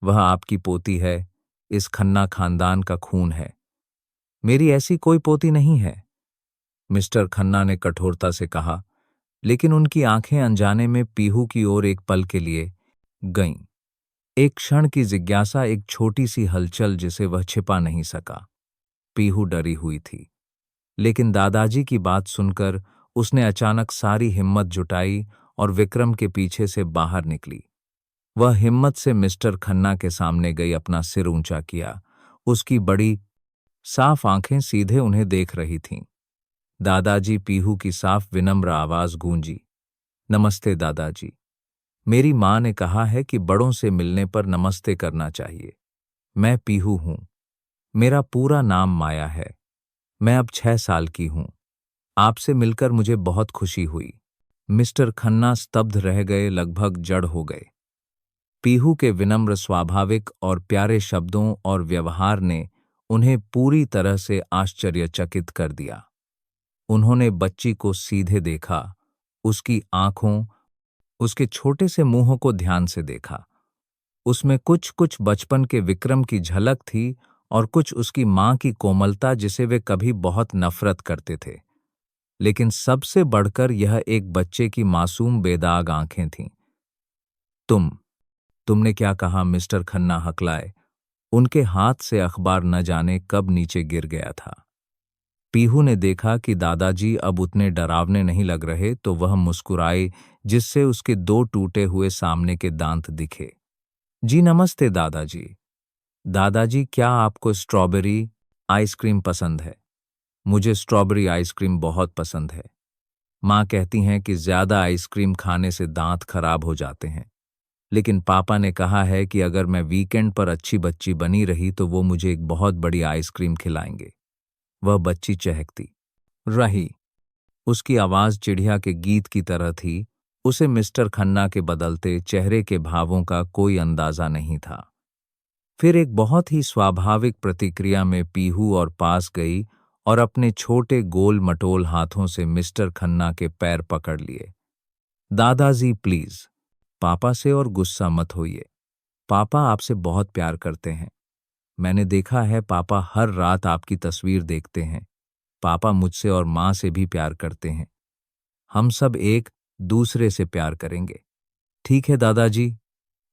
वह आपकी पोती है, इस खन्ना खानदान का खून है। मेरी ऐसी कोई पोती नहीं है, मिस्टर खन्ना ने कठोरता से कहा, लेकिन उनकी आंखें अनजाने में पीहू की ओर एक पल के लिए गईं। एक क्षण की जिज्ञासा, एक छोटी सी हलचल जिसे वह छिपा नहीं सका। पीहू डरी हुई थी, लेकिन दादाजी की बात सुनकर उसने अचानक सारी हिम्मत जुटाई और विक्रम के पीछे से बाहर निकली। वह हिम्मत से मिस्टर खन्ना के सामने गई, अपना सिर ऊंचा किया। उसकी बड़ी साफ आंखें सीधे उन्हें देख रही थीं। दादाजी, पीहू की साफ विनम्र आवाज गूंजी। नमस्ते दादाजी। मेरी माँ ने कहा है कि बड़ों से मिलने पर नमस्ते करना चाहिए। मैं पीहू हूं। मेरा पूरा नाम माया है। मैं अब 6 साल की हूं। आपसे मिलकर मुझे बहुत खुशी हुई। मिस्टर खन्ना स्तब्ध रह गए, लगभग जड़ हो गए। पीहू के विनम्र, स्वाभाविक और प्यारे शब्दों और व्यवहार ने उन्हें पूरी तरह से आश्चर्यचकित कर दिया। उन्होंने बच्ची को सीधे देखा, उसकी आंखों, उसके छोटे से मुंह को ध्यान से देखा। उसमें कुछ कुछ बचपन के विक्रम की झलक थी और कुछ उसकी मां की कोमलता, जिसे वे कभी बहुत नफरत करते थे। लेकिन सबसे बढ़कर यह एक बच्चे की मासूम बेदाग आंखें थीं। तुमने क्या कहा? मिस्टर खन्ना हकलाए। उनके हाथ से अखबार न जाने कब नीचे गिर गया था। पीहू ने देखा कि दादाजी अब उतने डरावने नहीं लग रहे तो वह मुस्कुराए, जिससे उसके दो टूटे हुए सामने के दांत दिखे। जी नमस्ते दादाजी। दादाजी, क्या आपको स्ट्रॉबेरी आइसक्रीम पसंद है? मुझे स्ट्रॉबेरी आइसक्रीम बहुत पसंद है। माँ कहती हैं कि ज्यादा आइसक्रीम खाने से दांत खराब हो जाते हैं, लेकिन पापा ने कहा है कि अगर मैं वीकेंड पर अच्छी बच्ची बनी रही तो वो मुझे एक बहुत बड़ी आइसक्रीम खिलाएंगे। वह बच्ची चहकती रही। उसकी आवाज चिड़िया के गीत की तरह थी। उसे मिस्टर खन्ना के बदलते चेहरे के भावों का कोई अंदाजा नहीं था। फिर एक बहुत ही स्वाभाविक प्रतिक्रिया में पीहू और पास गई और अपने छोटे गोल मटोल हाथों से मिस्टर खन्ना के पैर पकड़ लिए। दादाजी प्लीज, पापा से और गुस्सा मत होइए। पापा आपसे बहुत प्यार करते हैं। मैंने देखा है पापा हर रात आपकी तस्वीर देखते हैं। पापा मुझसे और माँ से भी प्यार करते हैं। हम सब एक दूसरे से प्यार करेंगे। ठीक है दादाजी।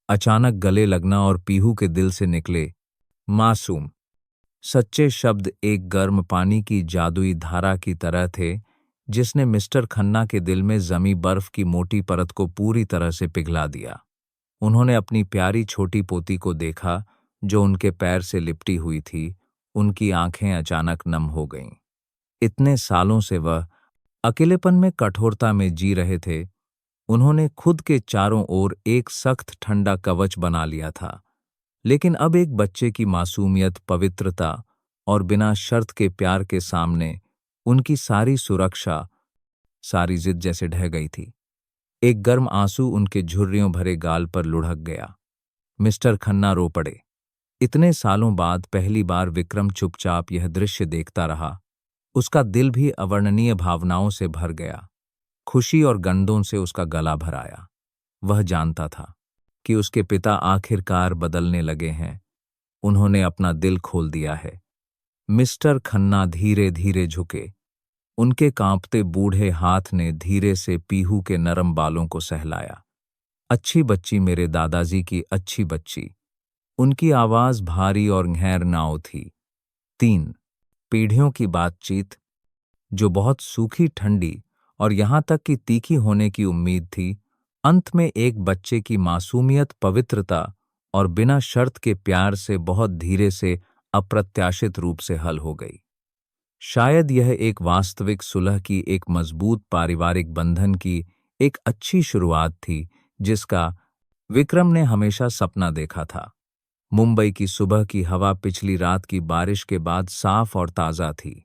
अचानक गले लगना और पीहू के दिल से निकले मासूम सच्चे शब्द एक गर्म पानी की जादुई धारा की तरह थे, जिसने मिस्टर खन्ना के दिल में जमी बर्फ की मोटी परत को पूरी तरह से पिघला दिया। उन्होंने अपनी प्यारी छोटी पोती को देखा जो उनके पैर से लिपटी हुई थी। उनकी आंखें अचानक नम हो गईं। इतने सालों से वह अकेलेपन में कठोरता में जी रहे थे। उन्होंने खुद के चारों ओर एक सख्त ठंडा कवच बना लिया था, लेकिन अब एक बच्चे की मासूमियत, पवित्रता और बिना शर्त के प्यार के सामने उनकी सारी सुरक्षा, सारी जिद जैसे ढह गई थी। एक गर्म आंसू उनके झुर्रियों भरे गाल पर लुढ़क गया। मिस्टर खन्ना रो पड़े। इतने सालों बाद पहली बार विक्रम चुपचाप यह दृश्य देखता रहा। उसका दिल भी अवर्णनीय भावनाओं से भर गया। खुशी और गंदों से उसका गला भर आया। वह जानता था कि उसके पिता आखिरकार बदलने लगे हैं। उन्होंने अपना दिल खोल दिया है। मिस्टर खन्ना धीरे धीरे झुके। उनके कांपते बूढ़े हाथ ने धीरे से पीहू के नरम बालों को सहलाया। अच्छी बच्ची, मेरे दादाजी की अच्छी बच्ची। उनकी आवाज भारी और गहराई थी। 3 पीढ़ियों की बातचीत, जो बहुत सूखी, ठंडी और यहां तक कि तीखी होने की उम्मीद थी, अंत में एक बच्चे की मासूमियत, पवित्रता और बिना शर्त के प्यार से बहुत धीरे से, अप्रत्याशित रूप से हल हो गई। शायद यह एक वास्तविक सुलह की, एक मजबूत पारिवारिक बंधन की एक अच्छी शुरुआत थी, जिसका विक्रम ने हमेशा सपना देखा था। मुंबई की सुबह की हवा पिछली रात की बारिश के बाद साफ और ताज़ा थी।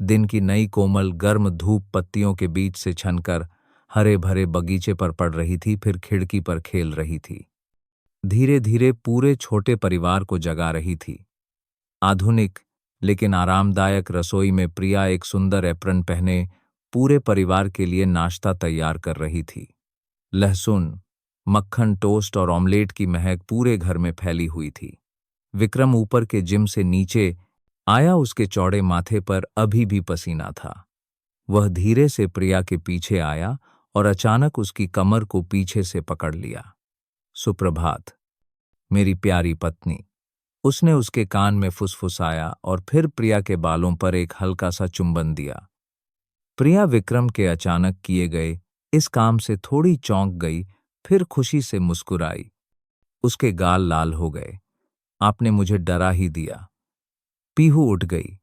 दिन की नई कोमल गर्म धूप पत्तियों के बीच से छनकर हरे भरे बगीचे पर पड़ रही थी, फिर खिड़की पर खेल रही थी। धीरे धीरे पूरे छोटे परिवार को जगा रही थी। आधुनिक लेकिन आरामदायक रसोई में प्रिया एक सुंदर एप्रन पहने पूरे परिवार के लिए नाश्ता तैयार कर रही थी। लहसुन, मक्खन, टोस्ट और ऑमलेट की महक पूरे घर में फैली हुई थी। विक्रम ऊपर के जिम से नीचे आया। उसके चौड़े माथे पर अभी भी पसीना था। वह धीरे से प्रिया के पीछे आया और अचानक उसकी कमर को पीछे से पकड़ लिया। सुप्रभात मेरी प्यारी पत्नी, उसने उसके कान में फुसफुसाया और फिर प्रिया के बालों पर एक हल्का सा चुंबन दिया। प्रिया विक्रम के अचानक किए गए इस काम से थोड़ी चौंक गई, फिर खुशी से मुस्कुराई। उसके गाल लाल हो गए। आपने मुझे डरा ही दिया। पीहू उठ गई।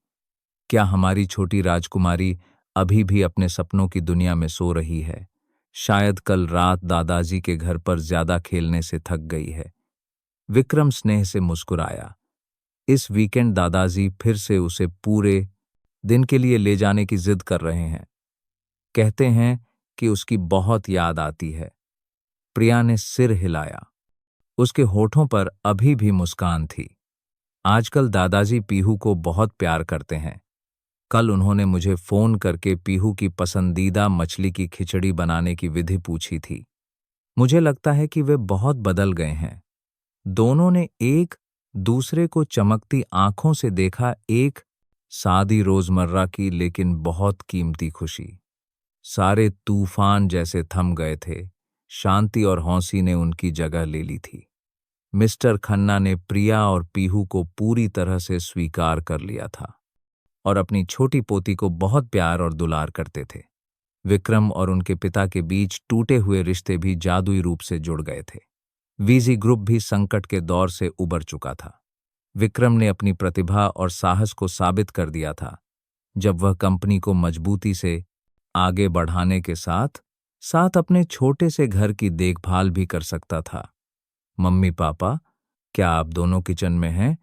क्या हमारी छोटी राजकुमारी अभी भी अपने सपनों की दुनिया में सो रही है? शायद कल रात दादाजी के घर पर ज्यादा खेलने से थक गई है। विक्रम स्नेह से मुस्कुराया। इस वीकेंड दादाजी फिर से उसे पूरे दिन के लिए ले जाने की जिद कर रहे हैं। कहते हैं कि उसकी बहुत याद आती है। प्रिया ने सिर हिलाया। उसके होठों पर अभी भी मुस्कान थी। आजकल दादाजी पीहू को बहुत प्यार करते हैं। कल उन्होंने मुझे फोन करके पीहू की पसंदीदा मछली की खिचड़ी बनाने की विधि पूछी थी। मुझे लगता है कि वे बहुत बदल गए हैं। दोनों ने एक दूसरे को चमकती आंखों से देखा, एक सादी रोजमर्रा की लेकिन बहुत कीमती खुशी। सारे तूफान जैसे थम गए थे। शांति और हौंसी ने उनकी जगह ले ली थी। मिस्टर खन्ना ने प्रिया और पीहू को पूरी तरह से स्वीकार कर लिया था और अपनी छोटी पोती को बहुत प्यार और दुलार करते थे। विक्रम और उनके पिता के बीच टूटे हुए रिश्ते भी जादुई रूप से जुड़ गए थे। वीजी ग्रुप भी संकट के दौर से उबर चुका था। विक्रम ने अपनी प्रतिभा और साहस को साबित कर दिया था जब वह कंपनी को मजबूती से आगे बढ़ाने के साथ साथ अपने छोटे से घर की देखभाल भी कर सकता था। मम्मी पापा, क्या आप दोनों किचन में हैं?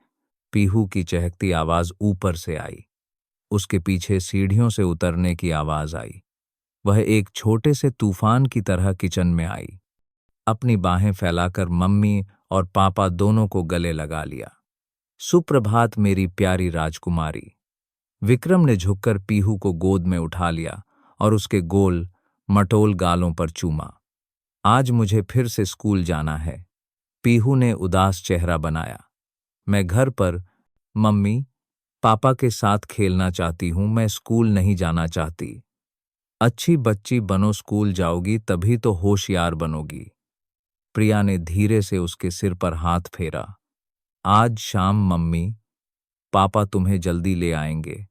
पीहू की चहकती आवाज ऊपर से आई। उसके पीछे सीढ़ियों से उतरने की आवाज आई। वह एक छोटे से तूफान की तरह किचन में आई। अपनी बाहें फैलाकर मम्मी और पापा दोनों को गले लगा लिया। सुप्रभात मेरी प्यारी राजकुमारी। विक्रम ने झुककर पीहू को गोद में उठा लिया और उसके गोल मटोल गालों पर चूमा। आज मुझे फिर से स्कूल जाना है। पीहू ने उदास चेहरा बनाया। मैं घर पर मम्मी पापा के साथ खेलना चाहती हूं, मैं स्कूल नहीं जाना चाहती। अच्छी बच्ची बनो, स्कूल जाओगी तभी तो होशियार बनोगी। प्रिया ने धीरे से उसके सिर पर हाथ फेरा। आज शाम मम्मी पापा तुम्हें जल्दी ले आएंगे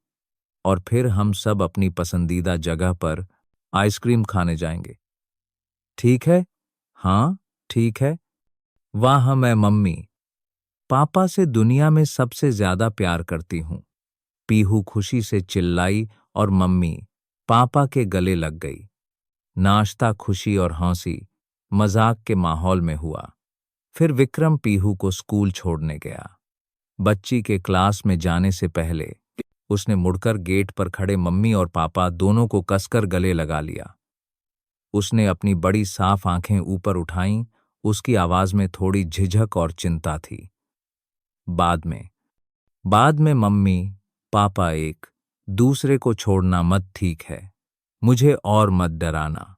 और फिर हम सब अपनी पसंदीदा जगह पर आइसक्रीम खाने जाएंगे। ठीक है? हाँ, ठीक है। वाह, मैं मम्मी पापा से दुनिया में सबसे ज्यादा प्यार करती हूं। पीहू खुशी से चिल्लाई और मम्मी पापा के गले लग गई। नाश्ता खुशी और हंसी मजाक के माहौल में हुआ। फिर विक्रम पीहू को स्कूल छोड़ने गया। बच्ची के क्लास में जाने से पहले उसने मुड़कर गेट पर खड़े मम्मी और पापा दोनों को कसकर गले लगा लिया। उसने अपनी बड़ी साफ आंखें ऊपर उठाईं। उसकी आवाज में थोड़ी झिझक और चिंता थी। बाद में मम्मी पापा, एक दूसरे को छोड़ना मत, ठीक है? मुझे और मत डराना।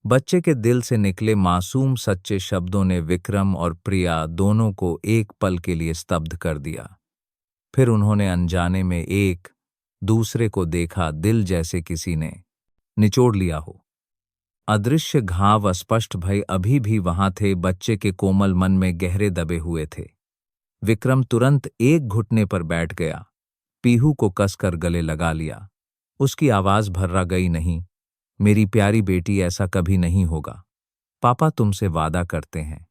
बच्चे के दिल से निकले मासूम सच्चे शब्दों ने विक्रम और प्रिया दोनों को एक पल के लिए स्तब्ध कर दिया। फिर उन्होंने अनजाने में एक दूसरे को देखा, दिल जैसे किसी ने निचोड़ लिया हो। अदृश्य घाव अस्पष्ट भय अभी भी वहां थे, बच्चे के कोमल मन में गहरे दबे हुए थे। विक्रम तुरंत एक घुटने पर बैठ गया, पीहू को कसकर गले लगा लिया। उसकी आवाज भर्रा गई, नहीं मेरी प्यारी बेटी, ऐसा कभी नहीं होगा। पापा तुमसे वादा करते हैं,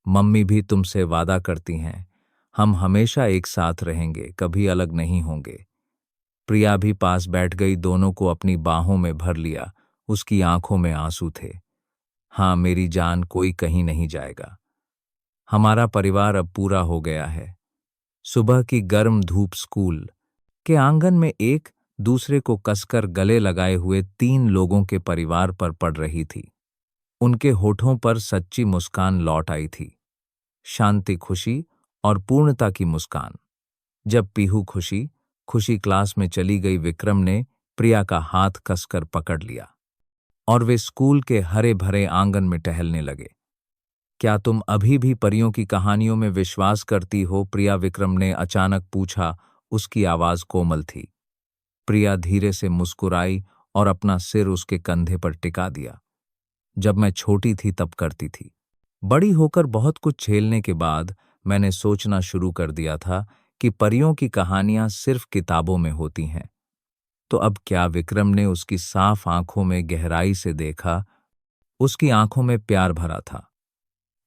मम्मी भी तुमसे वादा करती हैं, हम हमेशा एक साथ रहेंगे, कभी अलग नहीं होंगे। प्रिया भी पास बैठ गई, दोनों को अपनी बाहों में भर लिया। उसकी आंखों में आंसू थे। हाँ मेरी जान, कोई कहीं नहीं जाएगा। हमारा परिवार अब पूरा हो गया है। सुबह की गर्म धूप स्कूल के आंगन में एक दूसरे को कसकर गले लगाए हुए 3 लोगों के परिवार पर पड़ रही थी। उनके होठों पर सच्ची मुस्कान लौट आई थी, शांति, खुशी और पूर्णता की मुस्कान। जब पीहू खुशी खुशी क्लास में चली गई, विक्रम ने प्रिया का हाथ कसकर पकड़ लिया और वे स्कूल के हरे भरे आंगन में टहलने लगे। क्या तुम अभी भी परियों की कहानियों में विश्वास करती हो? प्रिया, विक्रम ने अचानक पूछा। उसकी आवाज कोमल थी। प्रिया धीरे से मुस्कुराई और अपना सिर उसके कंधे पर टिका दिया। जब मैं छोटी थी तब करती थी। बड़ी होकर बहुत कुछ झेलने के बाद मैंने सोचना शुरू कर दिया था कि परियों की कहानियां सिर्फ किताबों में होती हैं। तो अब क्या? विक्रम ने उसकी साफ आंखों में गहराई से देखा। उसकी आंखों में प्यार भरा था।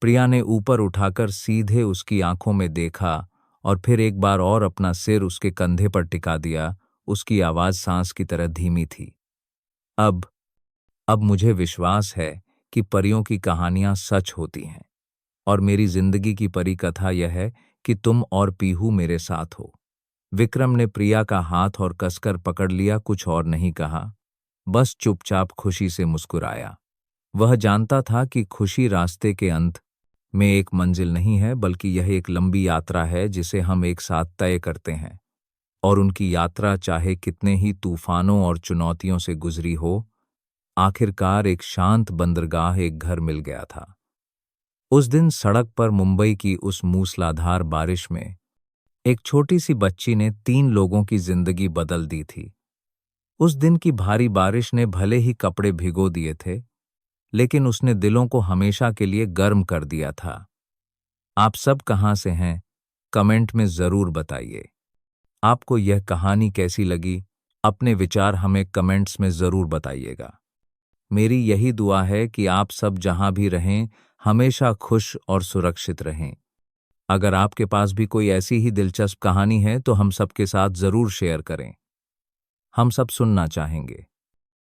प्रिया ने ऊपर उठाकर सीधे उसकी आंखों में देखा और फिर एक बार और अपना सिर उसके कंधे पर टिका दिया। उसकी आवाज सांस की तरह धीमी थी। अब मुझे विश्वास है कि परियों की कहानियां सच होती हैं और मेरी जिंदगी की परी कथा यह है कि तुम और पीहू मेरे साथ हो। विक्रम ने प्रिया का हाथ और कसकर पकड़ लिया, कुछ और नहीं कहा, बस चुपचाप खुशी से मुस्कुराया। वह जानता था कि खुशी रास्ते के अंत में एक मंजिल नहीं है, बल्कि यह एक लंबी यात्रा है जिसे हम एक साथ तय करते हैं। और उनकी यात्रा चाहे कितने ही तूफानों और चुनौतियों से गुजरी हो, आखिरकार एक शांत बंदरगाह, एक घर मिल गया था। उस दिन सड़क पर मुंबई की उस मूसलाधार बारिश में एक छोटी सी बच्ची ने 3 लोगों की जिंदगी बदल दी थी। उस दिन की भारी बारिश ने भले ही कपड़े भिगो दिए थे, लेकिन उसने दिलों को हमेशा के लिए गर्म कर दिया था। आप सब कहाँ से हैं? कमेंट में ज़रूर बताइए। आपको यह कहानी कैसी लगी? अपने विचार हमें कमेंट्स में ज़रूर बताइएगा। मेरी यही दुआ है कि आप सब जहां भी रहें, हमेशा खुश और सुरक्षित रहें। अगर आपके पास भी कोई ऐसी ही दिलचस्प कहानी है तो हम सबके साथ ज़रूर शेयर करें। हम सब सुनना चाहेंगे।